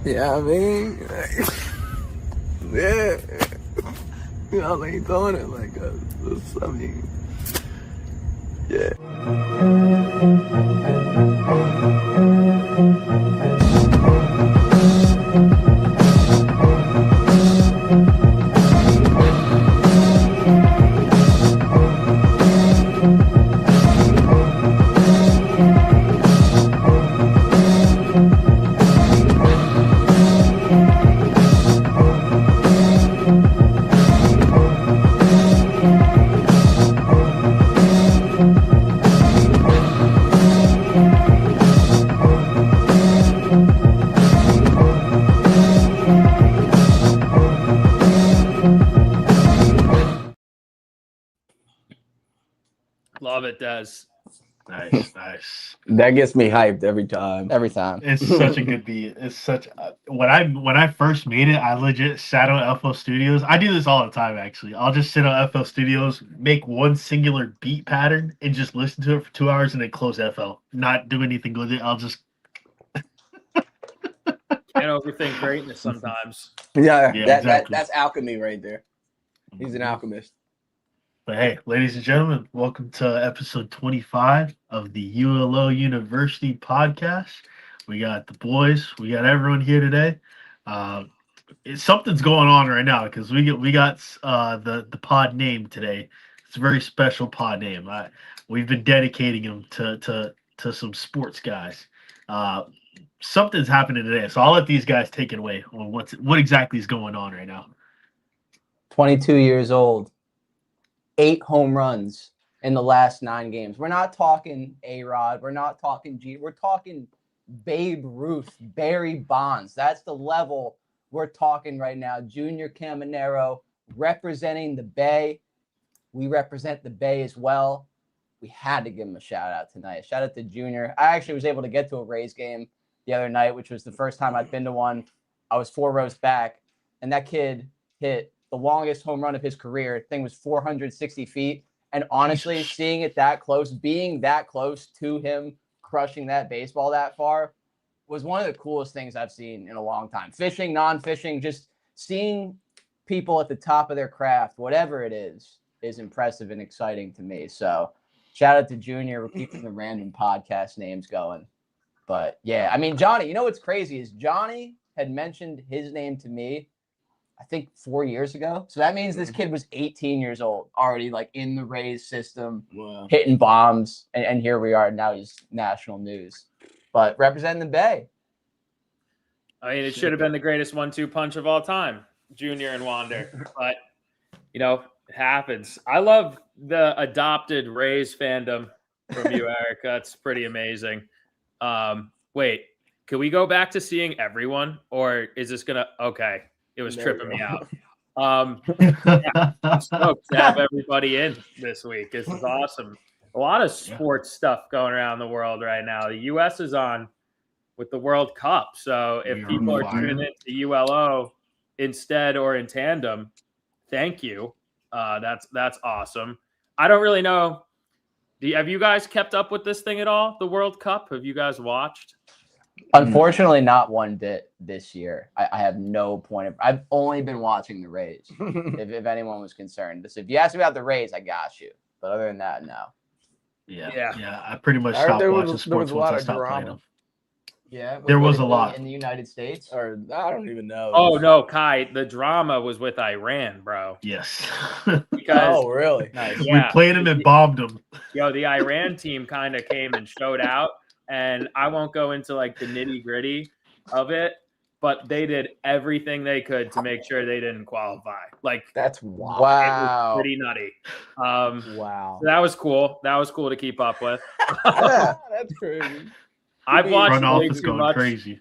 Yeah, I mean, yeah. Y'all ain't throwing it like us. I mean, yeah. Love it, Des. Nice. That gets me hyped every time. Every time. It's such a good beat. It's such when I first made it, I legit sat on FL Studios. I do this all the time actually. I'll just sit on FL Studios, make one singular beat pattern, and just listen to it for 2 hours, and then close FL. Not do anything with it. I'll just Can't overthink greatness sometimes. Yeah, exactly. that's alchemy right there. He's an alchemist. But hey, ladies and gentlemen, welcome to episode 25 of the ULO University podcast. We got the boys, we got everyone here today. Something's going on right now because we got the pod name today. It's a very special pod name. We've been dedicating him to some sports guys. Something's happening today, so I'll let these guys take it away on what exactly is going on right now. 22 years old, 8 home runs in the last 9 games. We're not talking A-Rod. We're not talking G. We're talking Babe Ruth, Barry Bonds. That's the level we're talking right now. Junior Caminaro representing the Bay. We represent the Bay as well. We had to give him a shout out tonight. Shout out to Junior. I actually was able to get to a Rays game the other night, which was the first time I'd been to one. I was 4 rows back, and that kid hit the longest home run of his career. The thing was 460 feet. And honestly, seeing it that close, being that close to him, crushing that baseball that far, was one of the coolest things I've seen in a long time. Fishing, non-fishing, just seeing people at the top of their craft, whatever it is impressive and exciting to me. So shout out to Junior. We're keeping the random podcast names going. But yeah, I mean, Johnny, you know what's crazy is Johnny had mentioned his name to me, I think 4 years ago. So that means this kid was 18 years old, already like in the Rays system, hitting bombs. And here we are. Now he's national news. But representing the Bay. I mean, it should have been the greatest 1-2 punch of all time, Junior and Wander. But, it happens. I love the adopted Rays fandom from you, Eric. That's pretty amazing. Wait, can we go back to seeing everyone? Or is this going to – okay. It was tripping me out. I'm stoked to have everybody in this week. This is awesome. A lot of sports stuff going around the world right now. The U.S. is on with the World Cup. So if people are tuning in to ULO instead or in tandem, thank you. That's awesome. I don't really know. Have you guys kept up with this thing at all? The World Cup? Have you guys watched? Unfortunately, not one bit this year. I have no point of. I've only been watching the Rays. if anyone was concerned, if you asked me about the Rays, I got you. But other than that, no. Yeah. I pretty much stopped watching sports once I stopped playing them. Yeah, there was a lot in the United States, or I don't even know. Oh no, Kai, the drama was with Iran, bro. Yes. Because, really? Nice. Yeah. We played them and bombed them. The Iran team kind of came and showed out. And I won't go into like the nitty gritty of it, but they did everything they could to make sure they didn't qualify. Like that's wow. It was pretty nutty. Wow. So that was cool. That was cool to keep up with. Yeah, that's crazy. I've watched way too much. Crazy.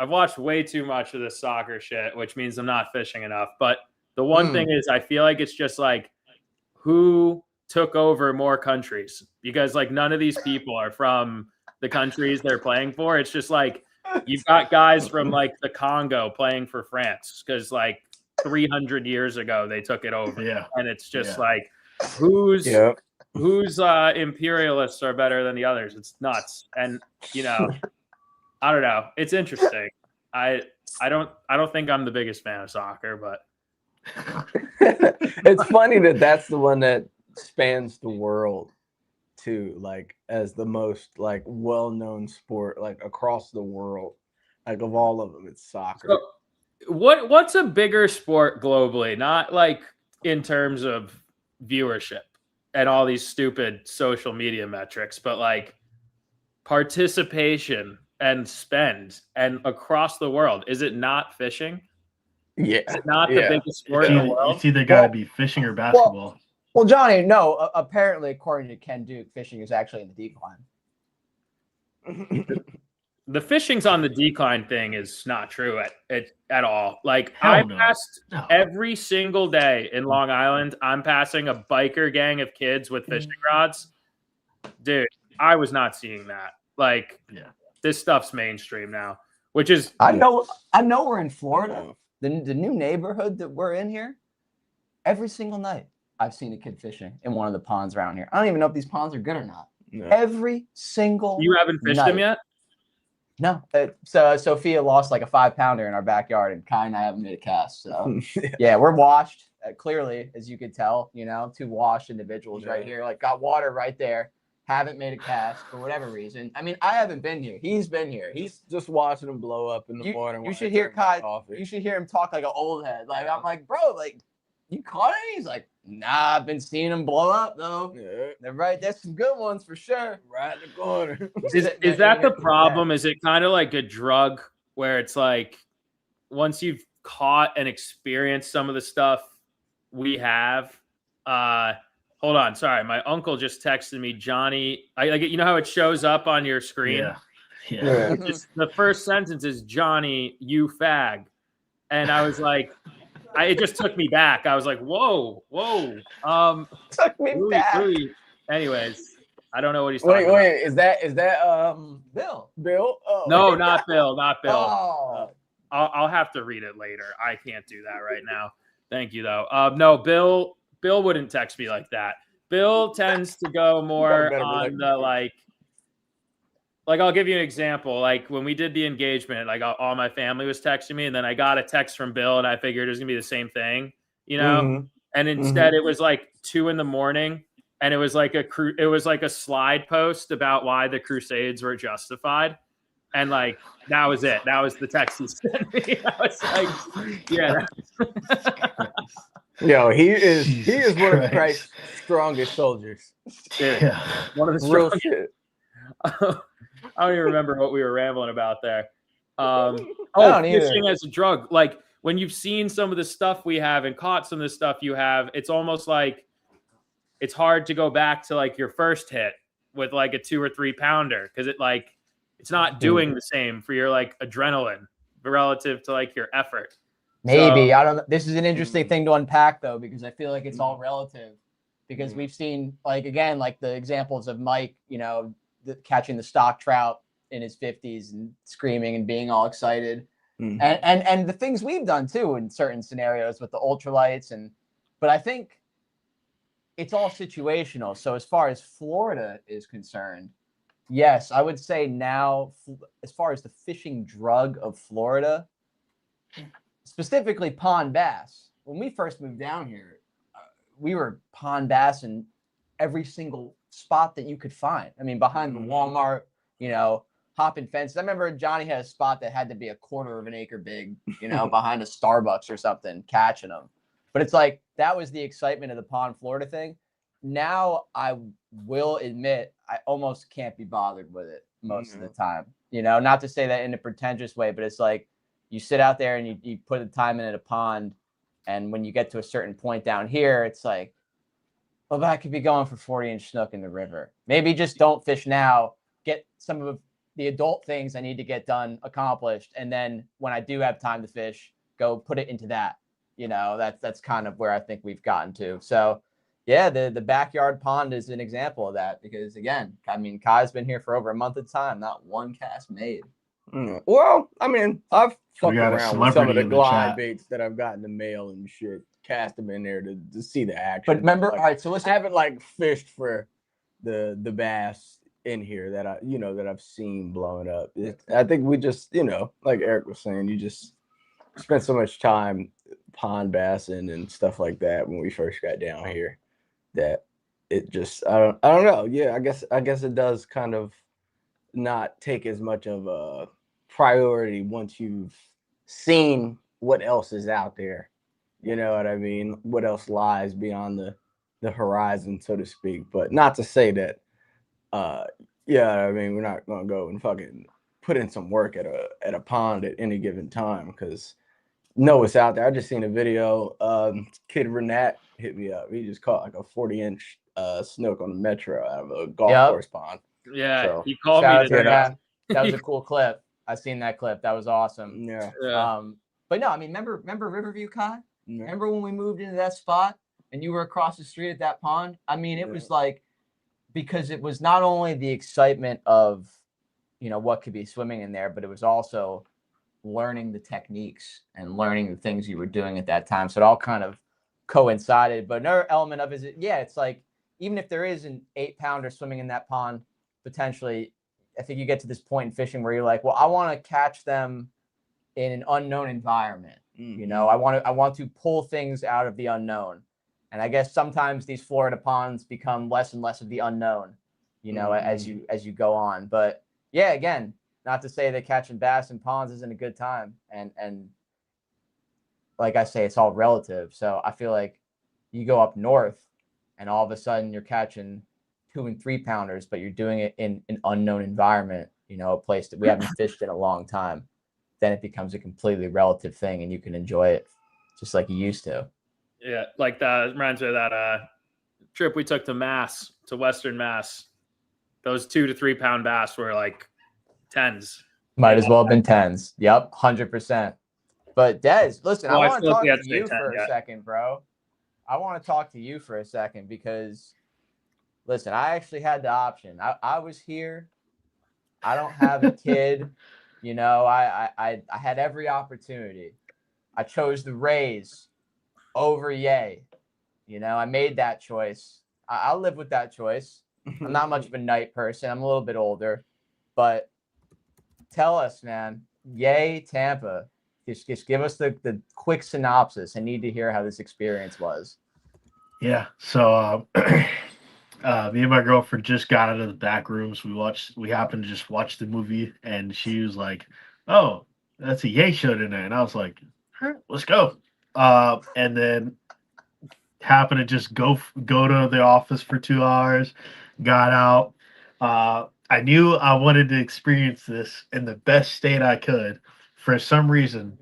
I've watched way too much of this soccer shit, which means I'm not fishing enough. But the one thing is, I feel like it's just like who took over more countries, because like none of these people are from the countries they're playing for. It's just like you've got guys from like the Congo playing for France because like 300 years ago they took it over. Yeah. And it's just like whose imperialists are better than the others. It's nuts. And I don't know. It's interesting. I don't think I'm the biggest fan of soccer, but It's funny that that's the one that spans the world too, like as the most like well-known sport like across the world. Like of all of them, it's soccer. so what's a bigger sport globally? Not like in terms of viewership and all these stupid social media metrics, but like participation and spend and across the world. Is it not fishing? Yeah, Is it not the yeah. biggest sport in the world? It's either got to be fishing or basketball. Well, Johnny, no. Apparently, according to Ken Duke, fishing is actually in the decline. The fishing's on the decline thing is not true at all. Like Hell I no. passed No. every single day in Long Island. I'm passing a biker gang of kids with fishing rods. Dude, I was not seeing that. Like, Yeah. this stuff's mainstream now, which is I know we're in Florida. The new neighborhood that we're in here, every single night I've seen a kid fishing in one of the ponds around here. I don't even know if these ponds are good or not. No. Every single you haven't fished them yet. No. So Sophia lost like a 5-pounder in our backyard, and Kai and I haven't made a cast. So yeah, we're washed. Clearly, as you could tell, two washed individuals right here, like got water right there. Haven't made a cast for whatever reason. I mean, I haven't been here. He's been here. He's just watching them blow up in the water. You should hear Kai. You should hear him talk like an old head. Like I'm like, bro, like you caught it? He's like, nah, I've been seeing them blow up though. Yeah. They're right. There's some good ones for sure. Right in the corner. Is that the problem? Is it kind of like a drug where it's like once you've caught and experienced some of the stuff we have, hold on, sorry, my uncle just texted me, Johnny. I like it. You know how it shows up on your screen? Yeah. Just, the first sentence is Johnny, you fag, and I was like, it just took me back. I was like, whoa. Took me back. Really. Anyways, I don't know what he's talking about. Wait, is that Bill? Oh. No, not Bill. Oh. I'll have to read it later. I can't do that right now. Thank you though. No, Bill wouldn't text me like that. Bill tends to go more on the like I'll give you an example. Like when we did the engagement, like all my family was texting me, and then I got a text from Bill, and I figured it was gonna be the same thing, Mm-hmm. And instead it was like 2 a.m, and it was like a slide post about why the Crusades were justified. And like that was it. That was the text he sent me. I was like, yeah. Yo, he is one of Christ's strongest soldiers. Dude, Yeah. one of the Real strongest. shit. I don't even remember what we were rambling about there. don't Fishing either. as a drug. Like when you've seen some of the stuff we have and caught some of the stuff you have, it's almost like it's hard to go back to like your first hit with like a 2 or 3 pounder because it's not doing the same for your like adrenaline relative to like your effort. Maybe. So, I don't know. This is an interesting thing to unpack though, because I feel like it's all relative. Because we've seen like again, like the examples of Mike, catching the stock trout in his 50s and screaming and being all excited. And the things we've done too in certain scenarios with the ultralights but I think it's all situational. So as far as Florida is concerned, yes, I would say now, as far as the fishing drug of Florida, specifically pond bass, when we first moved down here, we were pond bass in every single spot that you could find. I mean, behind the Walmart, hopping fences. I remember Johnny had a spot that had to be a 1/4 of an acre big, behind a Starbucks or something, catching them. But it's like, that was the excitement of the Pond Florida thing. Now I will admit, I almost can't be bothered with it most of the time. Not to say that in a pretentious way, but it's like you sit out there and you put the time in a pond. And when you get to a certain point down here, it's like, well, that could be going for 40-inch snook in the river. Maybe just don't fish now. Get some of the adult things I need to get done accomplished. And then when I do have time to fish, go put it into that. That's kind of where I think we've gotten to. So yeah, the backyard pond is an example of that because again, I mean, Kai's been here for over a month at a time, not one cast made. Well, I mean, I've fucked got a around with some of celebrity the in the glide chat. baits that I've gotten in the mail and shit. Cast them in there to see the action. But remember, like, all right, so listen. I haven't like fished for the bass in here that I've seen blowing up. I think we just, like Eric was saying, you just spent so much time pond bassing and stuff like that when we first got down here that it just I don't know. Yeah, I guess it does kind of not take as much of a priority once you've seen what else is out there. You know what I mean? What else lies beyond the horizon, so to speak. But not to say that uh yeah, I mean, we're not gonna go and fucking put in some work at a pond at any given time because know what's out there. I just seen a video. Kid Renat hit me up. He just caught like a 40-inch snook on the metro out of a golf Yep. course pond. Yeah, So, he called Shout me out to today. that. That was a cool clip. I seen that clip. That was awesome. Yeah. But no, I mean, remember Riverview, Kai? Yeah. Remember when we moved into that spot and you were across the street at that pond? I mean, it was like, because it was not only the excitement of, what could be swimming in there, but it was also learning the techniques and learning the things you were doing at that time. So it all kind of coincided. But another element of it is, it's like, even if there is an 8-pounder swimming in that pond, potentially, I think you get to this point in fishing where you're like, well, I want to catch them in an unknown environment. Mm-hmm. I want to pull things out of the unknown. And I guess sometimes these Florida ponds become less and less of the unknown, as you go on. But yeah, again, not to say that catching bass in ponds isn't a good time. And like I say, it's all relative. So I feel like you go up north and all of a sudden you're catching 2 and 3 pounders, but you're doing it in an unknown environment, a place that we haven't fished in a long time. Then it becomes a completely relative thing and you can enjoy it just like you used to. Yeah, like that reminds me of that trip we took to Western Mass. Those 2 to 3 pound bass were like 10s. Might as well have been 10s. Yep, 100%. But Des, listen, Well, I I want to still talk can't to say you 10 for a yet. second, bro. I want to talk to you for a second because, listen, I actually had the option. I was here. I don't have a kid. I had every opportunity. I chose the Rays over Yay. I made that choice. I'll live with that choice. I'm not much of a night person. I'm a little bit older. But tell us, man, Yay, Tampa. Just give us the quick synopsis. I need to hear how this experience was. Yeah. So me and my girlfriend just got out of the back rooms. We happened to just watch the movie, and she was like, "Oh, that's a Yay show tonight," and I was like, "All right, let's go." And then happened to just go to the office for 2 hours, got out. I knew I wanted to experience this in the best state I could. For some reason,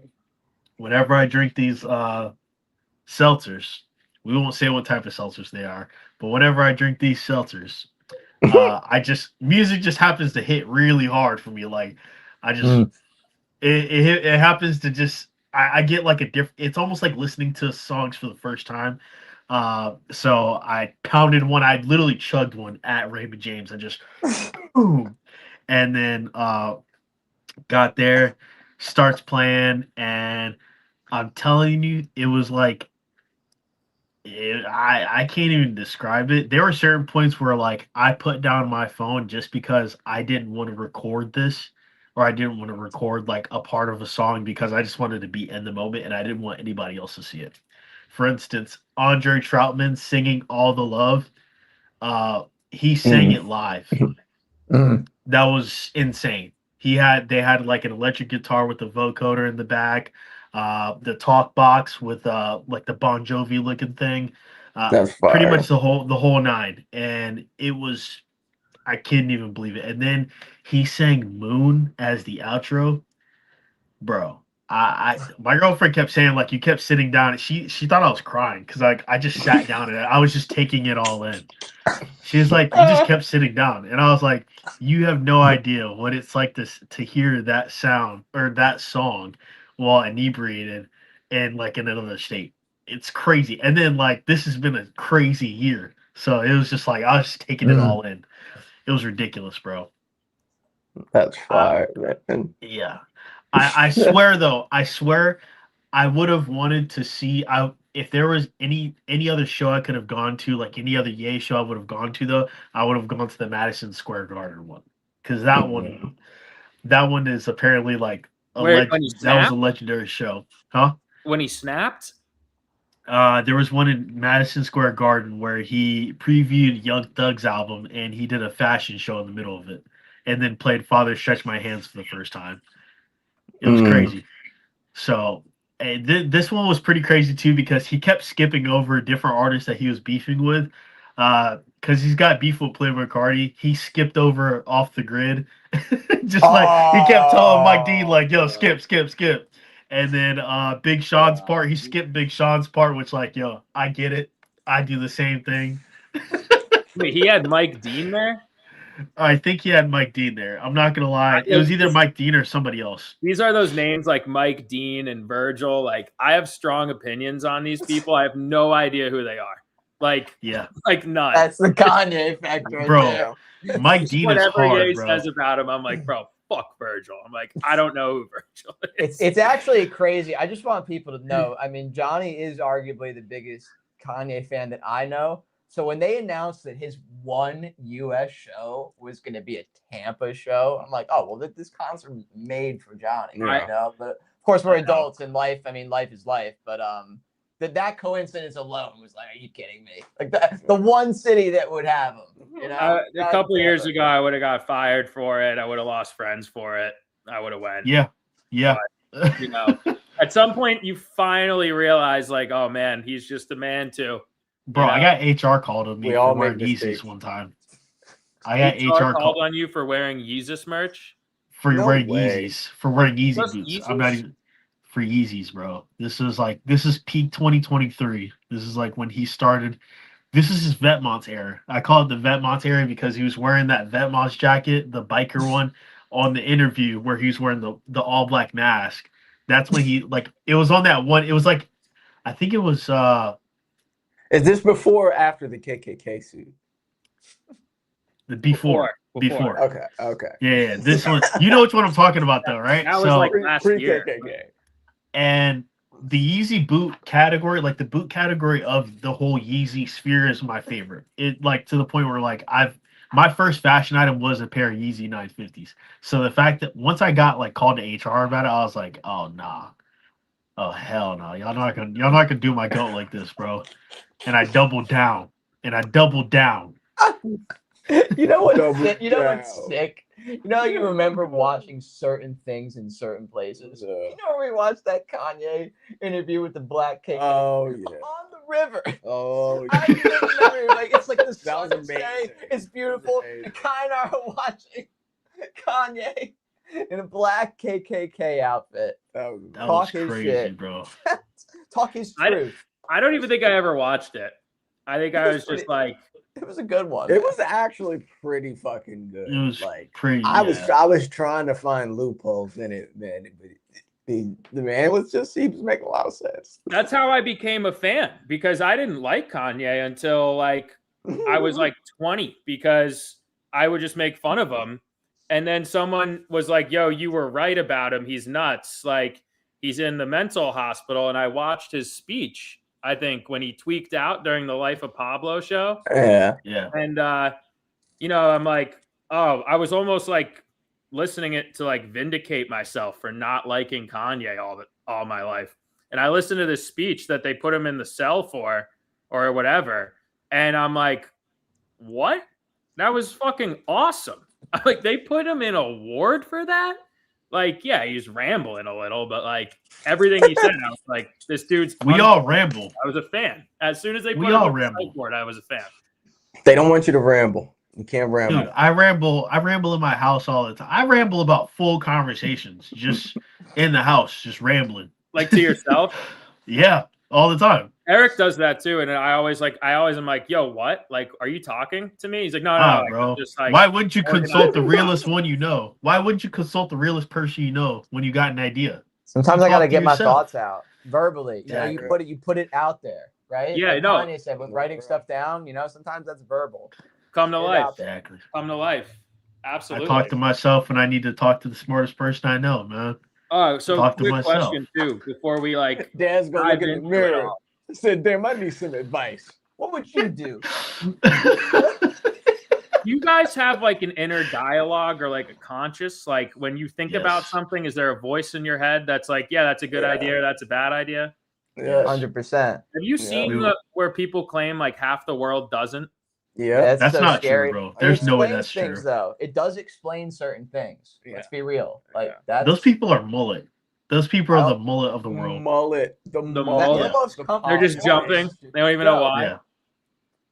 whenever I drink these seltzers, we won't say what type of seltzers they are, but whenever I drink these seltzers, music just happens to hit really hard for me. Like I just it happens to just I get like a different. It's almost like listening to songs for the first time. So I pounded one. I literally chugged one at Raymond James. I just boom, and then got there, starts playing, and I'm telling you, it was like I can't even describe it. There were certain points where like I put down my phone just because I didn't want to record this, or I didn't want to record like a part of a song because I just wanted to be in the moment and I didn't want anybody else to see it. For instance, Andre Troutman singing "All the Love," he sang it live. That was insane. They had like an electric guitar with a vocoder in the back, the talk box with like the Bon Jovi looking thing, That's pretty fire. much the whole nine, and it was I couldn't even believe it. And then he sang "Moon" as the outro, bro. I my girlfriend kept saying like you kept sitting down. And she thought I was crying because like I just sat down and I was just taking it all in. She's like, you just kept sitting down. And I was like, you have no idea what it's like to hear that sound or that song while inebriated and like in another state. It's crazy. And then like this has been a crazy year. So it was just like I was just taking it all in. It was ridiculous, bro. That's fire, man. Yeah. I swear though, I swear I would have wanted to see if there was any other show I could have gone to, like any other Ye show I would have gone to, though, I would have gone to the Madison Square Garden one, because that one is apparently like Where when he that was a snapped? legendary show, huh? When he snapped? There was one in Madison Square Garden where he previewed Young Thug's album and he did a fashion show in the middle of it, and then played "Father Stretch My Hands" for the first time. It was crazy. So this one was pretty crazy too, because he kept skipping over different artists that he was beefing with. Because he's got beef with Playboi Carti, he skipped over Off the Grid. Just like he kept telling Mike Dean, like, yo, skip. And then Big Sean's part, he skipped Big Sean's part, which, like, yo, I get it. I do the same thing. Wait, he had Mike Dean there? I think he had Mike Dean there. I'm not gonna lie. It was either Mike Dean or somebody else. These are those names like Mike Dean and Virgil. Like, I have strong opinions on these people. I have no idea who they are. Like, yeah, like none. That's the Kanye effect right bro. there. Mike Dean is Whatever hard, Ye bro. says about him, I'm like, bro, fuck Virgil. I'm like, I don't know who Virgil is. It's actually crazy. I just want people to know. I mean, Johnny is arguably the biggest Kanye fan that I know. So when they announced that his one U.S. show was going to be a Tampa show, I'm like, oh, well, this concert was made for Johnny. Yeah. You know? But of course, we're adults in life. I mean, life is life. But that coincidence alone was like, are you kidding me? Like the one city that would have him. You know, A couple of years ago, I would have got fired for it. I would have lost friends for it. I would have went. Yeah. But, you know, at some point, you finally realize, like, oh man, he's just a man too. Bro, You know? I got HR called on me We all for wearing make Yeezys mistakes. one time. I got HR called on you for wearing Yeezus merch. for No wearing way. Yeezys, for wearing Yeezy Just boots. Yeezys? I'm not even for Yeezys, bro. This is peak 2023. This is like when he started. This is his Vetmonts era. I call it the Vetmonts era because he was wearing that Vetmonts jacket, the biker one, on the interview where he was wearing the all black mask. That's when he, like, it was on that one. It was like, I think it was Is this before or after the KKK suit? the before. Okay. Yeah, this one. You know which one I'm talking about, though, right? That was like last year. KKK. And the Yeezy boot category, like the boot category of the whole Yeezy sphere, is my favorite. It, like, to the point where, like, my first fashion item was a pair of Yeezy 950s. So the fact that once I got, like, called to HR about it, I was like, oh nah, oh hell no, y'all not gonna do my goat like this, bro. And I doubled down. You know what? Double You know what's down. sick? You know, you remember watching certain things in certain places. You know, where we watched that Kanye interview with the black king Oh yeah. on the river. Oh I yeah. even remember, like, it's like the That was sun's day. amazing. It's beautiful. Amazing. And Kanye are watching Kanye in a black KKK outfit. That was That Talk was his crazy, shit. bro. Talk his I- truth. I don't even think I ever watched it. I think I was just like, It was a good one. It was actually pretty fucking good. It was like pretty. I was trying to find loopholes in it, man. But the man was he was making a lot of sense. that's how I became a fan, because I didn't like Kanye until like I was like 20, because I would just make fun of him. And then someone was like, yo, you were right about him. He's nuts. Like, he's in the mental hospital. And I watched his speech, I think, when he tweaked out during the Life of Pablo show. Yeah. And, you know, I'm like, oh, I was almost like listening it to like vindicate myself for not liking Kanye all my life. And I listened to this speech that they put him in the cell for or whatever. And I'm like, what? That was fucking awesome. Like, they put him in a ward for that? Like, yeah, he's rambling a little, but like everything he said, I was like, this dude's We all ramble. I was a fan. As soon as they put We him all on the ramble. sideboard, I was a fan. They don't want you to ramble. You can't ramble. Dude, I ramble in my house all the time. I ramble about full conversations, just in the house, just rambling. Like, to yourself. Yeah, all the time. Eric does that too, and I always am like, yo, what? Like, are you talking to me? He's like, no, Ah, like, bro. I'm just like, Why wouldn't you organized. consult the realest one you know? Why wouldn't you consult the realest person you know when you got an idea? Sometimes You I gotta talk to get my yourself. thoughts out verbally. You know, Exactly. you put it out there, right? Yeah, like no. Kanye said, with writing stuff down, you know, sometimes that's verbal. come to Get it life, out there. Exactly. come to life. I Absolutely. talk to myself when I need to talk to the smartest person I know, man. Oh, so talk to quick myself. question too, before we like Dad's gonna dive look in the into it mirror. all. said there might be some advice. What would you do? You guys have like an inner dialogue or like a conscious, like when you think about Yes. something, is there a voice in your head that's like, yeah, that's a good idea, or that's a bad idea? Yeah. 100%. Have you seen We- where people claim like half the world doesn't? Yeah. That's so not true, scary. bro. It There's no way explains that's things, true. though. It does explain certain things. Let's be real. Like that's Those people are mullet. Those people are the mullet of the world. Mullet. The mullet. almost They're just jumping. They don't even know why. Yeah.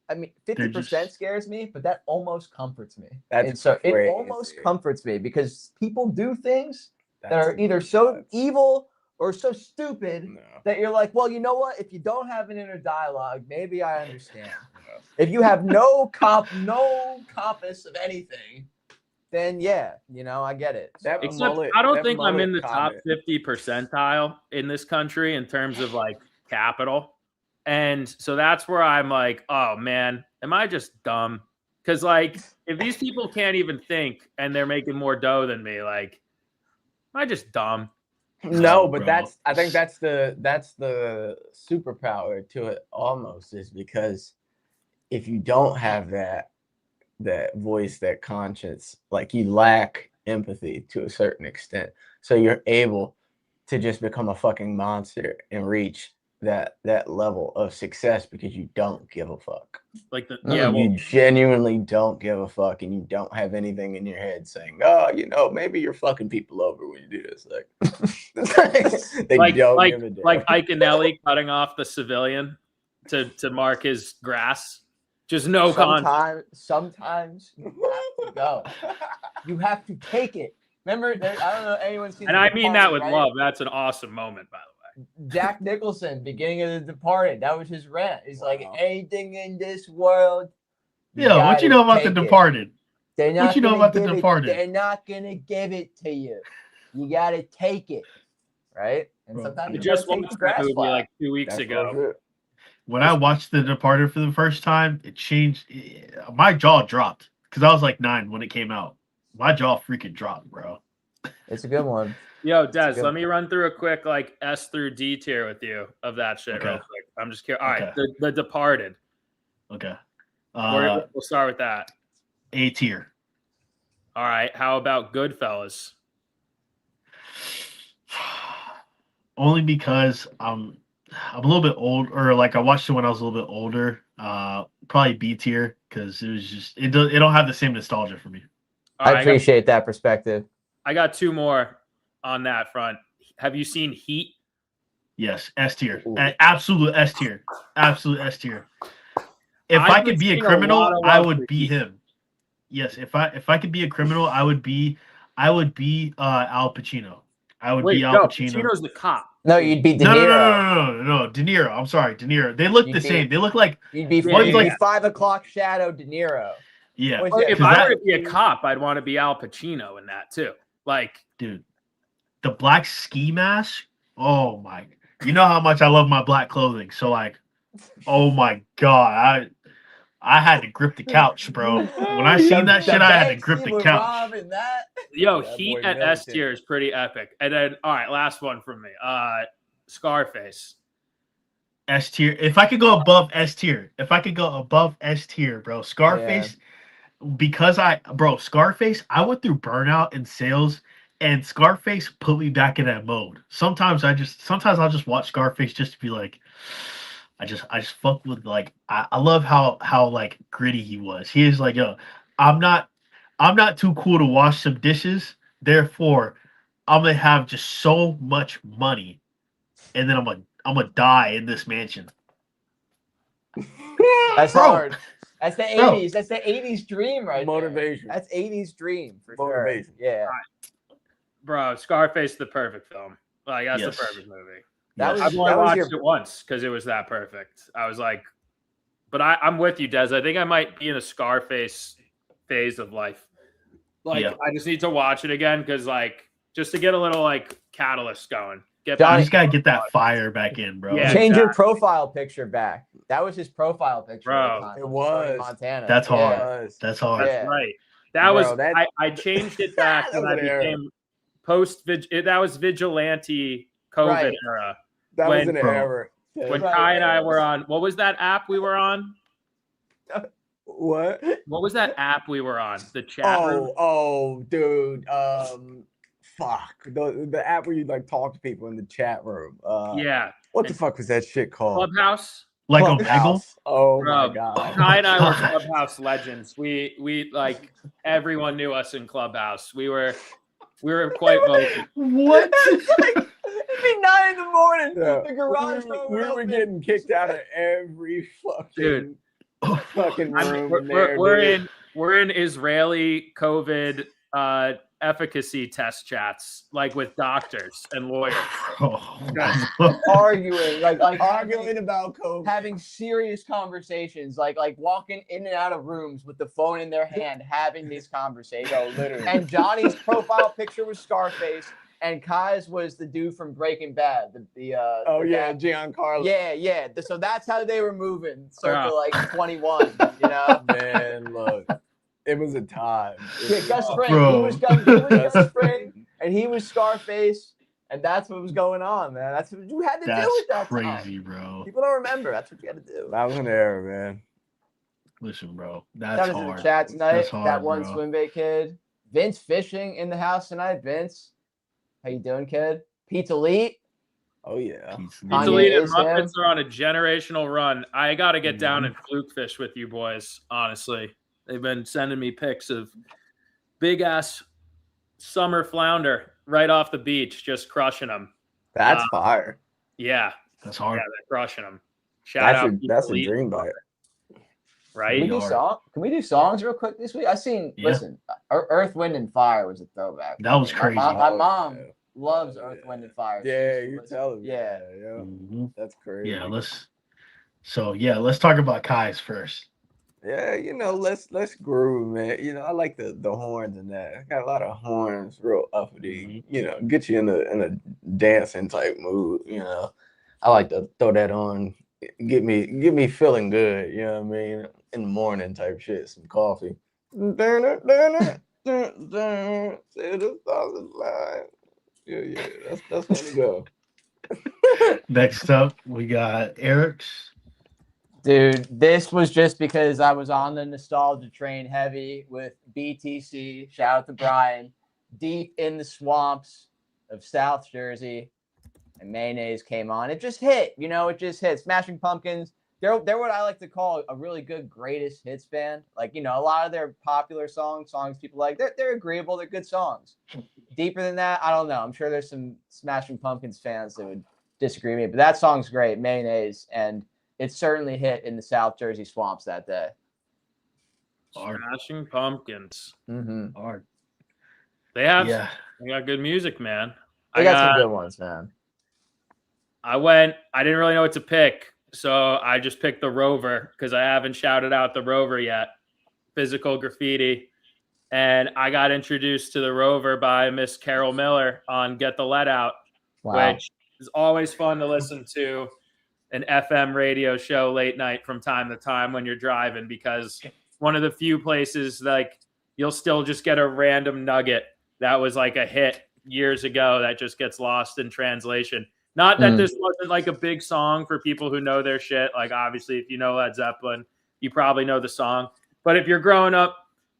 I mean, They're 50% just- scares me, but that almost comforts me. That's and so it crazy. almost comforts me because people do things that That's are either so nuts. evil or so stupid No. that you're like, well, you know what? If you don't have an inner dialogue, maybe I understand. If you have no compass of anything, then yeah, I get it. That Except mullet- I don't that think I'm in the mullet top comment. 50 percentile in this country in terms of like capital. And so that's where I'm like, oh man, am I just dumb? Because like if these people can't even think and they're making more dough than me, like, am I just dumb? No, but bro. I think that's the superpower to it almost, is because if you don't have that voice, that conscience, like you lack empathy to a certain extent. So you're able to just become a fucking monster and reach that level of success because you don't give a fuck. Like You genuinely don't give a fuck, and you don't have anything in your head saying, oh, maybe you're fucking people over when you do this. Like, they don't give a damn. like Ike and Nelly cutting off the civilian to mark his grass. Just no contact. Sometimes you have to go. You have to take it. Remember, I don't know if anyone's seen. And I mean that with love. That's an awesome moment, by the way. Jack Nicholson, beginning of The Departed. That was his rant. He's like, anything in this world. Yeah, what you know about The Departed? They're not What you know about The Departed? They're not gonna give it to you. You gotta take it, right? And sometimes I you just gotta take watched the that grass movie flat. like 2 weeks ago. When I watched The Departed for the first time, it changed. My jaw dropped because I was like 9 when it came out. My jaw freaking dropped, bro. It's a good one. Yo, Des, let me run through a quick like S through D tier with you of that shit real quick. I'm just curious. All right, The Departed. Okay. We'll start with that. A tier. All right. How about Goodfellas? Only because I'm a little bit old, or like I watched it when I was a little bit older. Probably B tier because it was just it don't have the same nostalgia for me. All I right, appreciate that perspective. I got 2 more on that front. Have you seen Heat? Yes, S tier. Absolute S tier. Absolute S tier. If I could be a criminal, I would be him. Yes, if I could be a criminal, I would be Al Pacino. I would be Al Pacino. Pacino's the cop. No, you'd be De Niro. No. De Niro. I'm sorry, De Niro. They look the same. They look like you'd be 5 o'clock shadow De Niro. Yeah. If I were to be a cop, I'd want to be Al Pacino in that too. Like, dude, the black ski mask. Oh my! You know how much I love my black clothing. So like, oh my god, I had to grip the couch, bro. When I seen that shit, I had to grip the couch. Yo, Heat at S tier is pretty epic. And then, all right, last one from me. Scarface. S tier. If I could go above S tier, bro. Scarface. Yeah. Because Scarface, I went through burnout in sales, and Scarface put me back in that mode. Sometimes I'll just watch Scarface just to be like, I just fuck with, like, I love how like gritty he was. He is like, yo, I'm not too cool to wash some dishes, therefore I'm gonna have just so much money, and then I'm gonna die in this mansion. That's hard. That's the 80s. That's the 80s dream, right? Motivation. That's 80s dream for motivation. Sure. Yeah. Bro, Scarface, the perfect film. Like, that's the perfect movie. I've only watched it once because it was that perfect. I was like, but I'm with you, Des. I think I might be in a Scarface phase of life. Like, I just need to watch it again because, like, just to get a little, like, catalyst going. You just gotta get that fire back in, bro. Yeah, change your profile picture back. That was his profile picture. Bro, it was Montana. That's hard. Yeah. That's hard. That's right. I changed it back when I became that was vigilante COVID era. That was an error. When Right. Kai and I were on, what was that app we were on? What? What was that app we were on? The chat room? Oh, dude. Fuck. The app where you like talk to people in the chat room. Yeah. What the fuck was that shit called? Clubhouse? Like a Clubhouse. Oh my Bro, god. Kai and I were God. Clubhouse legends. We like everyone knew us in Clubhouse. We were quite vocal. What? It's like, it'd be 9 in the morning. Yeah. The garage door We would were open. getting kicked out of every Dude. fucking I mean, room in there. we're in Israeli COVID efficacy test chats, like with doctors and lawyers. Arguing, like Arguing about COVID. having serious conversations, like walking in and out of rooms with the phone in their hand, having these conversations. No, literally. And Johnny's profile picture was Scarface, and Kai's was the dude from Breaking Bad. Oh the yeah, guy- Giancarlo. yeah. So that's how they were moving, circa Yeah. like 21. You know, Man, look, it was a time. yeah, Gus Spring. Bro. He was Gus Spring, and he was Scarface, and that's what was going on, man. That's what you had to do That's at that crazy, time. bro. People don't remember. That's what you had to do. That was an era, man. Listen, bro. That That's was in the hard. chat tonight. That's hard, that one bro. swim bait kid. Vince Fishing in the house tonight. Vince, how you doing, kid? Pete Elite. Oh yeah. Pizza Kanye Pizza Lee. Lead and is Muppets him. are on a generational run. I got to get down Mhm. and fluke fish with you boys, honestly. They've been sending me pics of big ass summer flounder right off the beach, just crushing them. That's fire. Yeah, That's yeah, hard. they're crushing them. Shout out, That's a Pete Elite, dream bite. right? We are. Can we do songs real quick this week? Yeah. Listen, Earth, Wind, and Fire was a throwback. That was My crazy. mom Yeah. loves Yeah. Earth, Wind, and Fire. Yeah, She you was- tell me. Yeah. Yeah. Mhm. That's crazy. Yeah, let's talk about Kai's first. Yeah, let's groove, man. I like the horns and that. I got a lot of horns, real uppity. Get you in a dancing type mood. I like to throw that on, get me feeling good. You know what I mean? In the morning type shit, some coffee. Say the stars align. Yeah, that's how to go. Next up, we got Eric's. Dude, this was just because I was on the nostalgia train heavy with BTC. Shout out to Brian. Deep in the swamps of South Jersey, and Mayonnaise came on. It just hit, it just hit. Smashing Pumpkins. They're what I like to call a really good greatest hits band. Like, a lot of their popular songs people like, they're agreeable. They're good songs. Deeper than that, I don't know. I'm sure there's some Smashing Pumpkins fans that would disagree with me, but that song's great, Mayonnaise, and it certainly hit in the South Jersey swamps that day. Smashing Pumpkins. Mm-hmm. Hard. They have Yeah. they got good music, man. They got some good ones, man. I didn't really know what to pick, so I just picked the Rover because I haven't shouted out the Rover yet. Physical Graffiti. And I got introduced to the Rover by Miss Carol Miller on Get the Let Out, which is always fun to listen to an FM radio show late night from time to time when you're driving, because one of the few places like you'll still just get a random nugget that was like a hit years ago that just gets lost in translation. Not that this wasn't like a big song for people who know their shit. Like, obviously, if you know Led Zeppelin, you probably know the song. But if you're growing up,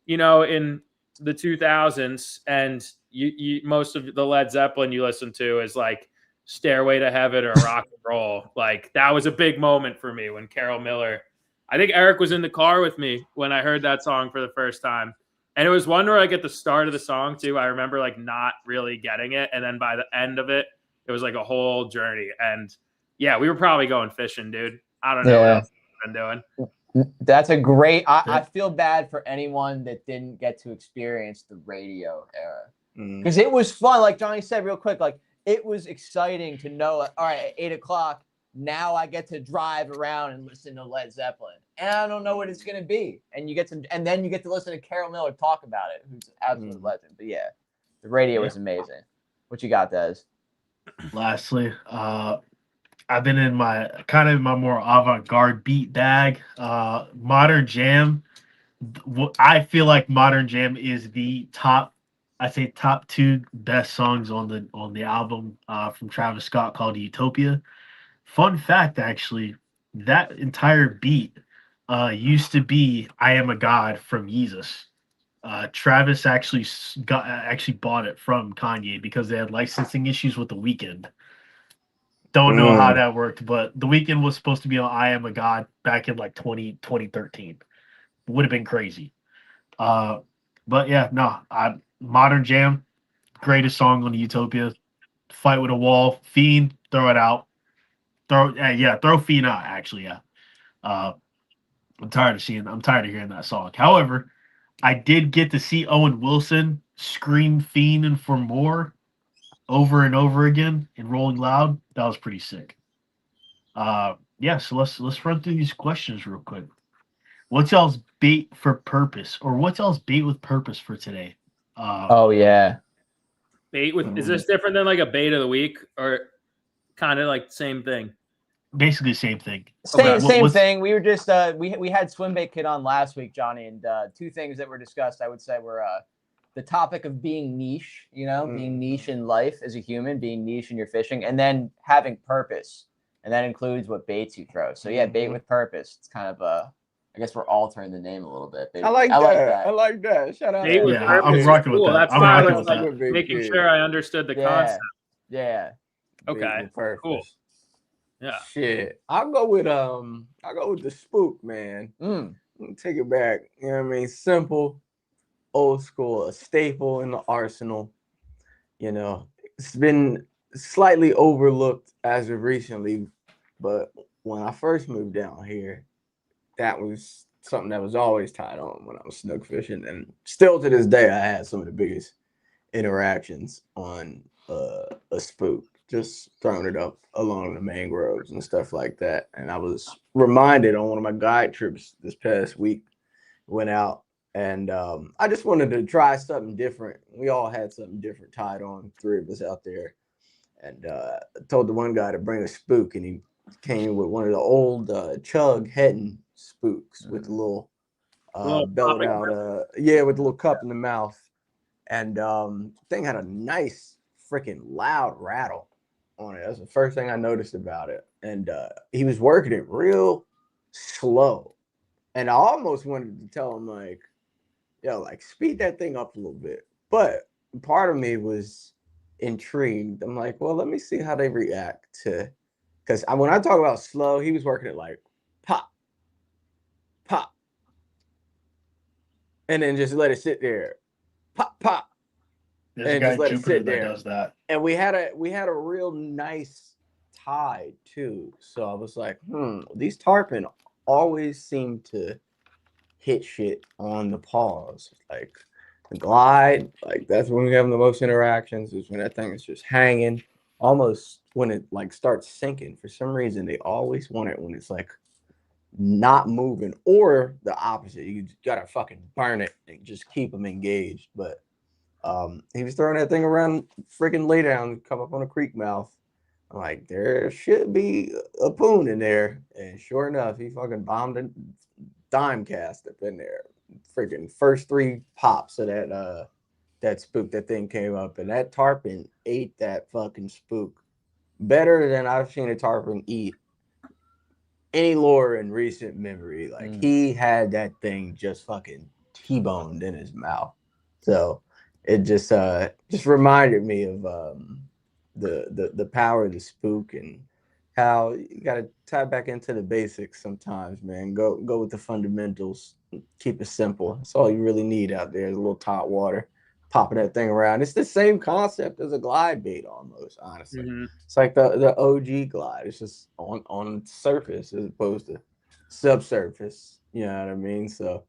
in the 2000s and you most of the Led Zeppelin you listen to is like Stairway to Heaven or Rock and Roll. Like, that was a big moment for me when Carol Miller, I think Eric was in the car with me when I heard that song for the first time. And it was one where, like, at the start of the song too, I remember like not really getting it. And then by the end of it, it was like a whole journey. And yeah, we were probably going fishing, dude. I don't know what else we've been doing. That's a great, I feel bad for anyone that didn't get to experience the radio era. Because it was fun. Like Johnny said real quick, like, it was exciting to know, all right, at 8 o'clock, now I get to drive around and listen to Led Zeppelin. And I don't know what it's going to be. And then you get to listen to Carol Miller talk about it, who's an absolute legend. But yeah, the radio was amazing. What you got, Des? Lastly, I've been in my more avant-garde beat bag. Modern Jam. I feel like Modern Jam is the top 2 best songs on the album from Travis Scott called Utopia. Fun fact, actually, that entire beat used to be "I Am a God" from Yeezus. Travis actually bought it from Kanye because they had licensing issues with The Weeknd. Don't know how that worked, but The Weeknd was supposed to be on "I Am a God" back in like 2013. Would have been crazy. But yeah, no, Modern Jam, greatest song on Utopia. Fight with a Wall, Fiend, throw it out. Throw Fiend out. Actually, yeah. Uh, I'm tired of hearing that song. However, I did get to see Owen Wilson scream "Fiend" for more over and over again in Rolling Loud. That was pretty sick. Yeah. So let's run through these questions real quick. What's y'all's bait for purpose, or what's y'all's bait with purpose for today? Oh yeah. Bait with is this different than like a bait of the week or kind of like the same thing? Basically, same thing. Same thing. We were just we had Swim Bait Kid on last week, Johnny, and two things that were discussed, I would say, were the topic of being niche, being niche in life as a human, being niche in your fishing, and then having purpose. And that includes what baits you throw. So yeah, bait with purpose. It's kind of I guess we're altering the name a little bit. I like that. I like that. Shout out. Bait with Yeah, purpose. I'm rocking with Cool. that. That's I'm why I rocking was with like that. making sure I understood the concept. Yeah. Okay. Cool. Yeah. Shit. I'll go with the spook, man. Take it back. You know what I mean? Simple, old school, a staple in the arsenal. You know, it's been slightly overlooked as of recently, but when I first moved down here, that was something that was always tied on when I was snook fishing, and still to this day, I had some of the biggest interactions on a spook, just throwing it up along the mangroves and stuff like that. And I was reminded on one of my guide trips this past week, went out and I just wanted to try something different. We all had something different tied on, three of us out there, and told the one guy to bring a spook, and he came with one of the old Chug Heddon spooks with the little bellowed out, with the little cup in the mouth. And thing had a nice freaking loud rattle on it. That's the first thing I noticed about it. And he was working it real slow. And I almost wanted to tell him, like, yo, like, speed that thing up a little bit. But part of me was intrigued. I'm like, well, let me see how they react to, because when I talk about slow, he was working it like pop, pop, and then just let it sit there, pop, pop. There's a guy in Jupiter that does that. And we had a real nice tide too. So I was like, these tarpon always seem to hit shit on the pause. Like the glide, like that's when we have the most interactions, is when that thing is just hanging. Almost when it like starts sinking. For some reason, they always want it when it's like not moving, or the opposite. You gotta fucking burn it and just keep them engaged. But he was throwing that thing around freaking lay down, come up on a creek mouth. I'm like, there should be a poon in there. And sure enough, he fucking bombed a dime cast up in there. Freaking first three pops of that spook, that thing came up, and that tarpon ate that fucking spook better than I've seen a tarpon eat any lure in recent memory. Like he had that thing just fucking T-boned in his mouth. So it just reminded me of the power of the spook, and how you gotta tie back into the basics sometimes, man. Go with the fundamentals. Keep it simple. That's all you really need out there. Is a little hot water, popping that thing around. It's the same concept as a glide bait almost, honestly. It's like the OG glide. It's just on surface as opposed to subsurface. You know what I mean? So.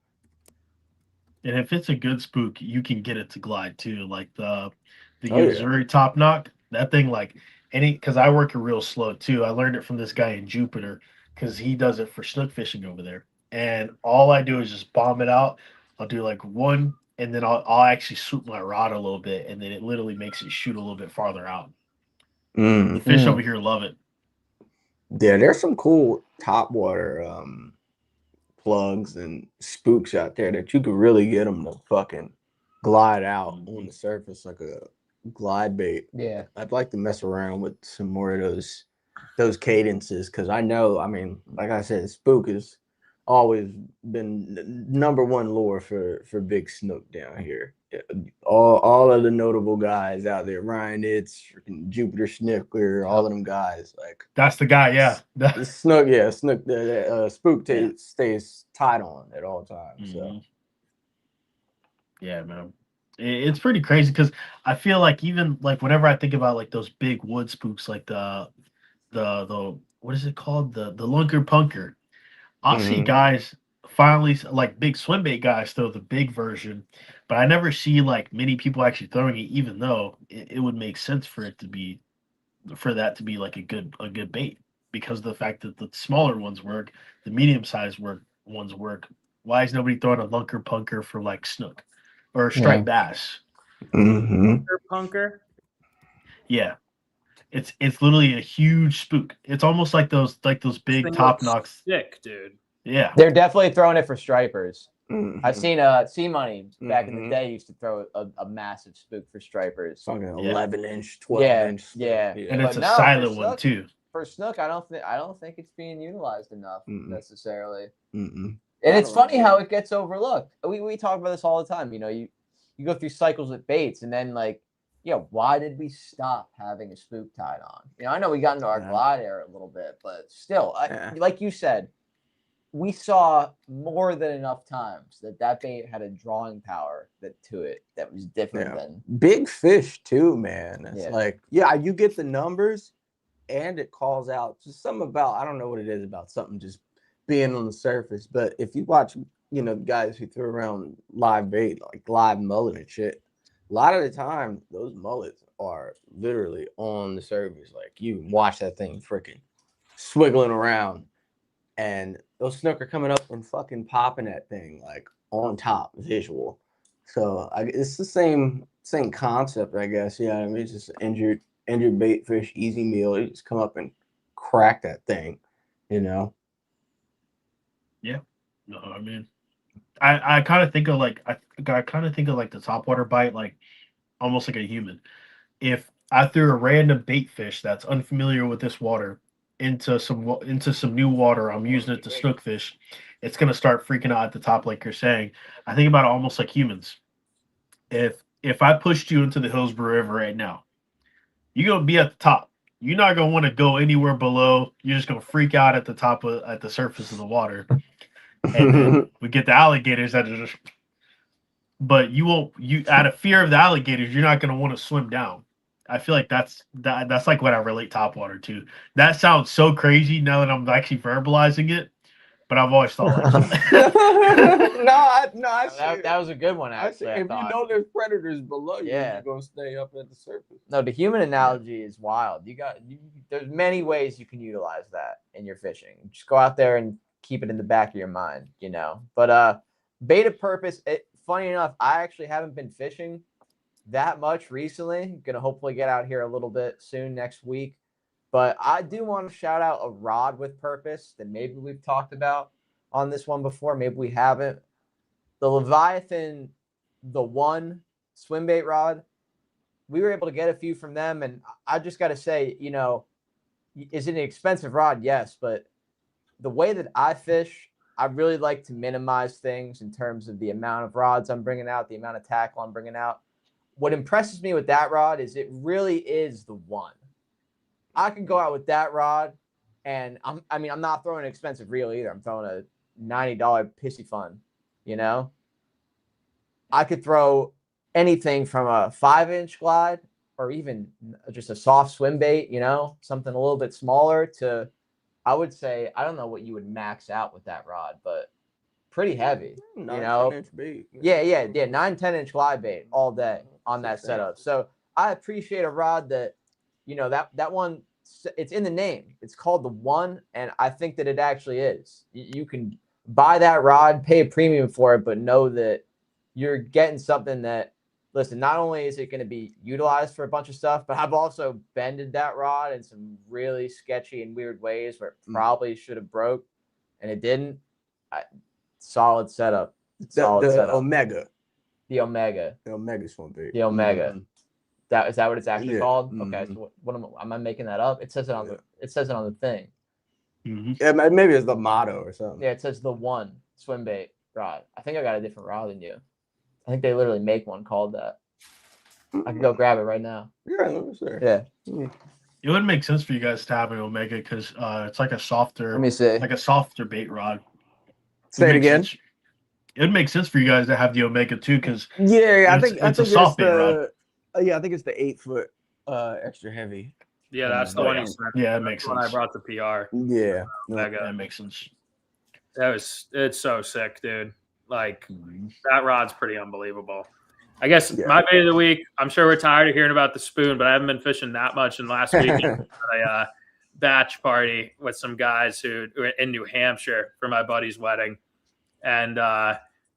And if it's a good spook, you can get it to glide too. Like the Missouri Top Knock, that thing, like because I work it real slow too. I learned it from this guy in Jupiter because he does it for snook fishing over there. And all I do is just bomb it out. I'll do like one, and then I'll actually swoop my rod a little bit, and then it literally makes it shoot a little bit farther out. The fish over here love it. Yeah, there's some cool topwater plugs and spooks out there that you could really get them to fucking glide out on the surface like a glide bait. Yeah, I'd like to mess around with some more of those those cadences, because I know, I mean, like I said, spook has always been number one lure for big snook down here. All of the notable guys out there, Ryan Itz, freaking Jupiter Sniffer, all of them guys, like That's the guy. Yeah. the snook, yeah, snook, spook Yeah. stays tied on at all times. So. Mhm. Yeah, man. It's pretty crazy because I feel like even like whenever I think about like those big wood spooks, like the what is it called, the lunker punker. I'll see Mhm. guys finally like big swim bait guys throw the big version, but I never see like many people actually throwing it, even though it would make sense for it to be for that to be like a good bait because of the fact that the smaller ones work, the medium sized ones work. Why is nobody throwing a lunker punker for like snook or striped bass? Mm-hmm. Punker. Yeah, it's literally a huge spook. It's almost like those big top knocks. Sick, dude. Yeah, They're definitely throwing it for stripers. Mm-hmm. I've seen C Money back in the day used to throw a massive spook for stripers. Fucking Yeah. 11-inch, 12-inch. Yeah. and But it's a no, for silent one snook- too. For snook, I don't think it's being utilized enough necessarily. Mm-mm. And it's funny how it gets overlooked. We talk about this all the time. You know, you go through cycles with baits, and then like, why did we stop having a spook tied on? You know, I know we got into our glide era a little bit, but still, like you said, we saw more than enough times that bait had a drawing power to it that was different than big fish too, man. It's Yeah. like, you get the numbers, and it calls out just something about, I don't know what it is about something just being on the surface. But if you watch, the guys who throw around live bait, like live mullet and shit, a lot of the time those mullets are literally on the surface. Like you watch that thing freaking swiggling around, and those snook are coming up and fucking popping that thing like on top visual. So it's the same concept, I guess. Yeah, I mean, it's just injured bait fish, easy meal. You just come up and crack that thing, Yeah, no, I mean, I kind of think of like I kind of think of like the topwater bite like almost like a human. If I threw a random bait fish that's unfamiliar with this water into some new water, I'm using it to snook fish, it's gonna start freaking out at the top, like you're saying. I think about it almost like humans. If I pushed you into the Hillsborough River right now, you're gonna be at the top. You're not gonna want to go anywhere below. You're just gonna freak out at the surface of the water. And then we get the alligators that are just, but you won't, you out of fear of the alligators, you're not going to want to swim down. I feel like that's like what I relate topwater to. That sounds so crazy now that I'm actually verbalizing it, but I've always thought like that was a good one actually. If you know there's predators below you, you're gonna stay up at the surface. No, the human analogy is wild. There's many ways you can utilize that in your fishing. Just go out there and keep it in the back of your mind, But beta purpose. Funny enough, I actually haven't been fishing that much recently. Gonna hopefully get out here a little bit soon next week. But I do want to shout out a rod with purpose that maybe we've talked about on this one before. Maybe we haven't. The Leviathan, the one swim bait rod. We were able to get a few from them, and I just got to say, is it an expensive rod? Yes, but the way that I fish, I really like to minimize things in terms of the amount of rods I'm bringing out, the amount of tackle I'm bringing out. What impresses me with that rod is it really is the one. I can go out with that rod, and I'm not throwing an expensive reel either. I'm throwing a $90 pissy fun, I could throw anything from a 5-inch glide or even just a soft swim bait, something a little bit smaller to, I would say, I don't know what you would max out with that rod, but pretty heavy, 10-inch bait. Yeah, 9-10-inch glide bait all day on that setup. So I appreciate a rod that, that one, it's in the name. It's called the One, and I think that it actually is. You can buy that rod, pay a premium for it, but know that you're getting something that, listen, not only is it going to be utilized for a bunch of stuff, but I've also bended that rod in some really sketchy and weird ways where it probably should have broke, and it didn't. Solid setup. The Omega. The Omega. The Omega swim bait. The Omega. Is that what it's actually Yeah. called? Mhm. Okay, so am I making that up? It says it on the thing. Mm-hmm. Yeah, maybe it's the motto or something. Yeah, it says the one swim bait rod. I think I got a different rod than you. I think they literally make one called that. I can go grab it right now. Yeah, sure. Yeah. It would make sense for you guys to have an Omega because it's like a softer, Let me see. like a softer bait rod. Say it again. It would make sense for you guys to have the Omega too because Yeah, I It's- think it's I a think soft it's bait rod. yeah, I think it's the 8-foot extra heavy. Yeah, that's the Oh, one yeah. you sent. Yeah, that That's makes the one I sense. brought to PR. Yeah. Mega. That makes sense. It's so sick, dude. Like Mhm. that rod's pretty unbelievable. I guess Yeah. my bait of the week. I'm sure we're tired of hearing about the spoon, but I haven't been fishing that much. And last week, a batch party with some guys who were in New Hampshire for my buddy's wedding, and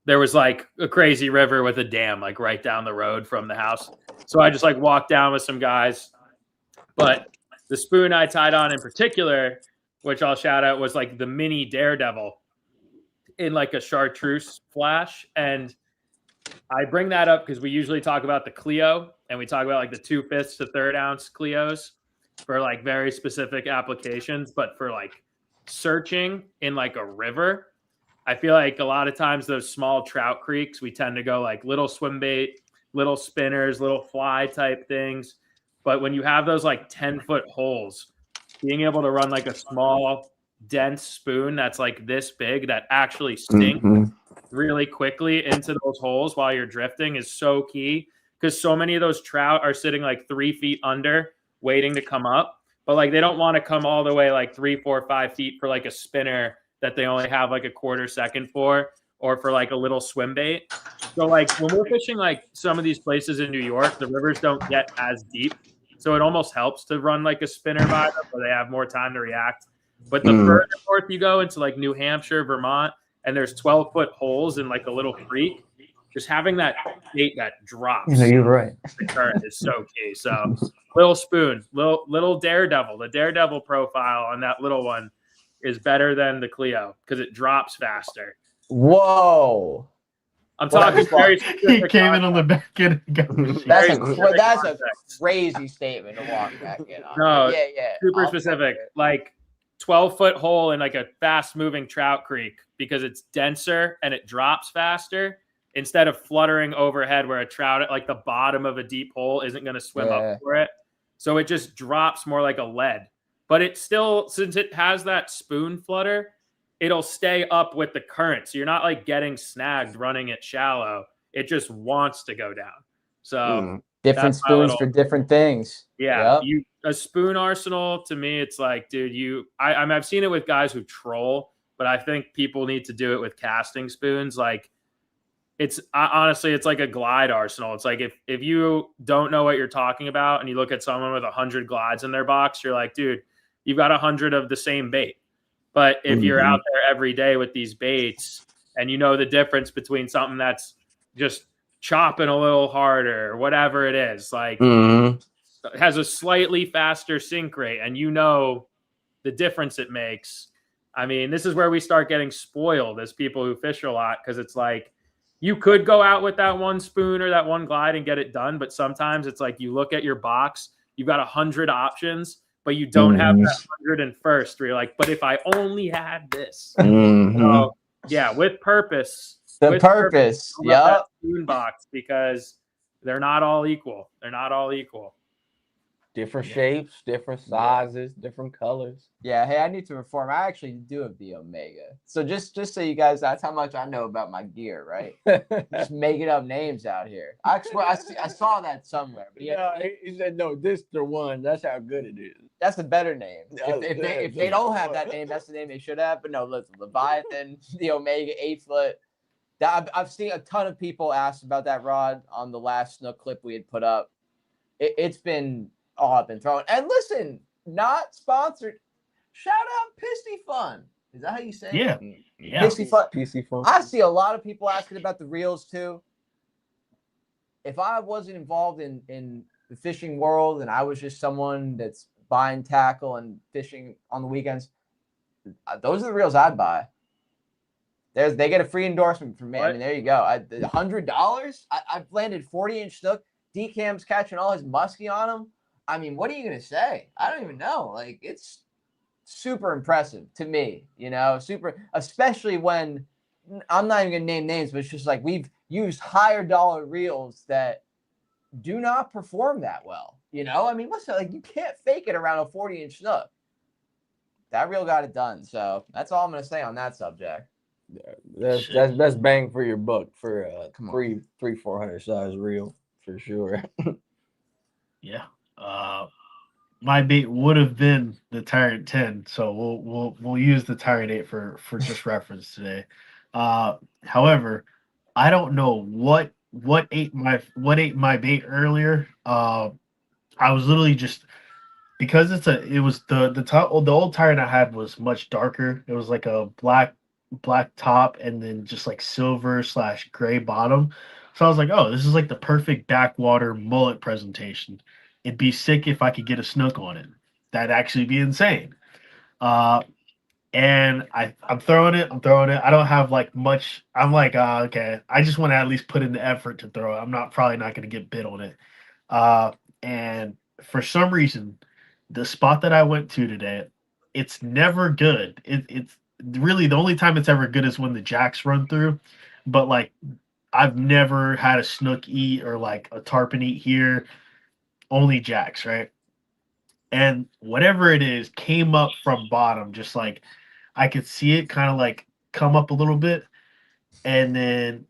there was like a crazy river with a dam like right down the road from the house. So I just like walked down with some guys, but the spoon I tied on in particular, which I'll shout out, was like the mini Daredevil in like a chartreuse flash. And I bring that up because we usually talk about the Clio and we talk about like the 2/5 to 1/3 ounce Clios for like very specific applications. But for like searching in like a river, I feel like a lot of times those small trout creeks, we tend to go like little swim bait, little spinners, little fly type things. But when you have those like 10-foot holes, being able to run like a small, dense spoon that's like this big that actually sinks Mhm. really quickly into those holes while you're drifting is so key because so many of those trout are sitting like 3 feet under waiting to come up, but like they don't want to come all the way like 3, 4, 5 feet for like a spinner that they only have like a quarter second for, or for like a little swim bait. So like when we're fishing like some of these places in New York, the rivers don't get as deep, so it almost helps to run like a spinner by them where they have more time to react. But the further north you go into like New Hampshire, Vermont, and there's 12-foot holes in like a little creek, just having that bait that drops You're right. the current is so key. So little spoon, little Daredevil. The Daredevil profile on that little one is better than the Clio because it drops faster. Whoa. I'm Well, talking that's fun. very He specific came in on the context. back end and got the machine. That's Very a specific that's a context. crazy statement to walk back in on. No, yeah. super I'll specific. fuck it. Like 12-foot hole in like a fast-moving trout creek because it's denser and it drops faster instead of fluttering overhead where a trout at like the bottom of a deep hole isn't going to swim Yeah. up for it. So it just drops more like a lead. But it still, since it has that spoon flutter, it'll stay up with the current. So you're not like getting snagged running it shallow. It just wants to go down. So Different that's my spoons little- for different things. yeah, Yep. a spoon arsenal to me, it's like, dude, I've seen it with guys who troll, but I think people need to do it with casting spoons. Like, honestly, it's like a glide arsenal. It's like if you don't know what you're talking about and you look at someone with 100 glides in their box, you're like, dude, you've got 100 of the same bait. But if you're out there every day with these baits and you know the difference between something that's just chopping a little harder or whatever it is, like has a slightly faster sink rate and you know the difference it makes. I mean, this is where we start getting spoiled as people who fish a lot because it's like you could go out with that one spoon or that one glide and get it done, but sometimes it's like you look at your box, you've got 100 options, but you don't have that 101st where you're like, but if I only had this. So, yeah, with purpose. The purpose. Yep. Spoon box because they're not all equal. They're not all equal. Different shapes, different sizes, different colors. Yeah, hey, I need to reform. I actually do have the Omega. So just so you guys, that's how much I know about my gear, right? Just making up names out here. I saw that somewhere. But He said, no, this the one. That's how good it is. that's the better name. If they don't have that name, that's the name they should have. But no, listen, Leviathan, the Omega 8-foot. I've seen a ton of people ask about that rod on the last Snook clip we had put up. It's been all up and thrown. And listen, not sponsored. Shout out Pisty Fun. Is that how you say it? Yeah. Pisty Fun. PC phone. I see a lot of people asking about the reels too. If I wasn't involved in the fishing world and I was just someone that's buying tackle and fishing on the weekends, those are the reels I'd buy. They get a free endorsement from me. I mean, there you go. $100. I've landed 40-inch snook. DCam's catching all his muskie on him. I mean, what are you gonna say? I don't even know. Like, it's super impressive to me, super, especially when I'm not even gonna name names, but it's just like we've used higher dollar reels that do not perform that well. I mean, listen, like you can't fake it around a 40-inch snook. That reel got it done. So that's all I'm gonna say on that subject. Yeah, that's bang for your buck for Come on. 400 size reel for sure. Yeah. My bait would have been the Tyrant 10, so we'll use the Tyrant 8 for just reference today. However, I don't know what ate my bait earlier. I was literally just because it was the old Tyrant I had was much darker. It was like a black top and then just like silver/gray bottom. So I was like, oh, this is like the perfect backwater mullet presentation. It'd be sick if I could get a snook on it. That'd actually be insane. Uh, and I'm throwing it. I'm throwing it. I don't have like much. I'm like, okay. I just want to at least put in the effort to throw it. I'm probably not going to get bit on it. And for some reason, the spot that I went to today, it's never good. It's really the only time it's ever good is when the jacks run through. But like, I've never had a snook eat or like a tarpon eat here. Only jacks, right? And whatever it is came up from bottom, just like I could see it kind of like come up a little bit, and then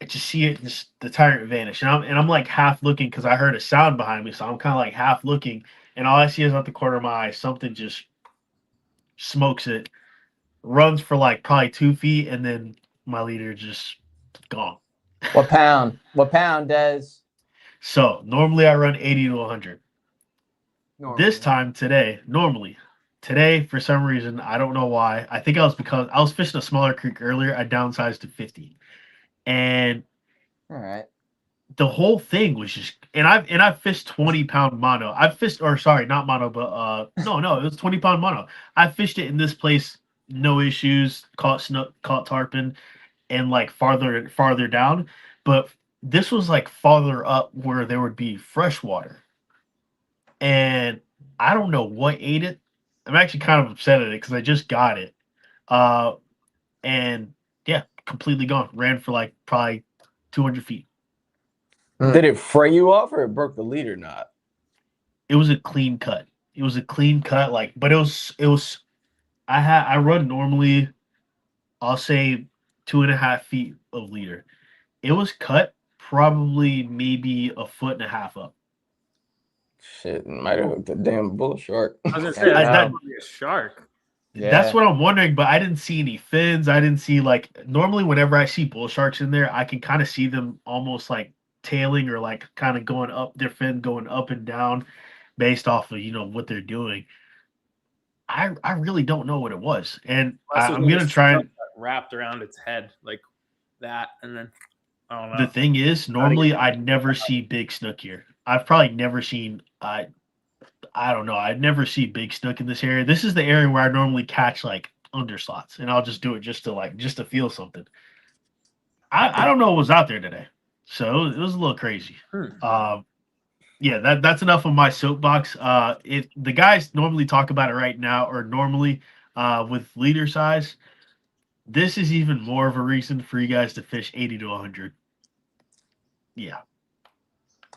I just see it, just the tyrant vanish. And I'm like half looking because I heard a sound behind me, so I'm kind of like half looking, and all I see is out the corner of my eye, something just smokes it, runs for like probably 2 feet, and then my leader just gone. What pound? What pound, Des? So normally I run 80 to 100. Normally. This time today for some reason I don't know why. I think I was because I was fishing a smaller creek earlier. I downsized to 50, and All right. the whole thing was just. And I've fished 20-pound mono. I've fished, or sorry, not mono, but no, it was 20-pound mono. I fished it in this place, no issues. Caught snook, caught tarpon, and like farther down, but this was like farther up where there would be fresh water. And I don't know what ate it. I'm actually kind of upset at it because I just got it. Uh, and yeah, completely gone. Ran for like probably 200 feet. Did it fray you off or it broke the leader knot? It was a clean cut. It was a clean cut, like, but it was. I run normally. I'll say 2.5 feet of leader. It was cut probably maybe a foot and a half up. Shit, might have hooked a damn bull shark. I was gonna say that- that would be a shark. Yeah. That's what I'm wondering, but I didn't see any fins. I didn't see like normally whenever I see bull sharks in there, I can kind of see them almost like tailing or like kind of going up their fin, going up and down based off of what they're doing. I really don't know what it was, and Unless it was I'm like gonna a try snook and that wrapped around its head like that, and then I don't know. the thing is normally I'd never see big snook here. I've probably never seen I don't know. I'd never see big snook in this area. This is the area where I normally catch like underslots, and I'll just do it just to feel something. I don't know what was out there today, so it was a little crazy. Yeah, that's enough of my soapbox. If the guys normally talk about it right now, or normally with leader size, this is even more of a reason for you guys to fish 80 to 100. Yeah,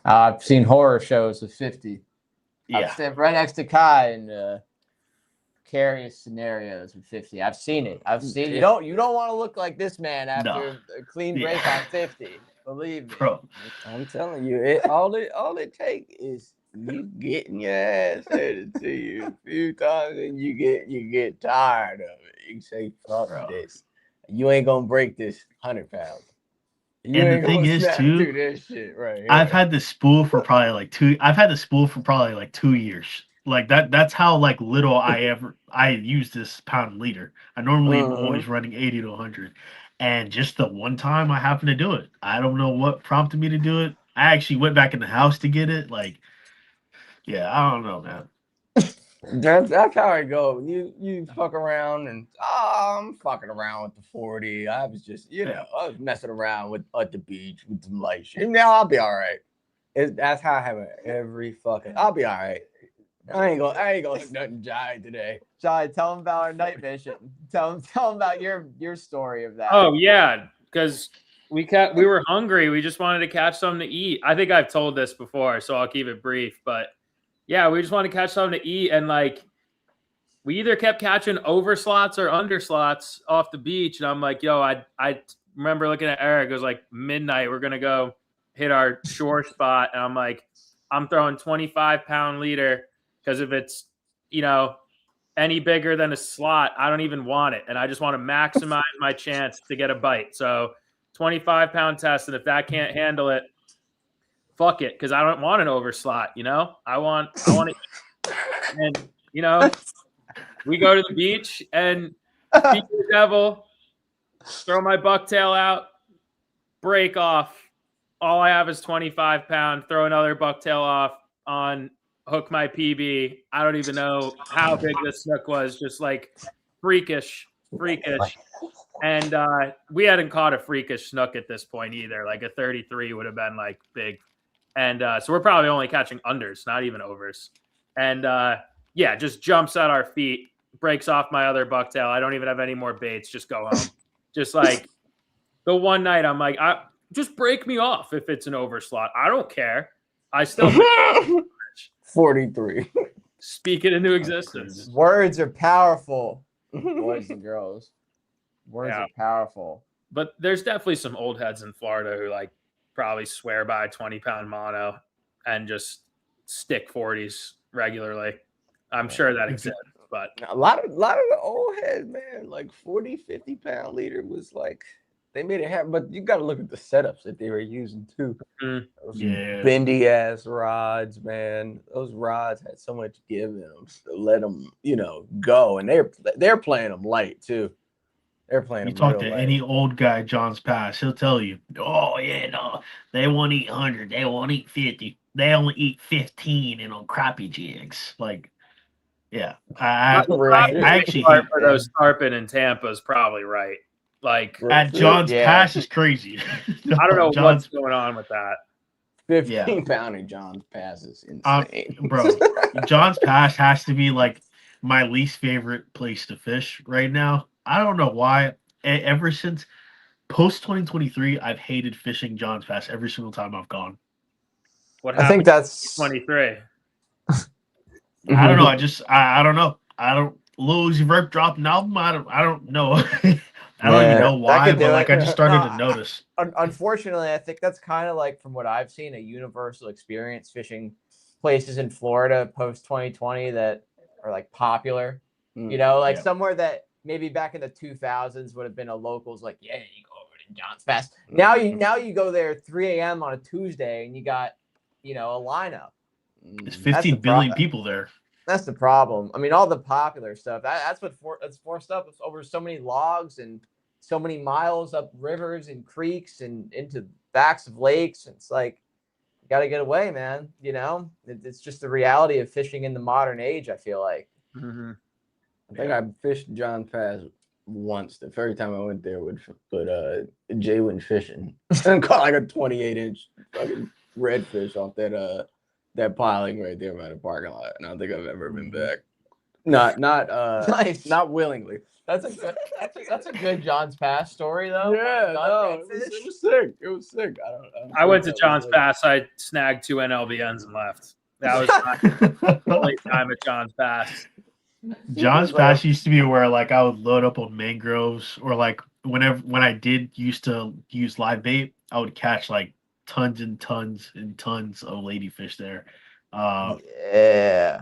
I've seen horror shows with 50. yeah. I've stepped right next to Kai in precarious scenarios with 50. I've seen it. I've seen. You don't want to look like this man after a clean break on 50. Believe me, Bro. I'm telling you, all it takes is you getting your ass handed to you a few times, and you get tired of it. You say, "Fuck Bro. this! You ain't gonna break this 100 pounds. You And the ain't thing gonna is, snap too, through this shit right here." I've had this spool for probably like I've had the spool for probably like 2 years. Like that's how like little I use this pound leader. I normally am always running 80 to 100. And just the one time I happened to do it. I don't know what prompted me to do it. I actually went back in the house to get it. Like, yeah, I don't know, man. That's how I go. You fuck around and I'm fucking around with the 40. I was just I was messing around with at the beach with some light shit. Now I'll be all right. That's how I have it every fucking. I'll be all right. I ain't gonna hook nothing dry today. Jai, tell him about our night vision. Tell him about your story of that. Oh yeah, because we were hungry. We just wanted to catch something to eat. I think I've told this before, so I'll keep it brief. But yeah, we just wanted to catch something to eat, and like we either kept catching overslots or underslots off the beach. And I'm like, yo, I remember looking at Eric. It was like midnight. We're gonna go hit our shore spot, and I'm like, I'm throwing 25-pound leader because if it's any bigger than a slot, I don't even want it. And I just want to maximize my chance to get a bite. So 25-pound test. And if that can't handle it, fuck it. Cause I don't want an overslot, I want it. And, we go to the beach and feed the devil, throw my bucktail out, break off. All I have is 25-pound, throw another bucktail off on hook my PB. I don't even know how big this snook was, just like freakish. And we hadn't caught a freakish snook at this point either. Like a 33 would have been like big. And so we're probably only catching unders, not even overs. And just jumps at our feet, breaks off my other bucktail. I don't even have any more baits. Just go home. Just like the one night I'm like, just break me off if it's an overslot. I don't care. I still 43. speak it into existence. Words are powerful, boys and girls. Words are powerful. But there's definitely some old heads in Florida who like probably swear by 20-pound mono and just stick 40s regularly. I'm sure that exists, but a lot of the old heads, man, like 40, 50-pound leader was like they made it happen. But you got to look at the setups that they were using too. Mm. Those bendy ass rods, man. Those rods had so much give in them to let them, go. And they're playing them light too. They're playing. You talk to any old guy, John's Pass, he'll tell you, "Oh yeah, no, they won't eat 100, they won't eat 50, they only eat 15 and on crappie jigs." Like, yeah, I actually hate for those tarpon in Tampa is probably right. Like at John's Pass is crazy. I don't know what's going on with that. 15-pounder John's Pass is insane, bro. John's Pass has to be like my least favorite place to fish right now. I don't know why. Ever since post 2023, I've hated fishing John's Pass every single time I've gone. What happened? I think that's 23. I don't know. I don't know. I don't Lil Uzi Vert dropped an album. I don't know. I don't even know why, but like I just started to notice. Unfortunately, I think that's kind of like, from what I've seen, a universal experience fishing places in Florida post 2020 that are like popular. Somewhere that maybe back in the 2000s would have been a locals like, yeah, you go over to John's Pass. Now you go there 3 a.m. on a Tuesday and you got a lineup. There's 15 billion people there. That's the problem. I mean, all the popular stuff. That's forced up over so many logs and so many miles up rivers and creeks and into backs of lakes. It's like, you got to get away, man. It's just the reality of fishing in the modern age, I feel like. Mm-hmm. I think I fished John Pass once. The first time I went there with Jay went fishing and caught like a 28-inch fucking redfish off that piling right there by the parking lot. And I don't think I've ever been back. Not Nice. Not willingly. That's a good John's Pass story though. Yeah, no, it was sick. It was sick. I went to John's Pass. I snagged 2 NLBNs and left. That was my only time at John's Pass. John's Pass used to be where like I would load up on mangroves, or like when I did used to use live bait, I would catch like tons and tons and tons of ladyfish there. Yeah,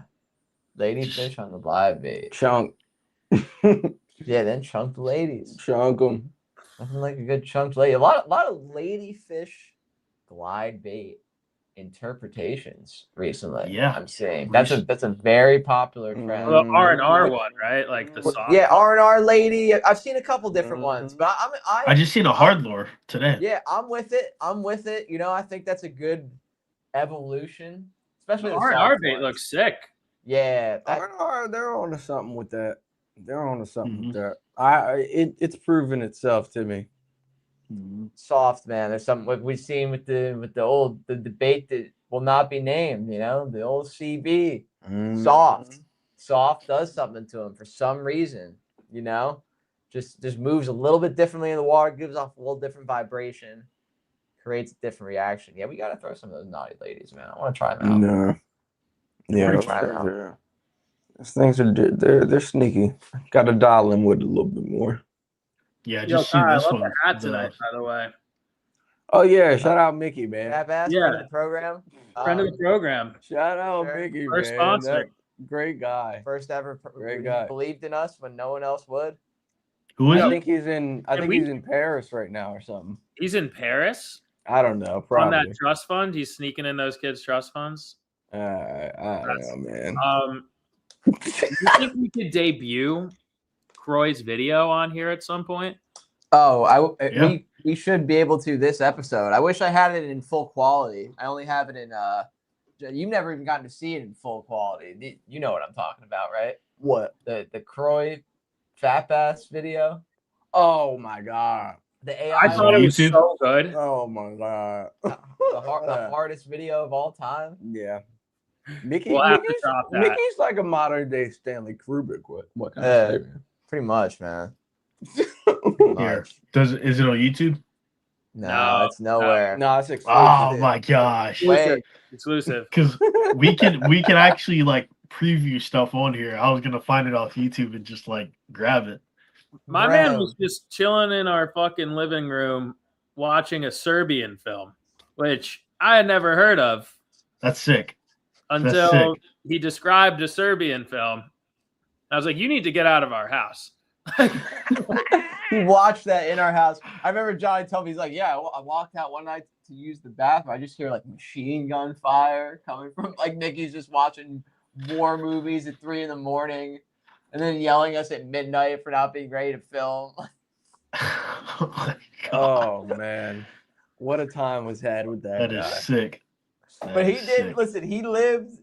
ladyfish on the live bait. Chunk. Yeah, then chunk the ladies. Chunk them. Nothing like a good chunked lady. A lot of ladyfish glide bait interpretations recently. Yeah, I'm seeing that's a very popular trend. Well, the R&R one, right? Like the soft. Yeah, R&R lady. I've seen a couple different ones, but I just seen a hard lure today. Yeah, I'm with it. I think that's a good evolution, especially the R&R bait looks sick. Yeah, R&R, they're on to something with that. They're on to something with that. It's proven itself to me. Soft, man. There's something we've seen with the debate that will not be named. You know, the old CB. Mm. Soft does something to him for some reason. You know, just moves a little bit differently in the water, gives off a little different vibration, creates a different reaction. Yeah, we gotta throw some of those naughty ladies, man. I want to try them out. No. Yeah, Pretty those try things them out. are, those things are they're sneaky. Got to dial in with it a little bit more. Yeah, Yo, just seen Kyle, I this love one. the hat tonight, by the way. Oh yeah, shout out Mickey, man. Snap ass Yeah. friend of the program. Friend of the program. Shout out Sure. Mickey, First man. sponsor. That great guy. First ever. Great He guy. believed in us when no one else would. Who is I it? think he's in. I Can think we- he's in Paris right now or something. He's in Paris I don't know. on Probably. that trust fund. He's sneaking in those kids' trust funds. I don't know, man. You think we could debut Croy's video on here at some point? Oh, Yeah. we should be able to this episode. I wish I had it in full quality. I only have it in you've never even gotten to see it in full quality. You know what I'm talking about, right? What? The Croy Fat Bass video. Oh my god. The AI. I thought it was YouTube? so good. Oh my god. the hardest video of all time. Yeah. Mickey, We'll have to Mickey's, drop that. Mickey's like a modern day Stanley Kubrick. What can I say, man? Pretty much, man. Here. Much. Is it on YouTube? No, it's nowhere. No, it's exclusive. Oh my gosh. Wait, Exclusive. Because we can actually like preview stuff on here. I was gonna find it off YouTube and just like grab it. My Bro. man was just chilling in our fucking living room watching a Serbian film, which I had never heard of That's sick. until he described a Serbian film. I was like, you need to get out of our house. He watched that in our house. I remember Johnny told me, he's like, yeah, I walked out one night to use the bathroom. I just hear like machine gun fire coming from like Nicky's just watching war movies at 3 a.m. and then yelling us at midnight for not being ready to film. Oh my God. Oh man. What a time was had with that That guy. is sick. But he did listen, he lived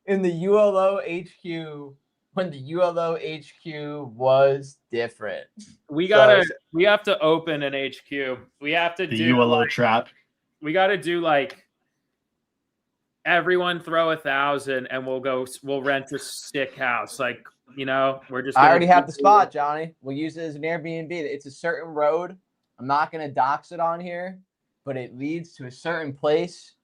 in the ULO HQ when the ULO HQ was different. We have to open an HQ. We have to The do ULO like, trap. we got to do like everyone throw 1,000 and we'll rent a stick house. Like, you know, we're just. I already have the spot, Johnny. We'll use it as an Airbnb. It's a certain road. I'm not gonna dox it on here, but it leads to a certain place.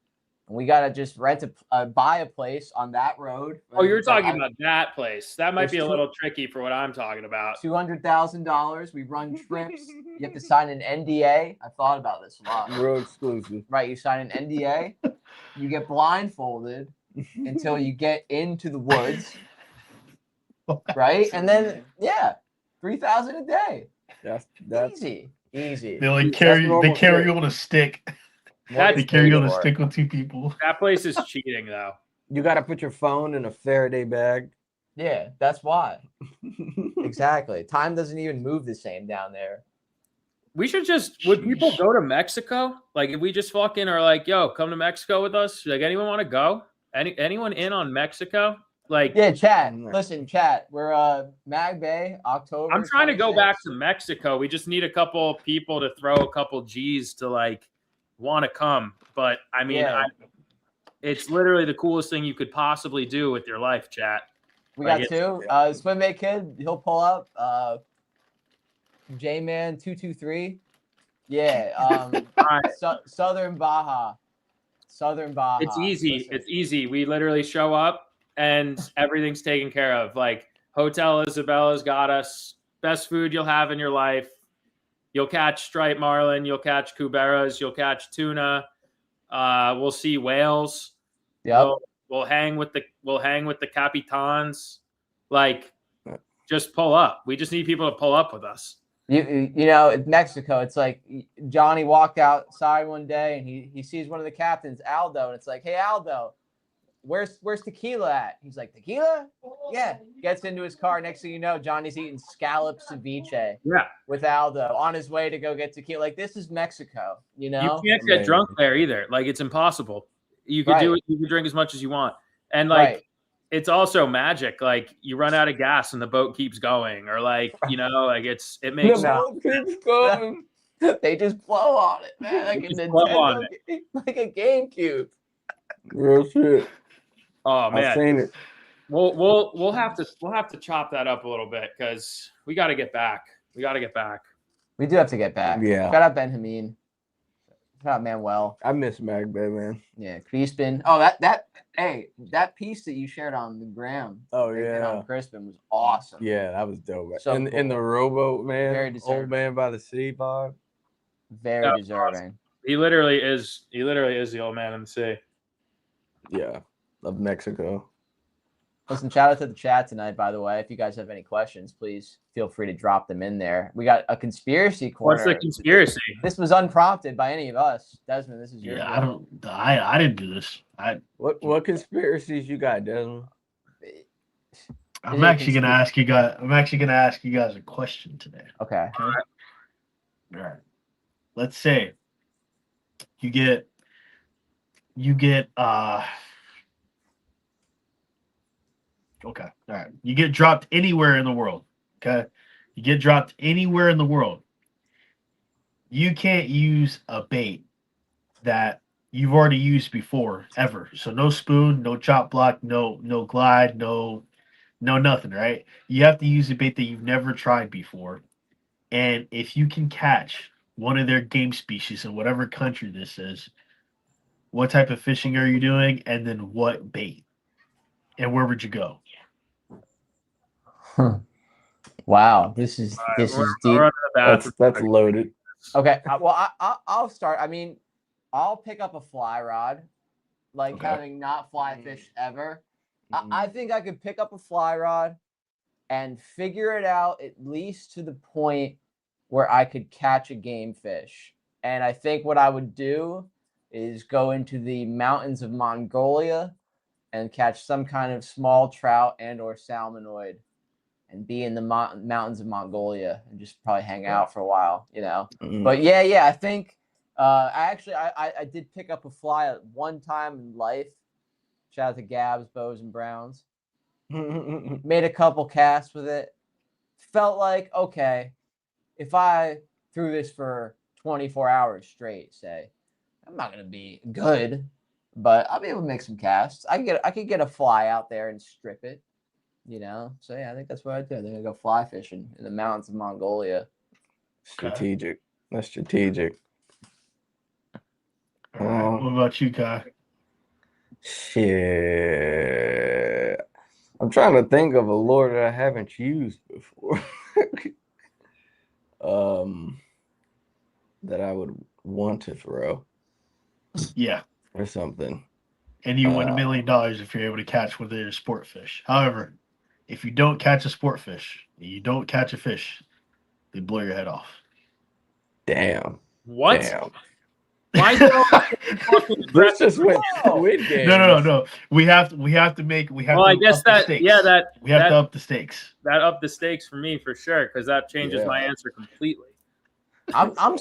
And we gotta just buy a place on that road. Oh, you're talking about that place. That might There's be a two- little tricky for what I'm talking about. $200,000. We run trips. You have to sign an NDA. I thought about this a lot. Real exclusive. Right, you sign an NDA. You get blindfolded until you get into the woods. Right, and then $3,000 a day. That's Easy. They like That's carry normal shit. on a stick. That's They carry on a for it. stick with 2 people. That place is cheating though. you got to put your phone in a Faraday bag. Yeah, that's why. Exactly. Time doesn't even move the same down there. We should would people Sheesh. go to Mexico? Like if we just fucking are like, yo, come to Mexico with us? Like anyone want to go? Anyone in on Mexico? Like Yeah, chat. Mm. Listen, chat. We're Mag Bay, October. I'm trying to go 26th. back to Mexico. We just need a couple people to throw a couple G's to like want to come. But I mean, Yeah. it's literally the coolest thing you could possibly do with your life, chat. We Like got 2. Swim Bait Kid, he'll pull up. J-Man 223. Yeah. Southern Baja. Southern Baja. It's easy. Listen. It's easy. We literally show up and everything's taken care of. Like Hotel Isabella's got us. Best food you'll have in your life. You'll catch striped marlin. You'll catch cuberas. You'll catch tuna. We'll see whales. Yep. We'll hang with the capitans. Like, just pull up. We just need people to pull up with us. You know, in Mexico, it's like Johnny walked outside one day and he sees one of the captains, Aldo, and it's like, hey, Aldo, where's tequila at? He's like, tequila? Yeah. Gets into his car. Next thing you know, Johnny's eating scallop ceviche Yeah. with Aldo on his way to go get tequila. Like, this is Mexico, you know? You can't get drunk there either. Like, it's impossible. You can do it. You can drink as much as you want. And like, Right. it's also magic. Like you run out of gas and the boat keeps going, or like, you know, like it makes keeps going. They just blow on it, man. Like a Just blow on Nintendo, like a GameCube. Real shit. Oh I've man, seen it. we'll have to chop that up a little bit because we got to get back. We got to get back. We do have to get back. Yeah. Shout out Ben Hameen. Shout out Manuel. I miss Magbay, man. Yeah, Crispin. Oh, that piece that you shared on the gram. Oh, they did on yeah. Crispin was awesome. Yeah, that was dope. So in the cool. rowboat, man. Very deserving. Old man by the sea, Bob. Very That was deserving. He literally is the old man in the sea. Yeah, of Mexico. Listen, shout out to the chat tonight, by the way. If you guys have any questions, please feel free to drop them in there. We got a conspiracy corner. What's the conspiracy? This was unprompted by any of us. Desmond, this is your Yeah, I didn't do this. What conspiracies you got, Desmond? I'm actually gonna ask you guys. A question today. Okay. All right. Let's say you get okay. All right. You get dropped anywhere in the world. Okay. You get dropped anywhere in the world. You can't use a bait that you've already used before ever. So no spoon, no chop block, no glide, no nothing, right? You have to use a bait that you've never tried before. And if you can catch one of their game species in whatever country this is, what type of fishing are you doing? And then what bait? And where would you go? Wow, this is deep. That's loaded. Okay, well, I'll start. I mean, I'll pick up a fly rod, like having not fly fished ever. I think I could pick up a fly rod and figure it out at least to the point where I could catch a game fish. And I think what I would do is go into the mountains of Mongolia and catch some kind of small trout and or salmonoid and be in the mountains of Mongolia and just probably hang out for a while, you know. But yeah, I think I did pick up a fly at one time in life. Shout out to Gabs, Bows, and Browns. Made a couple casts with it. Felt like, okay, if I threw this for 24 hours straight, say, I'm not gonna be good, but I'll be able to make some casts. I could get a fly out there and strip it, you know. So yeah, I think that's what I do. I think I go fly fishing in the mountains of Mongolia. Strategic. That's strategic. All right. What about you, Kai? Shit. I'm trying to think of a lure that I haven't used before. That I would want to throw. Yeah. Or something. And you win $1 million if you're able to catch one of their sport fish. However, if you don't catch a sport fish, you don't catch a fish, they blow your head off. Damn. What? Damn. Why This just went Squid Game. No. We have to Well, I guess up the stakes. We have to up the stakes. That upped the stakes for me for sure, because that changes my answer completely. I'm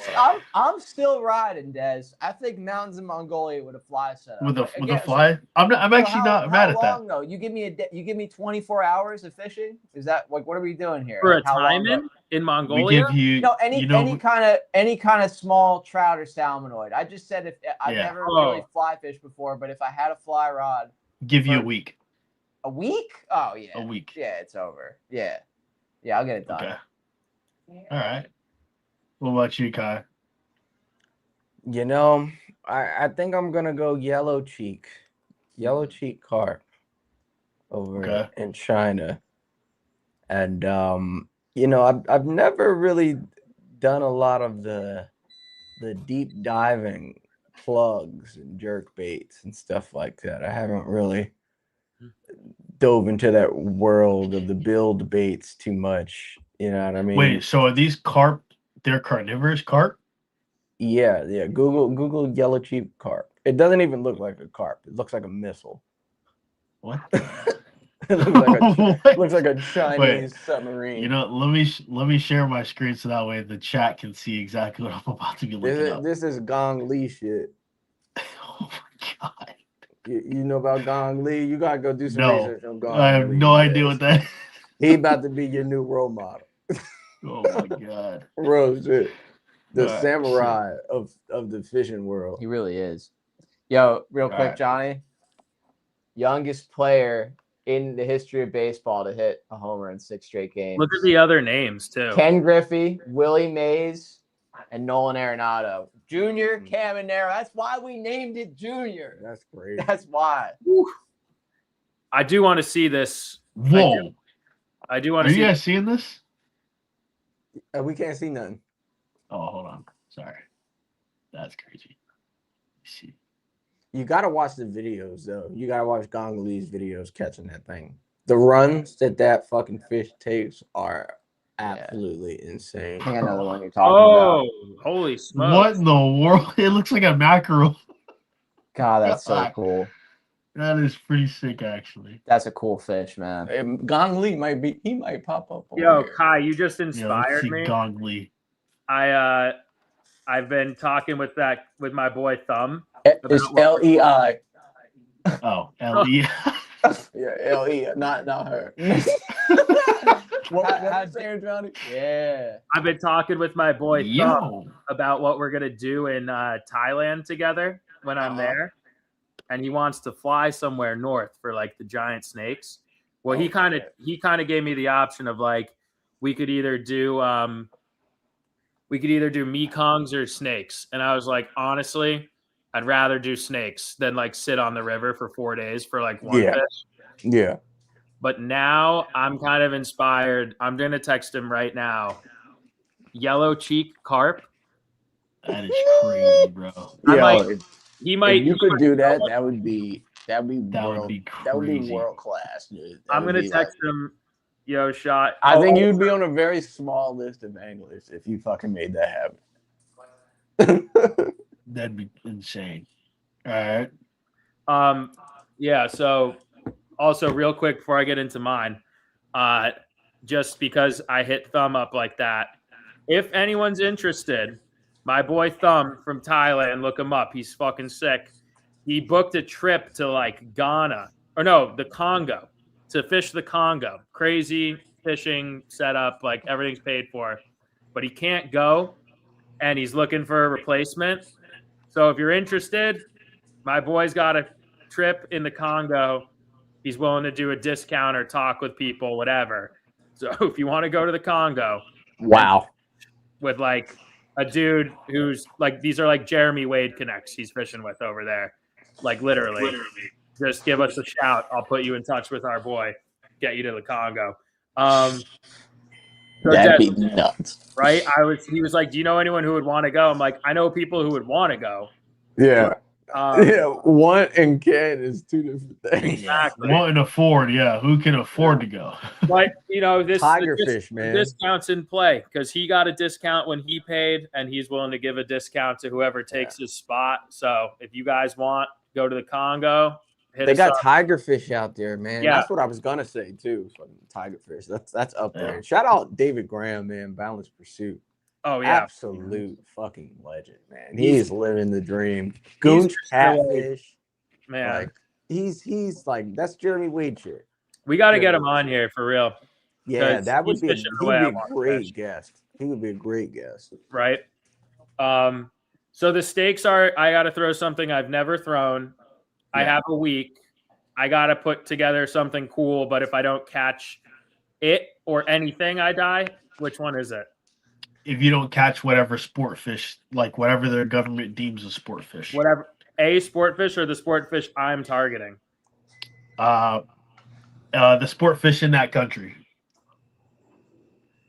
still riding, Des. I think mountains in Mongolia with a fly setup. With a fly? I'm actually not mad at that. How long though? You give me 24 hours of fishing? Is that like what are we doing here? For like, a time in Mongolia? We give you any kind of small trout or salmonoid. I just said if I've never really fly fished before, but if I had a fly rod, give you a week. A week? Oh yeah. A week. Yeah, it's over. Yeah, I'll get it done. Okay. All right. What about you, Kai? You know, I think I'm gonna go yellow cheek carp over in China, and you know, I've never really done a lot of the deep diving plugs and jerk baits and stuff like that. I haven't really dove into that world of the build baits too much. You know what I mean? Wait, so are these carp? They're carnivorous carp? Yeah. Google yellow cheek carp. It doesn't even look like a carp. It looks like a missile. What? It looks like a Chinese submarine. You know, let me share my screen so that way the chat can see exactly what I'm about to be looking up. This is Gong Li shit. Oh my god. You know about Gong Li? You gotta go do some research on Gong Li. I have no idea what that is. He about to be your new role model. Oh my god. Bro, shit. The samurai of the fishing world. He really is. Yo, real quick, Alright. Johnny. Youngest player in the history of baseball to hit a homer in 6 straight games. Look at the other names too. Ken Griffey, Willie Mays, and Nolan Arenado. Junior Caminaro. That's why we named it Junior. That's great. That's why. I do want to see this. Whoa. I do want Are to you see. guys seeing this? We can't see nothing. Oh, hold on. Sorry. That's crazy. Let's see. You gotta watch the videos though. You gotta watch Gong Li's videos catching that thing. The runs that fucking fish takes are absolutely insane. I think I know the one you're talking Oh, about. holy smokes! What in the world? It looks like a mackerel. God, that's so cool. That is pretty sick, actually. That's a cool fish, man. Gong Li might pop up. over Yo, here. Kai, you just Yeah, let's inspired see me. Gong Li. I've been talking with my boy Thumb. It's LEI. Oh, L.E. Yeah, LE, not her. How's Aaron Johnny? Yeah. I've been talking with my boy Thumb Yo. about what we're gonna do in Thailand together when I'm there, and he wants to fly somewhere north for like the giant snakes. Well, he kind of gave me the option of like we could either do Mekongs or snakes, and I was like, honestly, I'd rather do snakes than like sit on the river for 4 days for like one Yeah. fish. Yeah. But now I'm kind of inspired. I'm gonna text him right now. Yellow cheek carp. That is crazy, bro. He might. If you could do that, that would be That would be world class, dude. I'm gonna text him. Yo, shot. I think you'd be on a very small list of anglers if you fucking made that happen. That'd be insane. All right. Yeah. So, also, real quick before I get into mine, just because I hit Thumb up like that, if anyone's interested, my boy Thumb from Thailand, look him up. He's fucking sick. He booked a trip to like Ghana or no, the Congo to fish the Congo. Crazy fishing setup, like everything's paid for, but he can't go, and he's looking for a replacement. So if you're interested, my boy's got a trip in the Congo. He's willing to do a discount or talk with people, whatever. So if you want to go to the Congo, Wow. with like a dude who's like, these are like Jeremy Wade connects he's fishing with over there. Like literally. Just give us a shout. I'll put you in touch with our boy. Get you to the Congo. So That'd be nuts. right? He was like, do you know anyone who would want to go? I'm like, I know people who would want to go. Yeah. Yeah. Want and can is two different things. Exactly. Want and afford, yeah. Who can afford to go? But this Tigerfish, man. discounts in play because he got a discount when he paid, and he's willing to give a discount to whoever takes his spot. So if you guys want, go to the Congo. They got tigerfish out there, man. Yeah. That's what I was gonna say too. Fucking tigerfish. That's up there. Shout out David Graham, man. Balanced Pursuit. Oh yeah, Absolute fucking legend, man. He's living the dream. Goonch catfish, man. Like he's like that's Jeremy Wade shit. We got to get him on here for real. Yeah, that would he's be fishing he the way I would be want a to great fish. guest. He would be a great guest. Right. So the stakes are, I got to throw something I've never thrown. I have a week. I got to put together something cool, but if I don't catch it or anything, I die. Which one is it? If you don't catch whatever sport fish, like whatever their government deems a sport fish. Whatever. A sport fish or the sport fish I'm targeting? The sport fish in that country.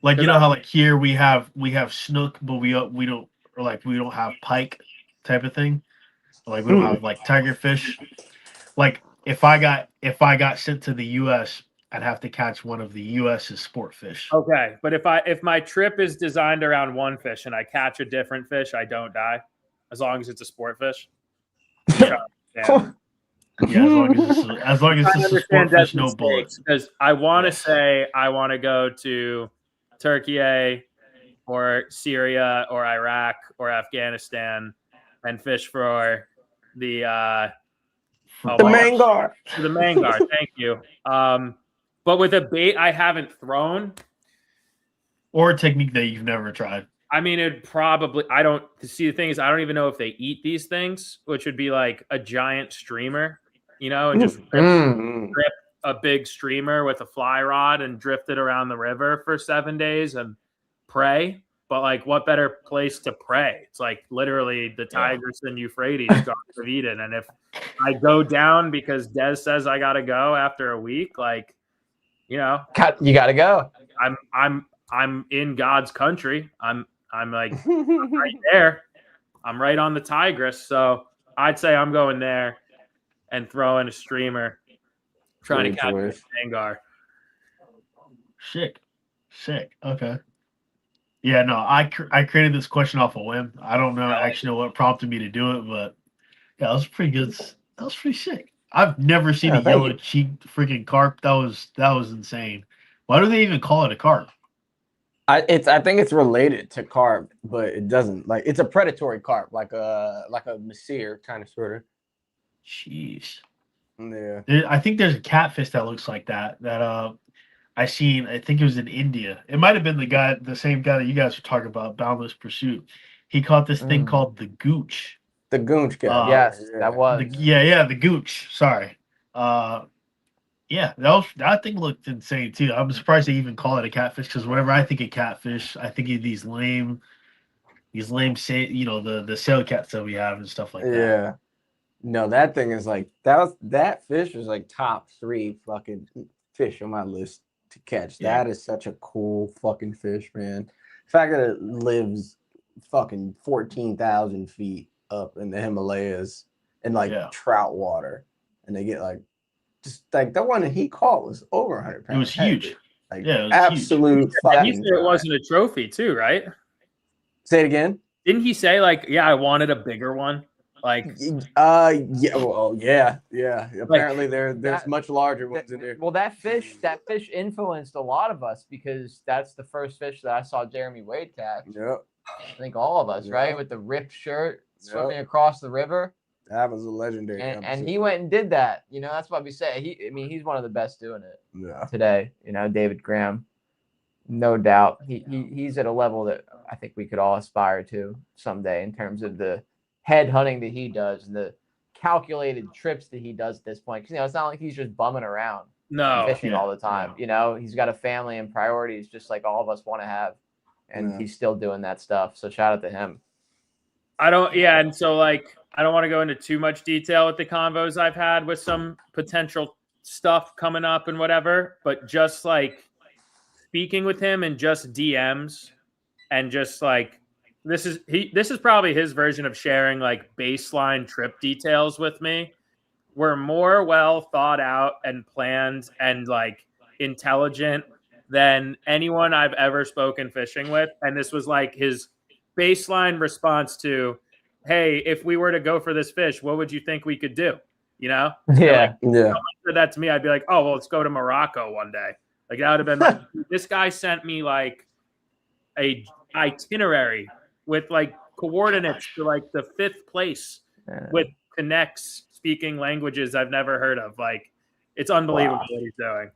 Like, you know how like here we have snook, but we don't have pike type of thing. Like we don't have like tiger fish. Like if I got sent to the US, I'd have to catch one of the US's sport fish. Okay, but if my trip is designed around one fish and I catch a different fish, I don't die, as long as it's a sport fish. Yeah. Yeah, as long as it's a sport fish, no bullets. Because I want to say I want to go to Turkey or Syria or Iraq or Afghanistan and fish for the mangar. The mangar. Thank you. But with a bait I haven't thrown, or a technique that you've never tried. I mean, it probably. I don't see the thing is I don't even know if they eat these things, which would be like a giant streamer, and just rip a big streamer with a fly rod and drift it around the river for 7 days and pray. But like, what better place to pray? It's like literally the Tigris and Euphrates, Garden of Eden. And if I go down because Des says I gotta go after a week, like, you gotta go. I'm in God's country. I'm like right there. I'm right on the Tigris. So I'd say I'm going there and throwing a streamer, trying to catch a Sangar. Sick. Okay. Yeah, no, I created this question off a whim. I don't know actually know what prompted me to do it, but yeah, that was pretty good. That was pretty sick. I've never seen a yellow cheeked freaking carp. That was insane. Why do they even call it a carp? I think it's related to carp, but it doesn't. Like, it's a predatory carp, like a Messier kind of sort of. Jeez. Yeah. I think there's a catfish that looks like that I seen. I think it was in India. It might have been the same guy that you guys were talking about, Boundless Pursuit. He caught this thing called the gooch. The gooch guy. Yes, that was. The gooch. Sorry. Yeah, that thing looked insane too. I'm surprised they even call it a catfish because whenever I think of catfish, I think of these lame the sail cats that we have and stuff like that. Yeah. No, that thing is like that fish was like top 3 fucking fish on my list to catch. Yeah. That is such a cool fucking fish, man. The fact that it lives fucking 14,000 feet up in the Himalayas in trout water, and they get like just like the one that he caught was over 100 pounds. It was huge. Like, it was absolute huge. fucking. He said it wasn't a trophy too, right? Say it again. Didn't he say like, yeah, I wanted a bigger one? Like, yeah. Well, yeah. Apparently, there's much larger ones in there. Well, that fish influenced a lot of us because that's the first fish that I saw Jeremy Wade catch. Yep. I think all of us, right, with the ripped shirt swimming across the river. That was a legendary. And he went and did that. That's what we say. He's one of the best doing it today. David Graham, no doubt. He's at a level that I think we could all aspire to someday in terms of the head hunting that he does and the calculated trips that he does at this point. Because it's not like he's just bumming around fishing all the time. He's got a family and priorities just like all of us want to have, and he's still doing that stuff. So shout out to him. And so like, I don't want to go into too much detail with the convos I've had with some potential stuff coming up and whatever, but just like speaking with him and just DMs and just like, this is probably his version of sharing like baseline trip details with me. We're more well thought out and planned and like intelligent than anyone I've ever spoken fishing with. And this was like his baseline response to, hey, if we were to go for this fish, what would you think we could do? Yeah. If someone said that to me, I'd be like, oh, well, let's go to Morocco one day. Like, that would have been like, this guy sent me like a itinerary with like coordinates to like the 5th place with connects speaking languages I've never heard of. Like, it's unbelievable what he's doing.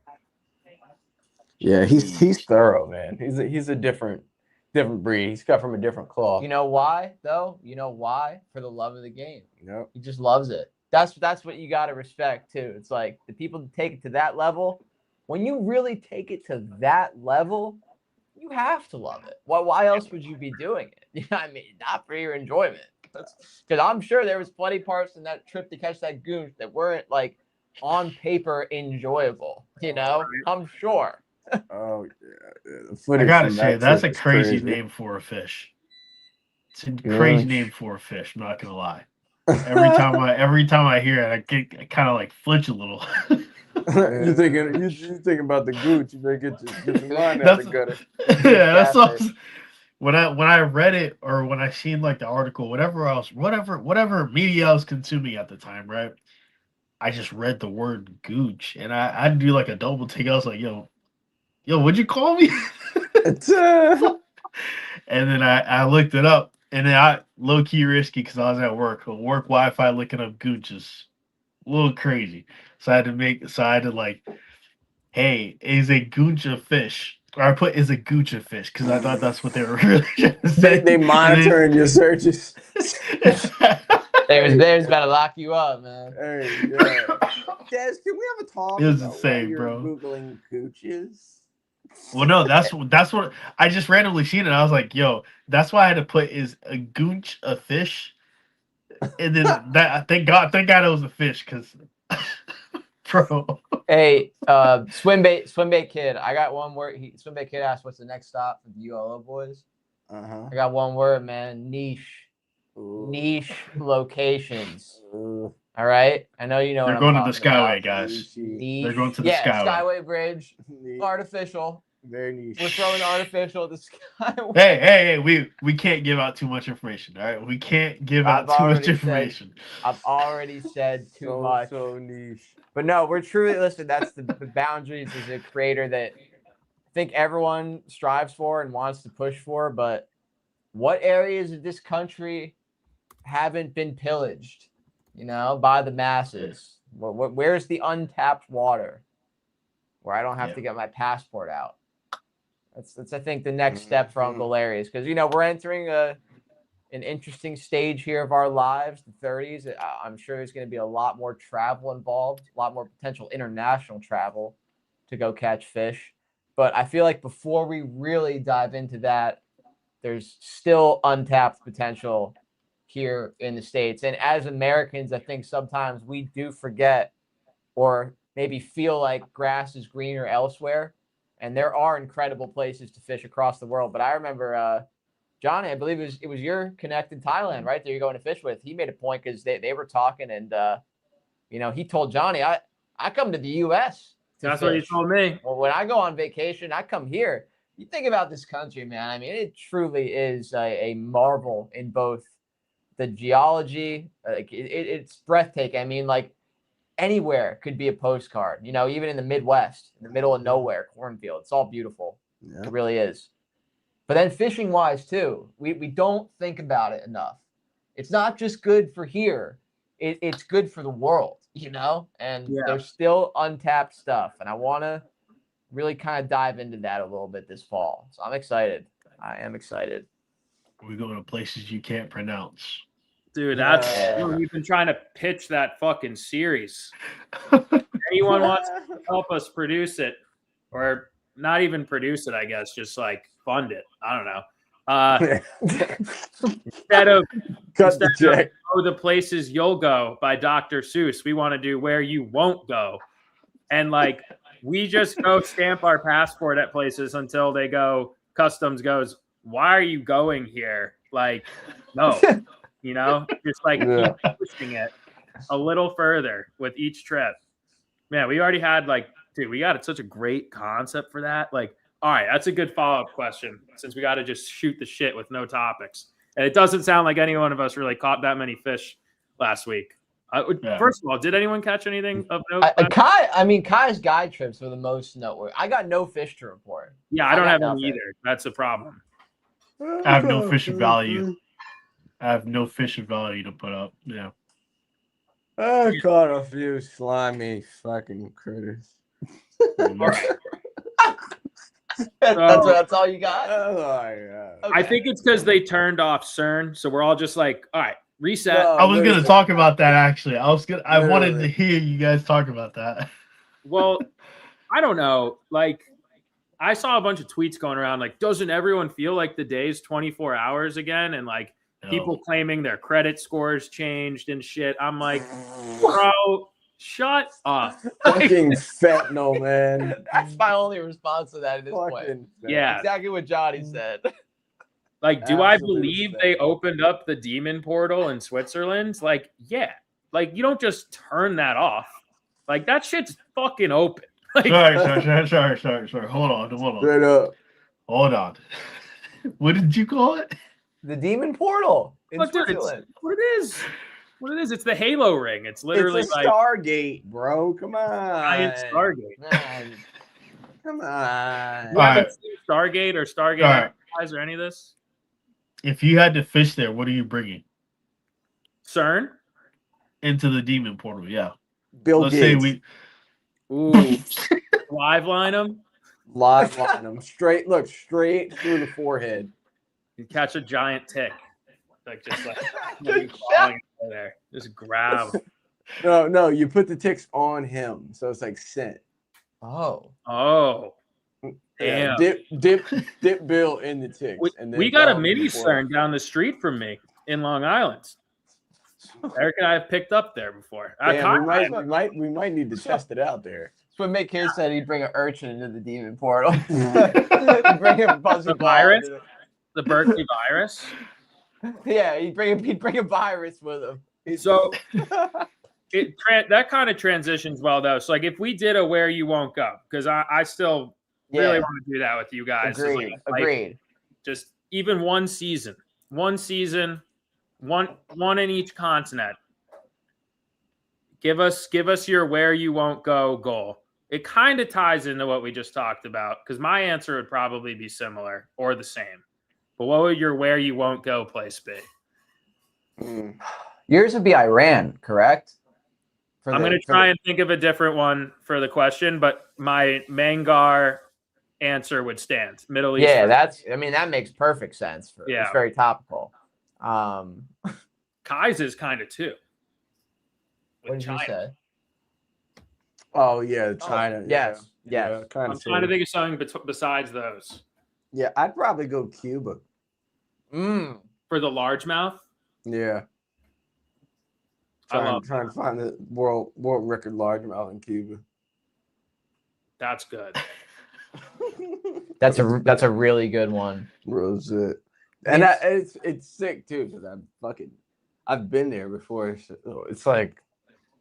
Yeah, he's thorough, man. He's a different breed. He's cut from a different cloth. You know why, though? For the love of the game. Yep. He just loves it. That's what you got to respect, too. It's like the people that take it to that level, when you really take it to that level, you have to love it. Why else would you be doing it? Not for your enjoyment. Because I'm sure there was plenty of parts in that trip to catch that goose that weren't, like, on paper enjoyable. I'm sure. Oh yeah, I gotta say that's a crazy name for a fish. It's a crazy name for a fish. I'm not gonna lie. Every time I hear it, I kind of like flinch a little. You thinking about the gooch? You better get your mind out the gutter. Yeah, that's what when I read it or when I seen like the article, whatever media I was consuming at the time, right? I just read the word gooch and I'd do like a double take. I was like, yo, what'd you call me? And then I looked it up, and then I low-key risky because I was at work. Work Wi-Fi looking up gooch is a little crazy. So I had to like, hey, is a gooch a fish? Or I put is a gooch a fish because I thought that's what they were really trying to say. They monitoring your searches. There's better lock you up, man. Hey, yeah. Des, can we have a talk It was about insane, why you're bro. Googling gooches? Well, no, that's what I just randomly seen it. I was like, yo, that's why I had to put is a gooch a fish, and then that thank God it was a fish because, bro. Hey, swim bait kid. I got one word. Swim bait kid asked, "What's the next stop for the ULO boys?" Uh-huh. I got one word, man. Niche locations. All right, I know you know. They're what going I'm to the talking Skyway, about. guys. Niche. They're going to the yeah, Skyway. Skyway Bridge, Niche. artificial. Very niche. We're throwing artificial at the Skyway. Hey, we can't give out too much information. All right, we can't give out too much information. I've already said too much. So niche. But no, we're truly listen. That's the boundaries as a creator that I think everyone strives for and wants to push for. But what areas of this country haven't been pillaged, by the masses? Where's the untapped water where I don't have to get my passport out? That's I think the next step for Uncle Larry's, because we're entering an interesting stage here of our lives, the 30s. I'm sure there's going to be a lot more travel involved, a lot more potential international travel to go catch fish. But I feel like before we really dive into that, there's still untapped potential here in the States. And as Americans, I think sometimes we do forget or maybe feel like grass is greener elsewhere. And there are incredible places to fish across the world. But I remember Johnny, I believe it was your connect in Thailand, right? That you're going to fish with. He made a point because they were talking, and he told Johnny, I come to the U.S. That's what he told me. Well, when I go on vacation, I come here. You think about this country, man. I mean, it truly is a marvel in both the geology. It's breathtaking. I mean, like anywhere could be a postcard. Even in the Midwest, in the middle of nowhere, cornfield. It's all beautiful. Yeah. It really is. But then fishing wise too, we don't think about it enough. It's not just good for here. It's good for the world, and there's still untapped stuff. And I want to really kind of dive into that a little bit this fall. So I'm excited. I am excited. We're going to places you can't pronounce. Dude, we've been trying to pitch that fucking series. Anyone wants to help us produce it, or not even produce it, I guess, just like fund it. I don't know. Instead of the places you'll go by Dr. Seuss, we want to do where you won't go. And like we just go stamp our passport at places until they go, customs goes, why are you going here? Like, no. Just like keep pushing it a little further with each trip. Man, we already had we got such a great concept for that. Like, all right, that's a good follow-up question since we got to just shoot the shit with no topics. And it doesn't sound like any one of us really caught that many fish last week. First of all, did anyone catch anything of note? Kai's guide trips were the most noteworthy. I got no fish to report. Yeah, I don't have any either. That's the problem. I have no fish of value. I have no fish of value to put up. Yeah. I caught a few slimy fucking critters. That's all you got? Okay. I think it's because they turned off CERN, so we're all just like, all right, reset. No, I was going to talk about that, actually. I wanted to hear you guys talk about that. Well, I don't know. Like, I saw a bunch of tweets going around, like, doesn't everyone feel like the day's 24 hours again? And like, people claiming their credit scores changed and shit. I'm like, bro, shut up. Fucking fentanyl, man. That's my only response to that at this point. Yeah. Exactly what Johnny said. Like, do I believe they opened up the demon portal in Switzerland? Like, yeah. Like, you don't just turn that off. Like, that shit's fucking open. Like, sorry. Hold on. Straight up. Hold on. What did you call it? The demon portal in Switzerland. Dude, what it is. It's the Halo ring. It's literally it's a Stargate, bro. Come on. Giant Stargate. Man. Come on. You haven't seen Stargate or Stargate Enterprise or any of this? If you had to fish there, what are you bringing? CERN? Into the demon portal, yeah. Let's Gates. Ooh. Live line them? Live line them straight. Look straight through the forehead. You catch a giant tick, just crawling over there. Just grab. No, you put the ticks on him, so it's like scent. Oh. Oh, Yeah, damn. dip Bill in the ticks, and then We got a throw 'em mini before- CERN down the street from me in Long Island. Eric and I have picked up there before. Damn, we might need to test it out there. That's what Mick here said. He'd bring an urchin into the demon portal. He'd bring a fuzzy The ball. virus? The Berkeley virus. Yeah, he'd bring a virus with him. So that kind of transitions well though. So like if we did a where you won't go, because I still really want to do that with you guys. Agreed. Just even one season, one in each continent. Give us your where you won't go goal. It kind of ties into what we just talked about because my answer would probably be similar or the same. But what would your where you won't go place be? Yours would be Iran, correct? I'm going to try and think of a different one for the question, but my Mangar answer would stand. Middle East. Yeah, that makes perfect sense. It's very topical. Kai's is kind of too. What did you say? Oh yeah, China. Yes. Yeah, kind I'm of. trying to think of something besides those. Yeah, I'd probably go Cuba. For the largemouth. Yeah. Trying to find the world record largemouth in Cuba. That's good. That's a really good one. Real shit. And it's sick too because I've been there before. So it's like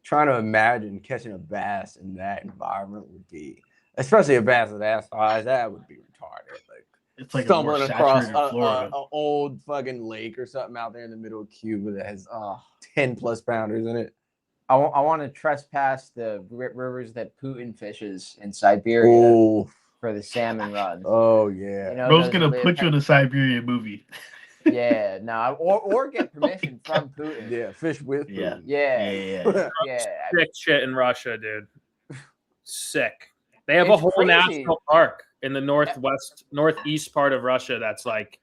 trying to imagine catching a bass in that environment would be, especially a bass of that size, that would be retarded. Like it's like stumbling across Florida. a old fucking lake or something out there in the middle of Cuba that has 10 plus pounders in it. I want to trespass the rivers that Putin fishes in Siberia for the salmon run. Oh yeah, you know, Bro's gonna put you in a Siberian movie. Yeah, no, or get permission from Putin. Yeah, fish with Putin. Yeah. Sick shit in Russia, dude. Sick. They have a whole national park in the northeast part of Russia that's like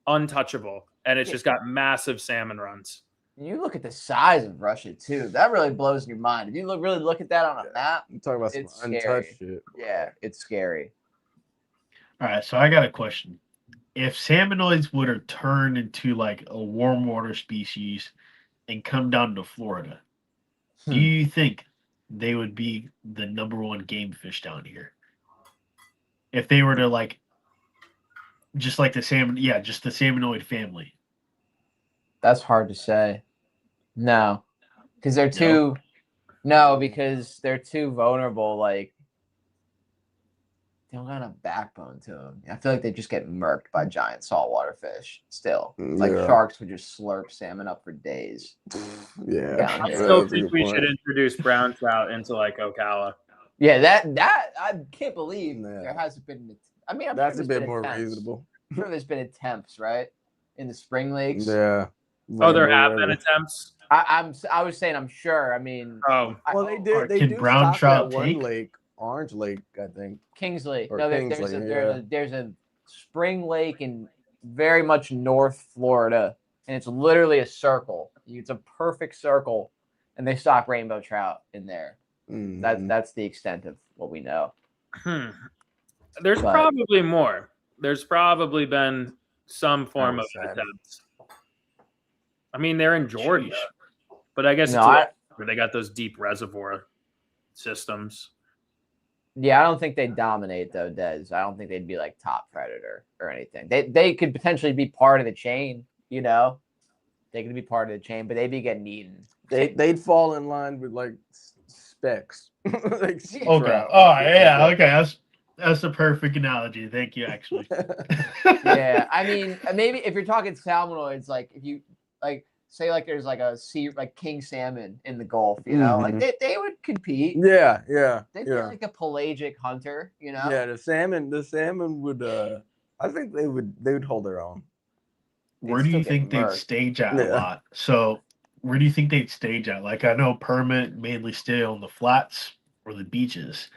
untouchable, and it's just got massive salmon runs. You look at the size of Russia too. That really blows your mind. If you really look at that on a map, I'm talking about some untouched shit. Yeah, it's scary. All right, so I got a question. If salmonoids would have turned into like a warm water species and come down to Florida, do you think they would be the #1 game fish down here? If they were to like, just like the salmonoid family. That's hard to say. No, because they're too. No, because they're too vulnerable. Like they don't got a backbone to them. I feel like they just get murked by giant saltwater fish. Still, like sharks would just slurp salmon up for days. Yeah, I still think we should introduce brown trout into like Ocala. Yeah, that I can't believe there hasn't been. I mean, that's a bit more reasonable. I'm sure there's been attempts, right, in the spring lakes. Yeah. Oh, there have been attempts. I was saying I'm sure. I mean, well, they did. They do brown trout that one lake, Orange Lake, I think. Kingsley. Or No, there's a spring lake in very much North Florida, and it's literally a circle. It's a perfect circle, and they stock rainbow trout in there. That's the extent of what we know. There's probably more. There's probably been some form of attempts. I mean, they're in Georgia, but I guess where they got those deep reservoir systems. Yeah, I don't think they dominate though, Des. I don't think they'd be like top predator or anything. They could potentially be part of the chain, you know. They could be part of the chain, but they'd be getting eaten. They'd fall in line with like specks. Okay. Oh yeah. Okay. That's a perfect analogy. Thank you. Actually. Yeah, I mean, maybe if you're talking salmonoids, like if you like say like there's like a sea like king salmon in the Gulf, you know, like they would compete. Yeah. They'd be like a pelagic hunter, you know. Yeah, the salmon would. I think they would hold their own. Where do you think they'd stage at a lot? So where do you think they'd stage at? Like I know permit mainly stay on the flats or the beaches.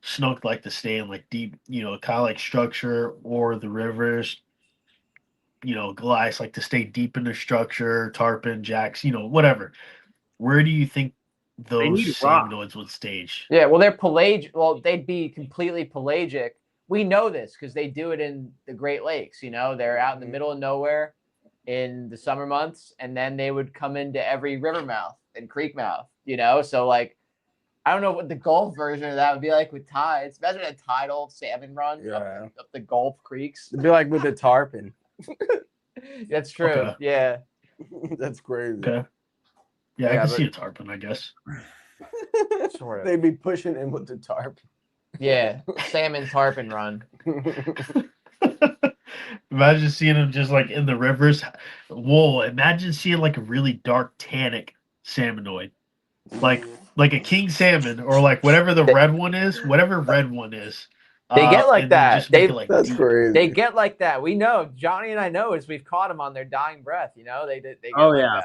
snook like to stay in like deep, kind of like structure, or the rivers, Goliaths like to stay deep in the structure, tarpon, jacks, whatever. Where do you think They those need rock. salmonoids would stage? Yeah, well, they're pelagic. Well, they'd be completely pelagic. We know this because they do it in the Great Lakes. They're out in the middle of nowhere in the summer months, and then they would come into every river mouth and creek mouth. So like, I don't know what the Gulf version of that would be like with tides. Imagine a tidal salmon run up the Gulf creeks. It'd be like with the tarpon. That's true. Okay. Yeah. That's crazy. Okay. Yeah, I Yeah, can but- see a tarpon, I guess. Sort of. They'd be pushing in with the tarpon. Yeah. Salmon tarpon run. Imagine seeing them just like in the rivers. Whoa! Imagine seeing like a really dark tannic salmonoid, like a king salmon, or like whatever the red one is. Whatever red one is. They get like and then that. just make it like That's deep. crazy. They get like that. We know. Johnny and I know as we've caught them on their dying breath. They get Oh, like yeah.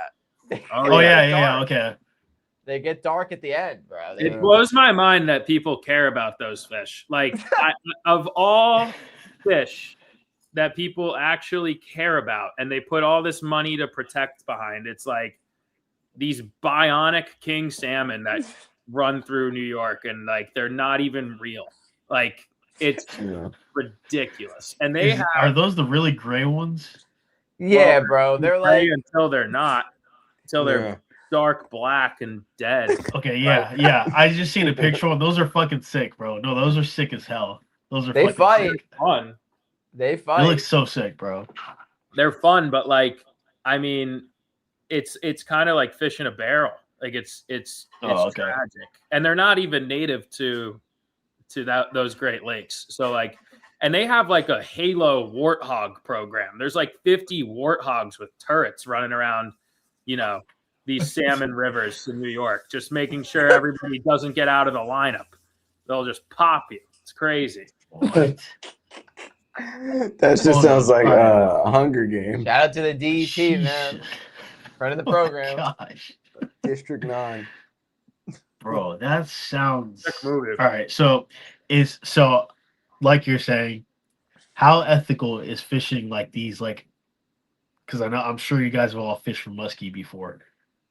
that. Oh, Oh yeah. yeah, Dark. okay. They get dark at the end, bro. It blows my mind that people care about those fish. Like, of all fish that people actually care about and they put all this money to protect behind, it's like these bionic king salmon that run through New York, and like they're not even real. Like, it's ridiculous. And they Are those the really gray ones? Yeah, Well, bro. They're gray like until they're not, until they're Yeah. dark black and dead. Okay, yeah. I just seen a picture of those. Are fucking sick, bro. No, those are sick as hell. Those are They fucking fight. sick. Fun. they They fight. look so sick, bro. They're fun, but like, I mean, it's kind of like fish in a barrel. Like it's Oh, okay. tragic, and they're not even native to those Great Lakes. So like, and they have like a Halo warthog program. There's like 50 warthogs with turrets running around, these salmon rivers in New York, just making sure everybody doesn't get out of the lineup. They'll just pop you. It's crazy. What? That just Hold sounds on. like Alright. a Hunger Game. Shout out to the DET, man. Sheesh. Friend of the Oh my program. gosh. District 9. Bro, that sounds Sick movie. all right. So like you're saying, how ethical is fishing like these? Like, because I'm sure you guys have all fished for muskie before.